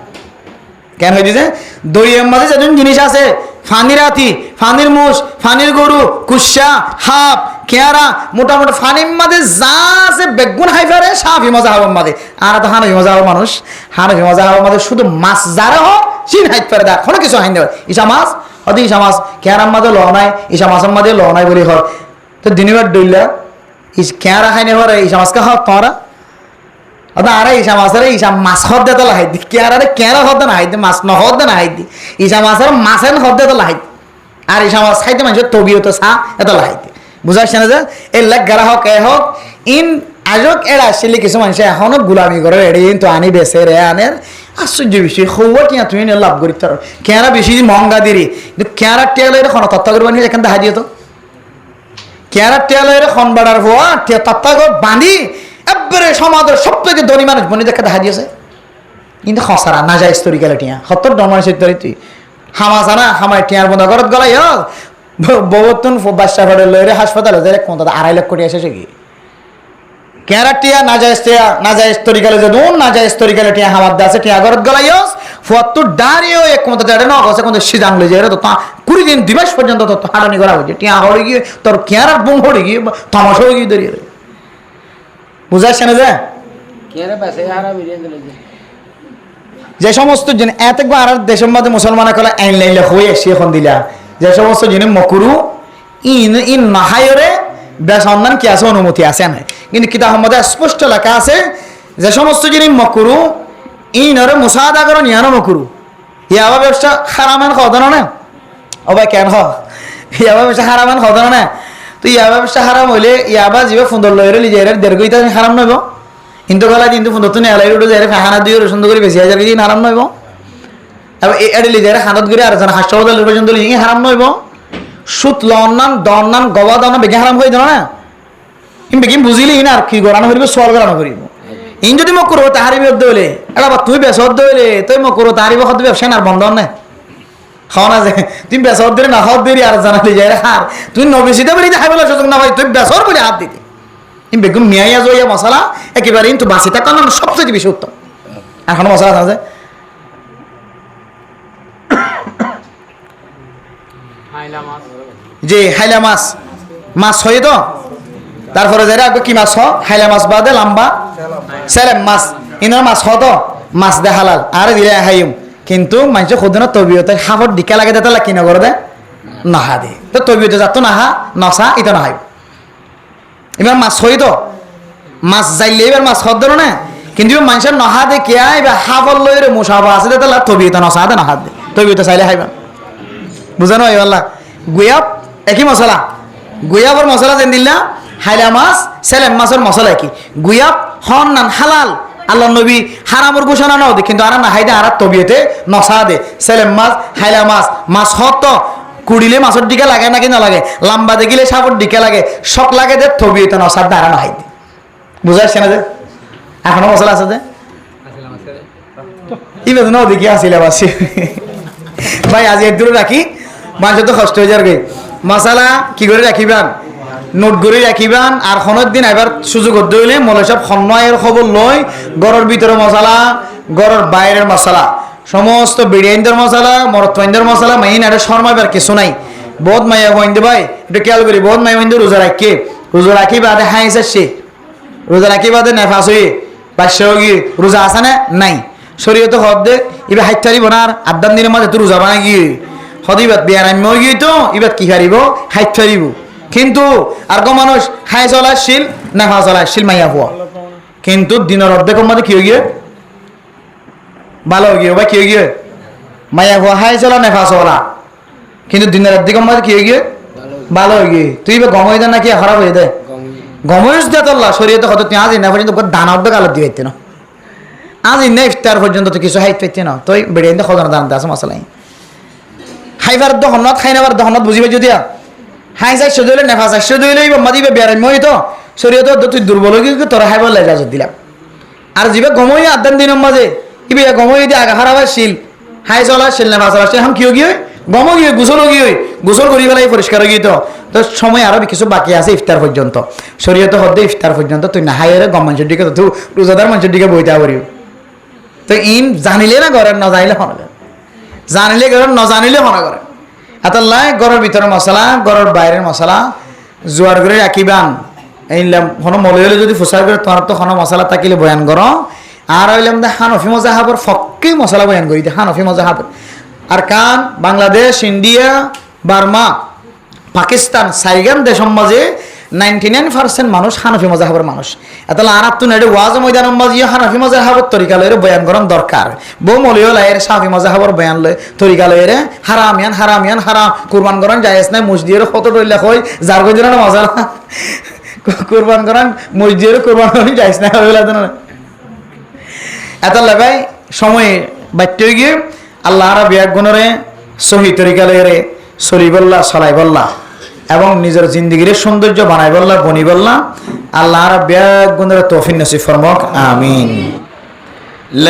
কেন হই দিছে দরিয়ার মাঝে যে দুন জিনিস আছে ফানির হাতি ফানির মুস ফানির গরু কুশা হাপ কেয়ারা মোটামুটি ফানির মাঝে যা আছে বেগুন হাইফারে শাফি মাযহাবের মাঝে আর তো হানফি মাযহাবের মানুষ হানফি মাযহাবের মাঝে শুধু মাছ যারা হোক চিন হাইত পারে দা কোনো কিছু হাইন দেবে ইসা মাছ অদি ইসা মাছ কেয়ারার মাঝে ল নাই ইসা মাছের মাঝে ল নাই বলি হয় তো দিনবার ডইলা কেয়ারা খাইনে হরে ইসা মাছকে হওয়া তোরা আরে ইসা মাছের ইসা মাছ হদ দে তো লাহাই দি কেয়ারে কেয়ারা হদ না হাইদি মাছ ন হদ না হাইদি ইসা মাছের মাছের হদ দে তো লাহাই আর ইসা মাছ খাইতে মানুষের তবিও তো চা এত লাহাইতে বুঝাচ্ছি না যে এই লেগ গারা হোক এ হোক ইন আজক এরা আসলে কিছু মানুষ এখনো গুলামি করে এড়ে কিন্তু আনি বেছে রে আনের আশ্চর্য বিষয় খবর টিয়া তুমি লাভ করি তার কেয়ারা বেশি মহঙ্গা দিরি কিন্তু কেয়ারা টেয়াল এর খন তত্ত্ব করবানি এখান দেখা দিয়ে তো কেয়ারা টেয়াল এর খন বাড়ার হওয়া তত্ত্ব করে বাঁধি একবারে সমাজের সব থেকে ধনী মানুষ বনি দেখে দেখা দিয়েছে কিন্তু খসারা না যায় স্তরিকালে টিয়া সত্তর ডন মানুষের তরি তুই হামাসা না হামায় টিয়ার বন্ধ ঘরত গলাই ববতুন বাচ্চা ফেটে লইরে হাসপাতালে যাই কোন 2.5 লাখ কোটি এসেছে কি কেয়ারা টিয়া না যায় স্তরিকালে যে দুন না যায় স্তরিকালে টিয়া হামার দাসে টিয়া ঘরত গলাই ফত্তর দাঁড়িয়েও এক মতো দাঁড়ে না গছে কোন সিজাং লই যায় তো 20 দিন দিবস পর্যন্ত তো হারানি করা হয়েছে টিয়া হড়ে গিয়ে তোর কেয়ারার বুম হড়ে গিয়ে তামাশা হয়ে গিয়ে দাঁড়িয়ে বুঝাচ্ছে না যে সমস্ত জিনিস এত আর দেশের মধ্যে মুসলমান কলে আইন লাইলে হয়ে এসে এখন দিলা যে সমস্ত জিনিস মকুরু ইন নাহায়রে বেসন্ধান কি আছে অনুমতি আছে না কিন্তু কিতাব মধ্যে স্পষ্ট লেখা আছে যে সমস্ত জিনিস মকুরু ইনরে মুসাদা করো নিয়ানো মকুরু ইয়াবা ব্যবসা হারামান খাওয়া না অবাই কেন ইয়াবা ব্যবসা হারামান খাওয়া না তো ইয়াবা ব্যবসা হারাম হইলে ইয়াবা যিবা সুন্দর লইরে লিজে দেড় গইতা হারাম নইব কিন্তু গলা কিন্তু সুন্দর তুমি এলাই উঠে যায় ফাহানা দিয়ে সুন্দর করে বেশি হাজার দিন হারাম নইব এবার এড়ে লিজে হাতত করে আর জন হাসপাতাল পর্যন্ত লিজে হারাম নইব সুত লন্নান দন্নান গবা দন্না বেগে হারাম হয়ে যাও না কিন্তু বেগিন বুঝিলি না আর কি গড়ানো করিব সোয়াল গড়ানো করিব ইন যদি মোক করো তাহারি বিরুদ্ধে হইলে এটা তুই বেসর হইলে তুই মোক করো তাহারি বখত ব্যবসা আর বন্ধ না খাওয়া না যে তুমি বেসর দিলে না হাত দিলি আর জানালি যায় হার তুই নবেশিতে বলি হাই বলার সুযোগ না ভাই তুই বেসর বলে হাত দিতে কিন্তু বেগুন মিয়াইয়া জইয়া মশলা একেবারে কিন্তু বাঁচি থাকার না সবচেয়ে বেশি উত্তম এখনো মশলা আছে যে হাইলা মাছ মাছ হয় তো তারপরে যারা কি মাছ হাইলা মাছ বাদে লম্বা সেলেম মাছ ইনার মাছ তো মাছ দে হালাল আর দিলে হাইম কিন্তু মানুষ খুদনা তবিয়তে হাফত ডিকা লাগে দেতা কি না করে দে নাহা দে তো তবিয়তে যাতো নাহা নসা এটা নাহাই এবার মাছ হয় তো মাছ যাইলে এবার মাছ হদ না কিন্তু মানুষের নহা দে কে এবার হাফল লইরে মুসাফা আছে দেতা তবিয়তে নসা দে নাহা দে তবিয়তে চাইলে হাইবা বুঝানো হয় আল্লাহ গুয়াব একই মশলা গুয়াবর মশলা যেন দিলা হাইলা মাছ সেলেম মাছের মশলা কি গুয়াব হন নান হালাল আল্লাহ নবী হারামর ঘোষণা নাও দে কিন্তু আর না হাইদে আর তবিয়তে নসা দে সেলেম মাছ হাইলা মাছ মাছ হত কুড়িলে মাছের দিকে লাগে নাকি না লাগে লম্বা দেখিলে সাপর দিকে লাগে শখ লাগে দে তবিয়তে নসার দ্বারা না হাইদে বুঝাচ্ছে না যে এখনো মশলা আছে যে ইবে তো দেখি আসিলে বাসি ভাই আজ এক দূরে রাখি মানুষ তো কষ্ট হয়ে যাবে মশলা কি করে রাখিবান নোট করে রাখিবান আর খনের দিন এবার সুযোগ হইলে মলে সব খন্নয়ের খবর লই গড়ের ভিতরে মশলা গড়ের বাইরের মশলা সমস্ত বিরিয়ানিদের মশলা মরত্বাইন্দের মশলা মাইন আর শর্মা এবার কিছু নাই বহুত মাইয়া হইন্দে ভাই একটু খেয়াল করি বহুত মাইয়া হইন্দে রোজা রাখি বাদে হাইস আসছে রোজা রাখি বাদে নেফাস হয়ে পাঁচশো গিয়ে রোজা আসে না নাই শরীয়তে হদ দে এবার হাইট থারিব না আর আড্ডান দিনের মাঝে তো রোজা বানাই গিয়ে হদিবাদ বিয়ারাম্য গিয়ে তো এবার কি হারিব হাইট থারিব কিন্তু আর গো মানুষ হাই চলা শিল নেফা চলা শিল মাইয়া হওয়া কিন্তু দিনের অর্ধেকের মধ্যে কি হয়ে গিয়ে ভালো হয়ে গিয়ে বা কি হয়ে গিয়ে মাইয়া হওয়া হাই চলা নেফা চলা কিন্তু দিনের অর্ধেকের মধ্যে কি হয়ে গিয়ে ভালো হয়ে গিয়ে তুই এবার গম হয়ে দেয় নাকি খারাপ হয়ে দেয় গমস দেতল্লা শরীয়তে কত তুই আজ না পর্যন্ত দানা অর্ধেক আলো দিয়ে পাইতে না আজ ইন্না ইফতার পর্যন্ত তো কিছু হাইট পাইতে না তুই বেড়ে খোঁজানো দানাতে আছে মশলাই হাইফার দহনত খাই নাবার দহনত বুঝিবে যদি হাই চাই সজলে নেফা চাই সজলে বাম্মা দিবে বেড়াই মই তো শরীয়তে তুই দুর্বল হয়ে গিয়ে তোরা হাইবার লেজাজত দিলাম আর যিবে গমই আদান দিনের মাঝে ইবে গমই দিয়ে আগা হারাবার শিল হাই চলা শিল নেফা চলা শিল হাম কিয় গিয়ে গম গিয়ে গোসল গিয়ে গোসল করি পেলাই পরিষ্কার গিয়ে তো সময় আরো কিছু বাকি আছে ইফতার পর্যন্ত শরীয়তে হদ্দে ইফতার পর্যন্ত তুই না হাইয়ের গম মানুষের দিকে তুই রোজাদার মানুষের দিকে বইতে পারিও তো ইন জানিলে না ঘরের না জানিলে হনা করে জানিলে ঘরের না জানিলে হনা করে এতলাই ঘরের ভিতরে মশলা ঘরের বাইরের মশলা জোয়ার করে রাখিবান এইলাম কোনো মলে হলে যদি ফুসার করে তোমার তো কোনো মশলা থাকিলে বয়ান করো আর হইলাম দে হানফি মজাহাবর ফক্কেই মশলা বয়ান করি দে হানফি মজাহাবর আর কান বাংলাদেশ ইন্ডিয়া বার্মা পাকিস্তান সাইগান দেশের মাঝে 99% মানুষ হানফি মজাহাবের মানুষ এতলা আর তো নেড়ে ওয়াজ ময়দানের মাঝে হানফি মজাহাবের তরিকা লয়ের বয়ান করার দরকার বউ মলিও লাইয়ের সাফি মজাহাবের বয়ান লয় তরিকা লয়ের হারামিয়ান হারাম কুরবান করান জায়েজ নাই মসজিদের কত টইলা কই যার কই দিনা মজা কুরবান করান মসজিদের কুরবান করান জায়েজ নাই হইলা না এতলা ভাই সময় বাড়তে গিয়ে আল্লাহ রাব্বিয়া গুণরে সহি তরিকা লয়ের চলিবল্লা চলাইবল্লা এবং নিজের জিন্দগির সৌন্দর্য বানাই বললা বনি বললা আল্লাহ রাব্বিয়া গুণরে তৌফিক নসিব ফরমাক আমিন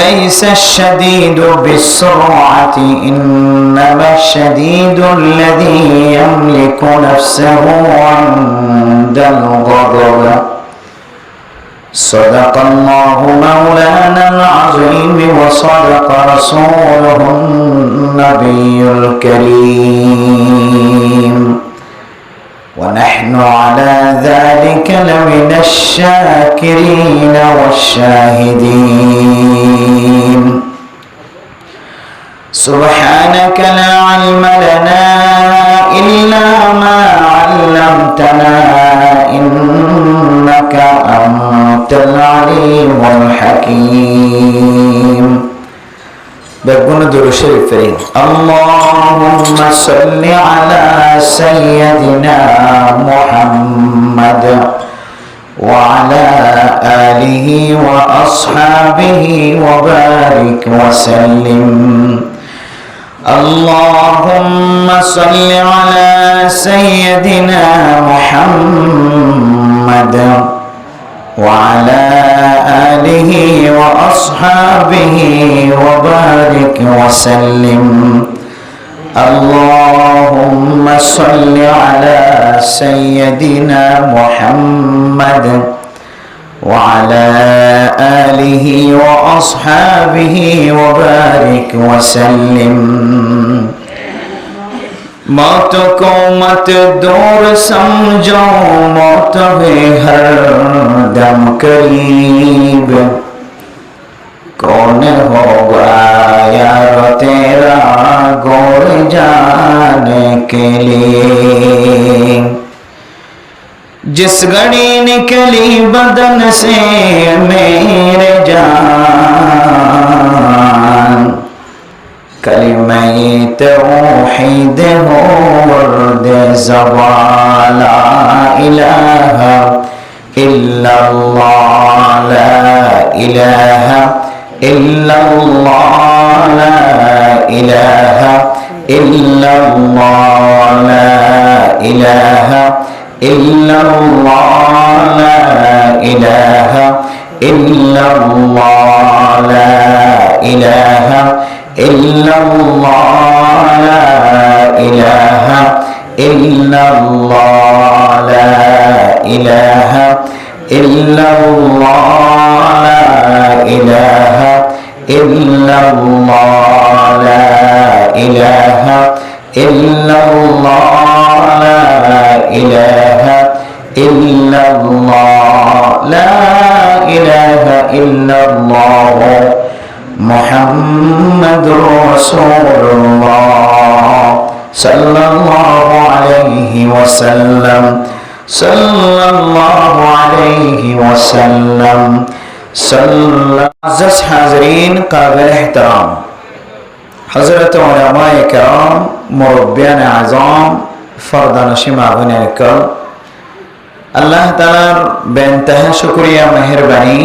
ليس الشديد بالسرعة إنما الشديد الذي يملك نفسه عند الغضب صدق الله مولانا العظيم وصدق رسوله النبي الكريم ونحن على ذلك لمن الشاكرين والشاهدين سبحانك لا علم لنا إلا ما علمتنا إنك أنت العليم الحكيم بقول درود شريف اللهم صل على سيدنا محمد وعلى آله وأصحابه وبارك وسلم اللهم صل على سيدنا محمد وعلى آله وأصحابه وبارك وسلم اللهم صل على سيدنا محمد وعلى آله وأصحابه وبارك وسلم मौत को मत दूर समझो मौत है हर दम करीब कौन होगा यार तेरा गोर जाने के लिए जिस घड़ी निकली बदन से मेरे जान कलिमा तौहीद हो वर्द ज़बान ला इलाहा इल्लल्लाह ला इलाहा इल्लल्लाह ला इलाहा इल्लल्लाह ला इलाहा इल्लल्लाह ला इलाहा إلا الله لا إله إلا الله لا إله إلا الله لا إله إلا الله لا إله إلا الله لا إله إلا الله لا إله إلا الله لا إله إلا الله محمد رسول الله صلى الله عليه وسلم صلى الله عليه وسلم صلى عزیز حاضرین قابل احترام حضرت علماء کرام مربیان اعظام فردانشی معاون اکرام আল্লাহ তাআলার বেনতাহা শুকরিয়া মেহেরবানি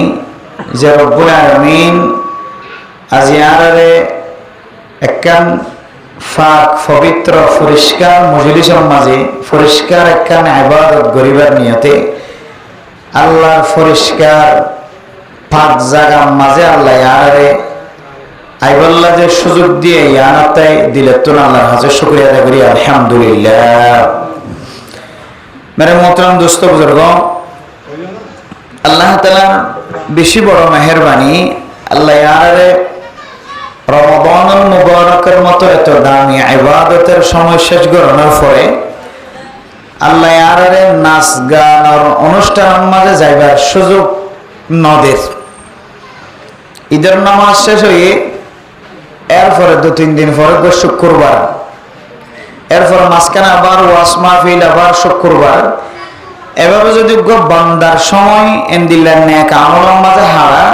যে রব্বুল আলামিন আজিয়ারে একখান ফাক পবিত্র পরিষ্কার মজলিসের মাঝে পরিষ্কার একখান ইবাদত গরিবার নিয়তে আল্লাহর পরিষ্কার পাক জায়গার মাঝে আল্লাহ ইয়ারে আইবল্লাহ যে সুযোগ দিয়ে ইয়ানাতে দিলে তো আল্লাহর হাজার শুকরিয়া আদায় করি আলহামদুলিল্লাহ। मेरे मोहतरम दोस्तों बुजुर्गों, अल्लाह ताला बेशी बड़ मेहरबानी अल्लाह यार रमजानुल मुबारकेर मतो एत दामी इबादतेर समय शेष कराনোর পরে আল্লাহ यार नाच गानर অনুষ্ঠানের মাঝে যাইবার সুযোগ নদের ঈদের নামাজ শেষ হয়ে এরপরে 2-3 দিন পরে শুক্রবার এরপর মাঝখানে আবার ওয়াজ মাহফিল আবার শুক্রবার এভাবে যদি বান্দার সময় এন্দিল্লার নেক আমলের মাঝে হারা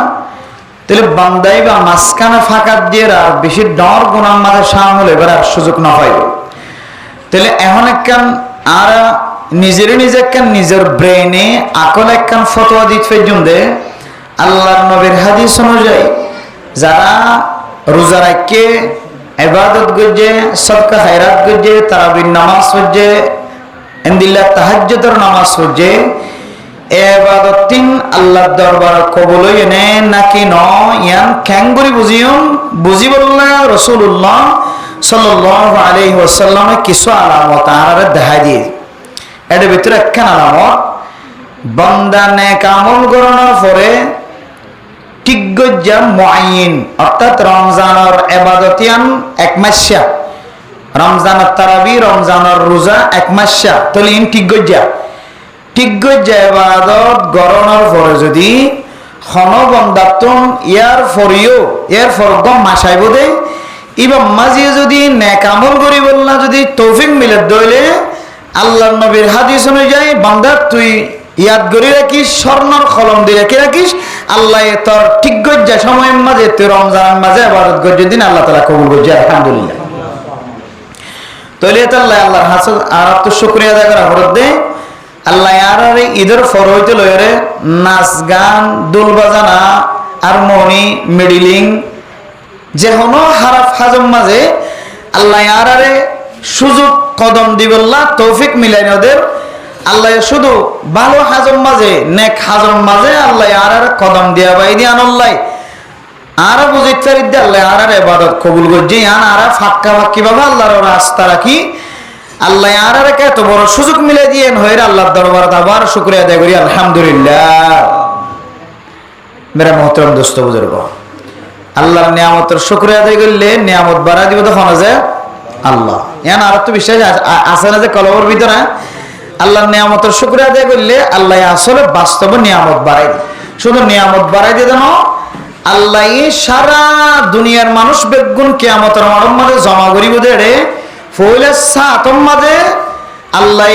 তাহলে বান্দাই বা মাঝখানে ফাঁকা দিয়ে আর বেশি ডর গুনার মাঝে শামিল এবার আর সুযোগ না পাইব তাহলে এখন একখান আর নিজে একখান নিজের ব্রেনে আকল একখান ফতোয়া দিতে পর্যন্ত আল্লাহর নবীর হাদিস অনুযায়ী যারা রোজা রাখে ইবাদত করছে সদকা খায়রাত করছে তারাবির নামাজ পড়ছে ইনদিল্লাহ তাহাজ্জুদের নামাজ পড়ছে ইবাদত তিন আল্লাহর দরবারে কবুল হই নে নাকি ন ইয়ান ক্যাঙ্গুরি বুঝি বললা রাসূলুল্লাহ সাল্লাল্লাহু আলাইহি ওয়াসাল্লামে কিছু আলামত আর দেখাই দিয়ে এর ভিতরে একখান আলামত বান্দা নেক আমল করানোর পরে টিকগজ্জা মুআইয়িন অর্থাৎ রমজানের ইবাদতিয়ান এক মাসা রমজানের তারাবি রমজানের রোজা এক মাসা তাহলে ইন টিকগজ্জা ইবাদত গরনের পরে যদি খন বন্দাতুন ইয়ার ফরগ মাসাইব দে ইবাম মাঝে যদি নেক আমল করি বলনা যদি তৌফিক মিলে দইলে আল্লাহর নবীর হাদিস অনুযায়ী বান্দা তুই ইয়াদ গরি রাখিস স্বর্ণর কলম দিয়ে রাখিস আল্লাহ তোর ঠিক গজ্জা সময়ের মাঝে তুই রমজানের মাঝে ইবাদত গজ্জা দিন আল্লাহ তাআলা কবুল করছে আলহামদুলিল্লাহ। তাহলে এটা আল্লাহর হাসল আর তো শুকরিয়া আদায় করা হরত দে আল্লাহ আর ঈদের ফর হইতে লয়রে নাচ গান দুল বাজানা হারমোনি মিডিলিং যে হনো হারাফ হাজম মাঝে আল্লাহ আর সুযোগ কদম দিবল্লাহ তৌফিক মিলাই ওদের আল্লাহ শুধু ভালো হাজম মাঝে নেক হাজম মাঝে আল্লাহ আর কদম দিয়া বাই দিয়া আল্লাহ আর বুঝিত পারি দে আল্লাহ আর ইবাদত কবুল করছে ইয়ান আর ফাক্কা ফাক্কি ভাবে আল্লাহর রাস্তা রাখি আল্লাহ আর এত বড় সুযোগ মিলে দিয়েন হইরা আল্লাহর দরবারে আবার শুকরিয়া আদায় করি আলহামদুলিল্লাহ। মেরা মোহতরম দোস্ত বুজুর্গ, আল্লাহর নিয়ামতের শুকরিয়া আদায় করলে নিয়ামত বাড়া দিব তো ফোনা যায় আল্লাহ ইয়ান আর তো বিশ্বাস আছে না যে কলবর ভিতরে আল্লাহর নিয়ামতের শুকরিয়া আদায় করলে আল্লাহ আসলে বাস্তবে নিয়ামত বাড়াই দেয়। শুধু নিয়ামত বাড়াই দিয়ে দেন আল্লাহ সারা দুনিয়ার মানুষ বেগুন কিয়ামতের মাঠের মাঝে জমা করিব দেড়ে ফইলে সাতম মাঝে আল্লাহ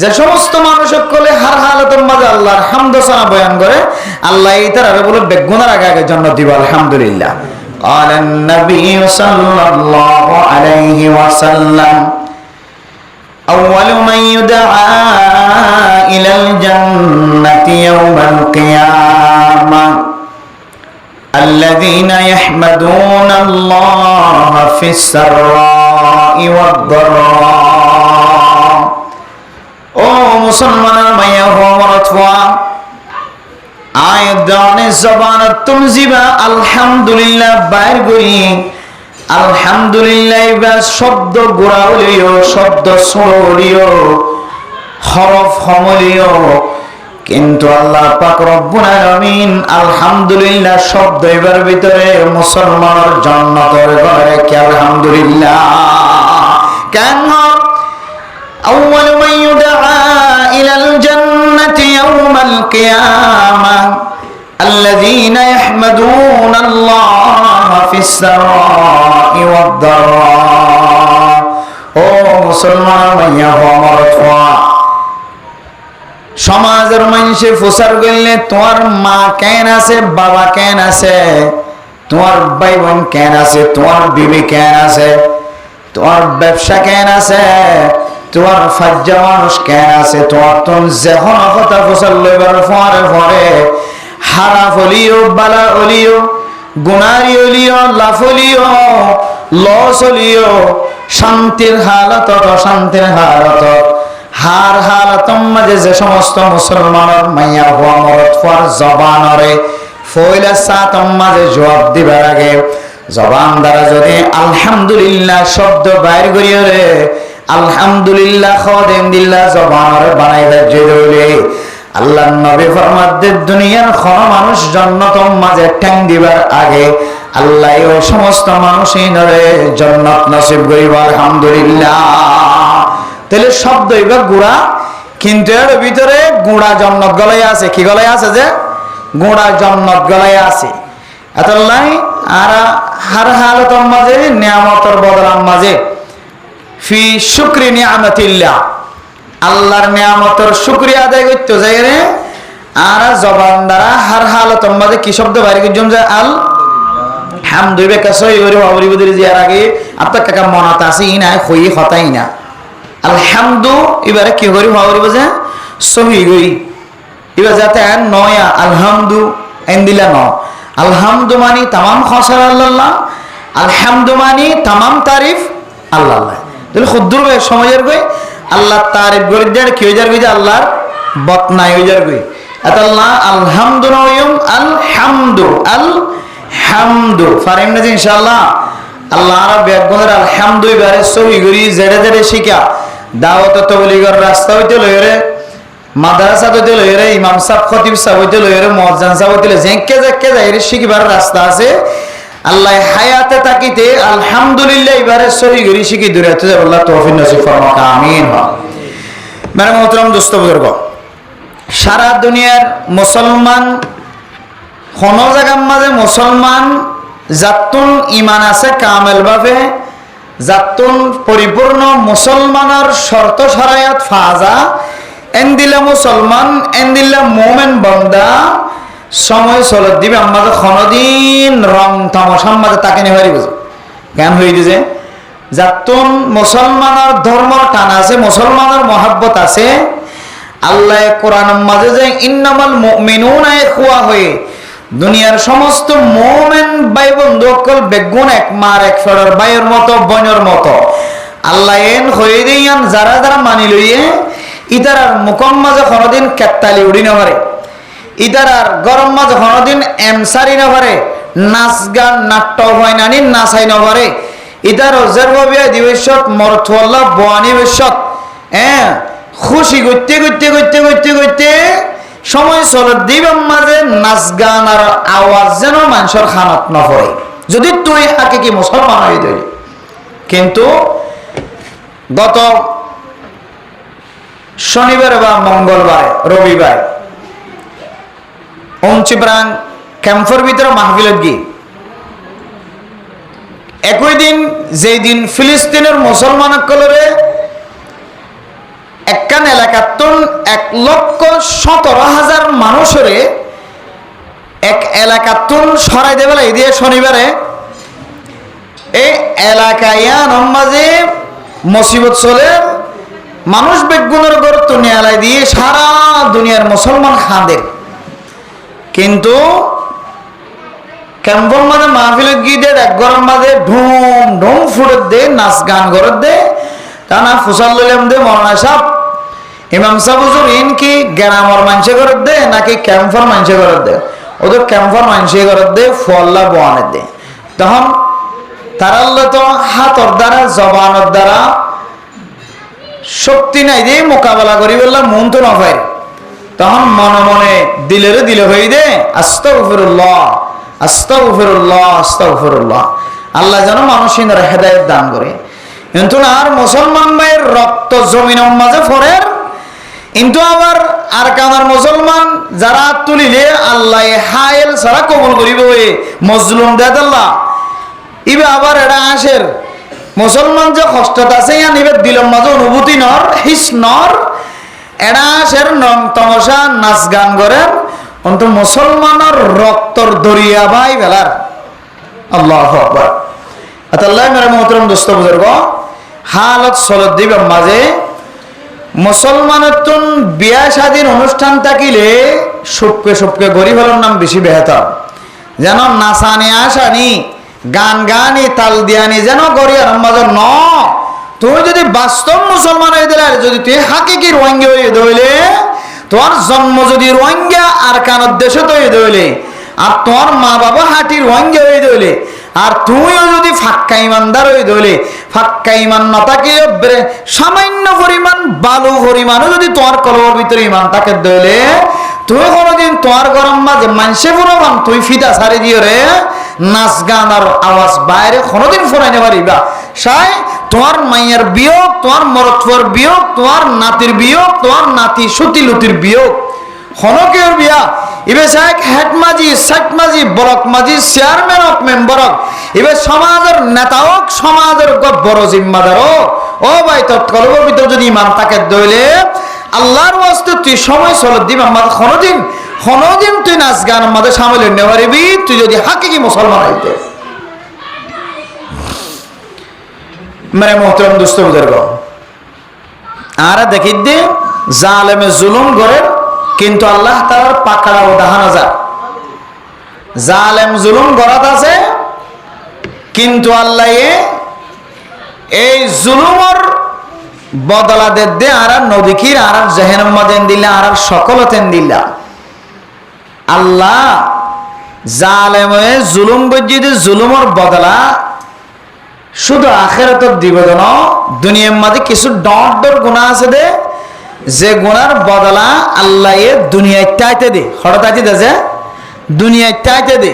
যে সমস্ত মানুষ সকলে হার হালাতের মাঝে আল্লাহর হামদ সানা বয়ান করে আল্লাহ তার আরে বলে বেগুনের আগে আগে জন্ম দিব আলহামদুলিল্লাহ। قال النبي صلى الله عليه وسلم أول من يدعى إلى الجنة يوم القيامة الذين يحمدون الله في السراء والضراء ও মুসলমানের মাইয়া হওয়ার আয়দানে জবানত তুমজিবা আলহামদুলিল্লাহ বাইর করি আলহামদুলিল্লাহ বা শব্দ গোড়াউলিও শব্দ সরলিও হরফ হমলিও কিন্তু আল্লাহ পাক রব্বুল আলামিন আলহামদুলিল্লাহ শব্দ এবার ভিতরে মুসলমানের জান্নাতের ঘরে কি আলহামদুলিল্লাহ কেন আউয়াল মান ইউদআ ইলাল জান্নাতি ইয়াউমাল কিয়ামাহ الذين يحمدون الله في السراء والضراء ও মুসলমান মাইয়া হমরতওয়া সমাজের মানুষে প্রচার করলে তোমার মা কেন আছে বাবা কেন আছে তোমার ভাই বোন কেন আছে তোমার বিবি কেন আছে তোমার ব্যবসা কেন আছে তোমার ফাজ্জা মানুষ কেন আছে তোমার তো যখন কথা প্রচার লইবার পরে পরে হারা ফলিও বালা অলিও গুনারি অলিও লাফলিও লস অলিও শান্তির হালত অশান্তির হালত হার হালাতম মাঝে যে সমস্ত মুসলমানের মাইয়া হওয়া মরত ফর জবানরে ফইলা সাতম মাঝে জবাব দিবার আগে জবান দ্বারা যদি আলহামদুলিল্লাহ শব্দ বাইর করিও রে আলহামদুলিল্লাহ খাদেম দিল্লাহ জবানরে বানাই দে আল্লাহ নবী ফরমাতে দুনিয়ার কোন মানুষ জান্নাতের মাঝে ঠ্যাং দিবার আগে আল্লাহ ওই সমস্ত মানুষই নরে জান্নাত নসিব করিব আলহামদুলিল্লাহ তাহলে শব্দ এবার গুড়া কিন্তু এর ভিতরে গুড়া জান্নাত গলায় আছে কি গলায় আছে যে গুড়া জান্নাত গলায় আছে আল্লাহ আর হার হালতের মাঝে নিয়ামতের বদলার মাঝে ফি শুকরি নিয়ামতিল্লাহ আল্লাহর নিয়ামতের শুকরিয়া আদায় করতে যাই রে আর জবান দ্বারা হার হালতের মাঝে কি শব্দ বাইরে করছম যে আল হামদু বেকা সই ওরে বাবরি বুদির জিয়ার আগে আপনার কাকা মনাত আছে ই না কই হতাই না আলহামদু এবারে কি করি বাবরি বুঝে সহি গই এবার যাতে নয়া আলহামদু এন্দিলা ন আলহামদু মানি তামাম খসার আল্লাহ আলহামদু মানি তামাম তারিফ আল্লাহ তাহলে খুদ্দুর সময়ের গই আল্লাহ তারিফ করে দেয় কি হয়ে যাবে আল্লাহর বতনাই হয়ে যাবে আল্লাহ আলহামদু নয়ুম আলহামদু আলহামদু ফারিম না ইনশাআল্লাহ আল্লাহ আর বেগুনের আলহামদু এবারে সহি করি জেড়ে জেড়ে শিখা দাওয়াত তাবলীগের রাস্তা হইতে লইরে মাদ্রাসা হইতে লইরে ইমাম সাহেব খতিব সাহেব হইতে লইরে মুয়াজ্জিন সাহেব হইতে জেকে জেকে যাইরে শিখিবার রাস্তা আছে আল্লাহ হায়াতে তাকিতে আলহামদুলিল্লাহ এবারে সহি করি শিখি দূরে হতে যাব আল্লাহ তৌফিক নসিব ফরমাক আমিন মেরে মোহতরম দোস্ত বুজুর্গ সারা দুনিয়ার মুসলমান কোন জায়গার মাঝে মুসলমান জাতুন ইমান আছে কামেল ভাবে জাতুন পরিপূর্ণ মুসলমানের শর্ত শরায়াত ফাজা এন্দিলা মুসলমান এন্দিলা মুমিন বান্দা সময় চলত দিবে আমাদের কোনদিন রং তামাশার মাঝে তাকে নেবারি বুঝো জ্ঞান হয়ে দিছে জাতুন মুসলমানের ধর্ম টান আছে মুসলমানের মহাব্বত আছে আল্লাহ কোরআনের মাঝে যে ইন্নামাল মুমিনুনা ইখওয়া হয়ে দুনিয়ার সমস্ত মুমিন ভাই বন্ধু সকল বেগুন এক মার এক ফেরার ভাইয়ের মতো বোনের মতো আল্লাহ এন হয়ে দিয়ান যারা যারা মানি লইয়ে ইতারার মুখম মাঝে কোনদিন কেত্তালি উড়ি না পারে ইতারার গরম মাঝে কোনদিন এমসারি না পারে নাচ গান নাট্য হয় নানি নাচাই না পারে ইতার অজারভাবিয়া দিবসত মরথওয়াল্লাহ বোয়ানি বসত খুশি করতে করতে করতে করতে করতে সময় চলত দিবাম মাঝে নাচ গান আর আওয়াজ যেন মানুষের খানাত নপড়ে যদি তুই আগে কি মুসলমান হয়ে তৈরি কিন্তু গত শনিবার বা মঙ্গলবার রবিবার অঞ্চিপ্রাং ক্যাম্পের ভিতরে মাহফিলত গিয়ে একই দিন যেই দিন ফিলিস্তিনের মুসলমান সকলরে একখান এলাকাতুন 1,17,000 মানুষরে এক এলাকাতুন সরাই দেবে এই দিয়ে শনিবারে এই এলাকায় মাঝে মুসিবত চলে মানুষ বেগুনের গর্ত নিয়ালাই দিয়ে সারা দুনিয়ার মুসলমান খাঁদের কিন্তু ক্যাম্পর মাঝে মাহফিল গিয়ে এক গরম মাঝে ঢুম ঢুম ফুটে দে নাচ গান করে দে তা না ফুসাল লইলাম দে মৌলানা সাহেব ইমাম সাহেব হুজুর ইন কি গ্রামের মানুষে ঘরত দে নাকি ক্যাম্পর মানুষে ঘরত দে? ওদের ক্যাম্পর মানুষে ঘরত দে, ফল্লা বোয়ানের দে। তখন তারাল্লা তো হাতর দ্বারা জবানের দ্বারা শক্তি নাই দিয়ে মোকাবেলা করি বললাম মন তো নফাই। তখন মনে মনে দিলের দিলে হয়ে দে আস্তাগফিরুল্লাহ আস্তাগফিরুল্লাহ আস্তাগফিরুল্লাহ। আল্লাহ যেন মানুষের হেদায়েত দান করে। কিন্তু আর মুসলমান ভাইয়ের রক্ত জমিনের মাঝে ফরের, কিন্তু আবার আর কানার মুসলমান যারা তুলিলে আল্লাহ হায়েল সারা কবুল করিব এ মজলুম দেয় আল্লাহ। ইবে আবার এটা আসের মুসলমান যে কষ্টত আছে ইয়া নিবে দিলের মাঝে অনুভূতি নর হিস নর এটা আসের নং তমসা নাচ গান করেন, অন্তু মুসলমানের রক্তর দরিয়া ভাই বেলার। আল্লাহু আকবার। আল্লাহ মেরে মোহতরম দোস্ত বুজুর্গ, হালত চলত দিবের মাঝে মুসলমানের তুন বিয়া স্বাধীন অনুষ্ঠান থাকিলে সুপকে সুপকে গরিব হলার নাম বেশি বেহতর। যেন নাচানি আসানি গান গানি তাল দিয়ানি যেন গরিয়ার মাঝে ন। তুই যদি বাস্তব মুসলমান হয়ে দিলে, যদি তুই হাকিকি রোহিঙ্গা হয়ে দইলে, তোমার জন্ম যদি রোহিঙ্গা আর কানের দেশে তৈরি দইলে, আর তোমার মা বাবা হাঁটি রোহিঙ্গা হয়ে দইলে, আর তুমিও যদি ফাক্কা ইমানদার হয়ে দইলে, ফাক্কা ইমান না থাকে সামান্য পরিমাণ বালু পরিমাণও যদি তোমার কলমের ভিতরে ইমান থাকে দইলে, তুই কোনোদিন তোমার গরম মাঝে মানসে পুরোমান তুই ফিতা ছাড়ি দিও রে নাচ গান আর আওয়াজ বাইরে কোনোদিন ফোরাইতে পারিবা। সাই তোমার মাইয়ার বিয়োগ, তোমার মরতফর বিয়োগ, তোমার নাতির বিয়োগ, তোমার নাতি সতী লতির বিয়োগ, হনকের বিয়া ইবে সাহেব head Majhi site Majhi block Majhi chairman of member হোক, ইবে সমাজের নেতা হোক, সমাজের বড় জিম্মাদার হোক। ও ভাই তোর কলবের ভিতর যদি ইমান থাকে দইলে আল্লাহর ওয়াস্তে তুই সময় চলত দিবি আমাদের কোনোদিন তুই নাচ গান আমাদের সামিল হইতে পারবি, তুই যদি হাকিকি মুসলমান হইতে। মেরে মোহতরম দুস্থ বুজুর্গ, আর দেখি দে জালেমে জুলুম করে, কিন্তু আল্লাহ তাআলার পাকড়া উদাহরণ যা জালেম জুলুম গরাত আছে, কিন্তু আল্লাহ এই জুলুমর বদলা দে আর নদীকির আর জেহেনম্মাদেন দিল্লা আর সকলতেন দিল্লা। আল্লাহ জালেমে জুলুম বজ্জিদে জুলুমর বদলা শুধু আখিরাতত দিব ন, দুনিয়ার মাঝে কিছু ডর গুনাহ আছে দে, যে গুনার বদলা আল্লাহ দুনিয়ায় চাইতে দে, হঠাৎ দে দুনিয়ায় চাইতে দে।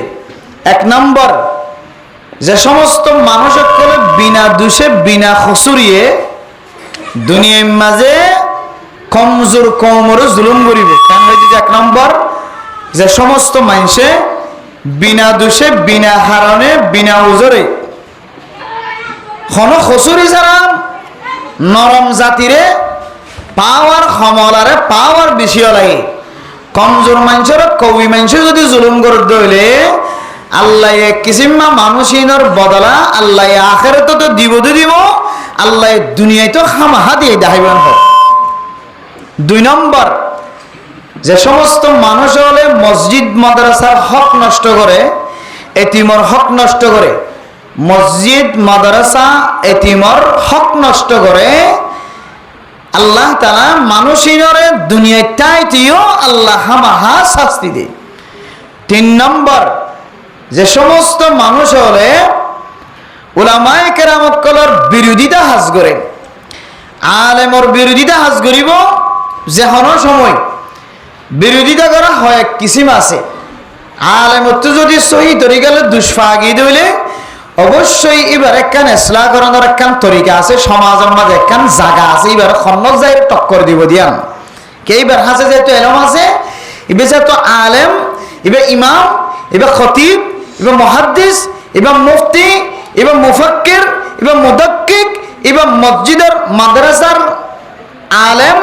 এক নম্বর, যে সমস্ত মানুষ করে বিনা দোষে বিনা খসুরিয়ে দুনিয়ার মাঝে কমজোর কমরও জুলুম করিব। কেন হয়েছে? এক নম্বর, যে সমস্ত মানুষে বিনা দোষে বিনা হারণে বিনা উজরে কোনো খসুরি ছাড়া নরম জাতিরে পাওয়ার ক্ষমলারে পাওয়ার বেশি লাগে। কমজোর মানুষের কবি মানুষ যদি জুলুম করে দইলে আল্লাহ কিসিমা মানুষিনের বদলা আল্লাহ আখিরাতে তো দিব আল্লাহ দুনিয়ায় তো খামাহা দিয়ে দেখাইবেন হোক। দুই নম্বর, যে সমস্ত মানুষ হলে মসজিদ মাদ্রাসার হক নষ্ট করে, এতিমর হক নষ্ট করে, মসজিদ মাদ্রাসা এতিমর হক নষ্ট করে, আল্লাহ তাআলা মানুষিনরে দুনিয়ায় চাইতেও আল্লাহ খামাহা শাস্তি দেয়। তিন নম্বর, যে সমস্ত মানুষ হলে উলামায়ে কেরামকলের বিরোধিতা হাজ করে, আলেমর বিরোধিতা হাজ করিব, যে কোনো সময় বিরোধিতা করা হয় এক কিসিম আছে। আলেমর তো যদি সহি তরিকালে দুষ্ফাগি দইলে অবশ্যই এবার একখান ইসলাহ করানোর একখান তরিকা আছে, সমাজের মাঝে একখান জায়গা আছে, এবার খন্নক যাই টক্কর দিব দিয়ান কে এবার হাসে যেহেতু এলম আছে, এবার যেহেতু আলেম, এবার ইমাম, এবার খতিব, এবার মুহাদ্দিস, এবার মুফতি, এবার মুফাক্কির, এবার মুদাক্কিক, এবার মসজিদের মাদ্রাসার আলেম,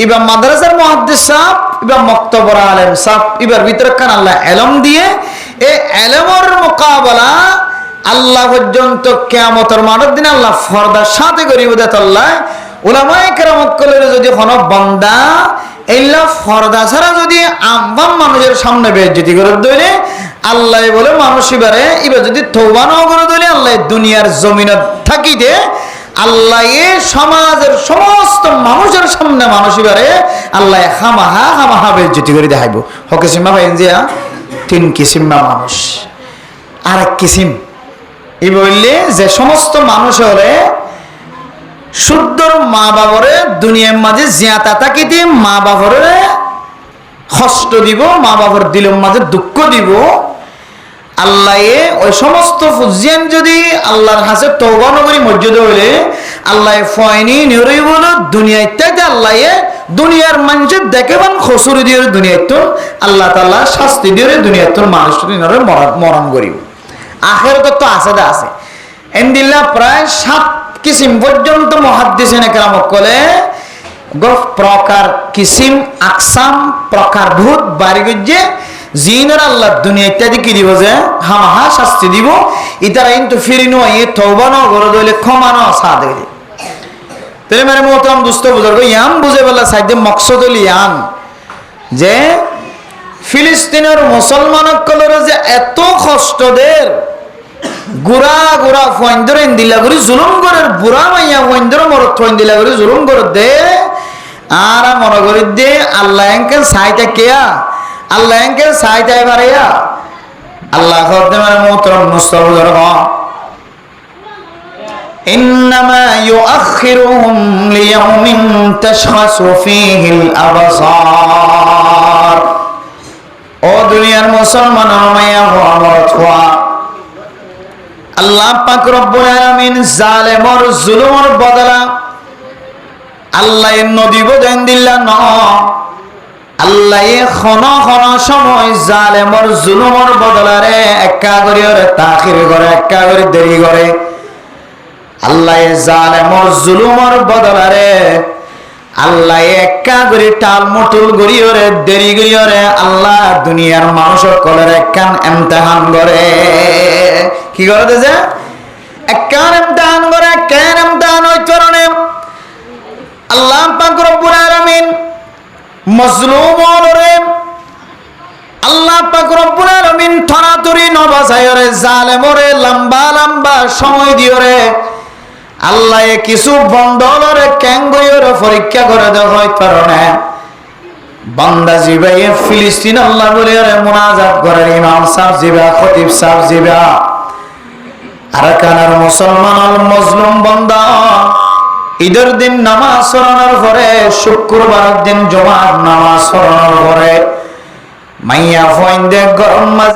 এবার মাদ্রাসার মুহাদ্দিস সাহেব, এবার মক্তবর আলেম সাহেব, এবার ভিতরে কান আল্লাহ এলম দিয়ে এই এলমের মোকাবেলা আল্লাহ পর্যন্ত কিয়ামতের মাঠের দিন আল্লাহ ফরদার সাথে করিব দেত। আল্লাহ উলামায়ে কেরামকলের যদি কোনো বান্দা এইলা ফরদা ছাড়া যদি আম মানুষের সামনে বেইজ্জতি করে দইলে আল্লাহ বলে মানুষ এবার যদি তওবা না করে দইলে আল্লাহ দুনিয়ার জমিনে থাকিতে আল্লাহ সমাজের সমস্ত মানুষের সামনে মানুষের আল্লাহ হামাহা বেজ্জতি করে দেখাইব। হকিসিমা ভাই যে 3 কিসিমা মানুষ। আর এক কিসিম ই বললে যে সমস্ত মানুষ হলে শুদ্ধর মা বাবরে দুনিয়ার মাঝে জিয়াতা তাকিতে মা বাবরে কষ্ট দিব, মা বাবার দিলের মাঝে দুঃখ দিব। আল্লাহ ওই সমস্ত ফুজিয়ান যদি আল্লাহর হাতে তওবা নগরী মর্যাদা হইলে আল্লাহ ফয়নি নিরই বল দুনিয়া ইত্যাদি আল্লাহ দুনিয়ার মানুষের দেখেবান খসুরি দিয়ে দুনিয়াত আল্লাহ তাআলা শাস্তি দিয়ে দুনিয়াত মানুষ মরণ করিব। আখিরাত তো আছে দা আছে এন্দিল্লা প্রায় 7 কিসিম পর্যন্ত মুহাদ্দিসিনে কেরাম কলে প্রকার কিসিম আকসাম প্রকার ভূত বাড়ি গিয়ে জিনের আল্লাহ দুনিয়া ইত্যাদি কি দিব যে হামাহা শাস্তি দিব। ইতারা কিন্তু ফিরিনো তওবা ন করে দইলে ক্ষমা ন সাথ দিবে। তাহলে মানে মোহতারাম দুস্থ বুজুর্গ ইয়াম বুঝে বলা সাইদে মকসদ হল ইয়াম যে ফিলিস্তিনের মুসলমানসকলের যে এত কষ্টদের গুড়া গুড়া ফয়েন্দর ইন্দিলা করে জুলুম করে বুড়া মাইয়া ফয়েন্দর মরত ফয়েন্দিলা করে জুলুম করে দে আর মনে করি দে আল্লাহ এনকে সাইতে কেয়া আল্লাহ এনকে সাইতে পারিয়া আল্লাহ খদ্দে মানে মোহতারাম মুস্তাফা বুজুর্গ إنما يؤخرهم ليوم تشخص فيه الأبصار ও দুনিয়ার মুসলমান মায়া হওয়ার হওয়া আল্লাহ পাক রব্বুল আলামিন জালেমর জুলুমর বদলা আল্লাহ নদী বদেন দিল্লা ন আল্লাহ খন খন সময় জালেমর জুলুমর বদলারে একা করিরে তাখির করে একা করে দেরি করে আল্লাহ জালেমর জুলুমর বদলারে আল্লাহ একা করে টাল মটুল গড়িয়রে দেরি গড়িয়রে আল্লাহ দুনিয়ার মানুষ কলের একখান ইমতিহান করে কি করে দেছে একখান ইমতিহান করে কেন ইমতিহান ওই চরণে আল্লাহ পাক রব্বুল আলামিন মজলুমরে আল্লাহ পাক রব্বুল আলামিন থরাতুরি নবাসায়রে জালেমরে লম্বা লম্বা সময় দিয়রে আল্লাহ কিছু বন্দরে ক্যাঙ্গইয়ের পরীক্ষা করে দেওয়া হয় কারণে বান্দা জিবাই ফিলিস্তিন আল্লাহ বলে মুনাজাত করে ইমাম সাহেব জিবা খতিব সাহেব জিবা আর কানার মুসলমান আল মজলুম বান্দা ঈদের দিন নামাজ পড়ানোর পরে শুক্রবার দিন জুমার নামাজ পড়ানোর পরে মাইয়া ফয়েন্দে গরম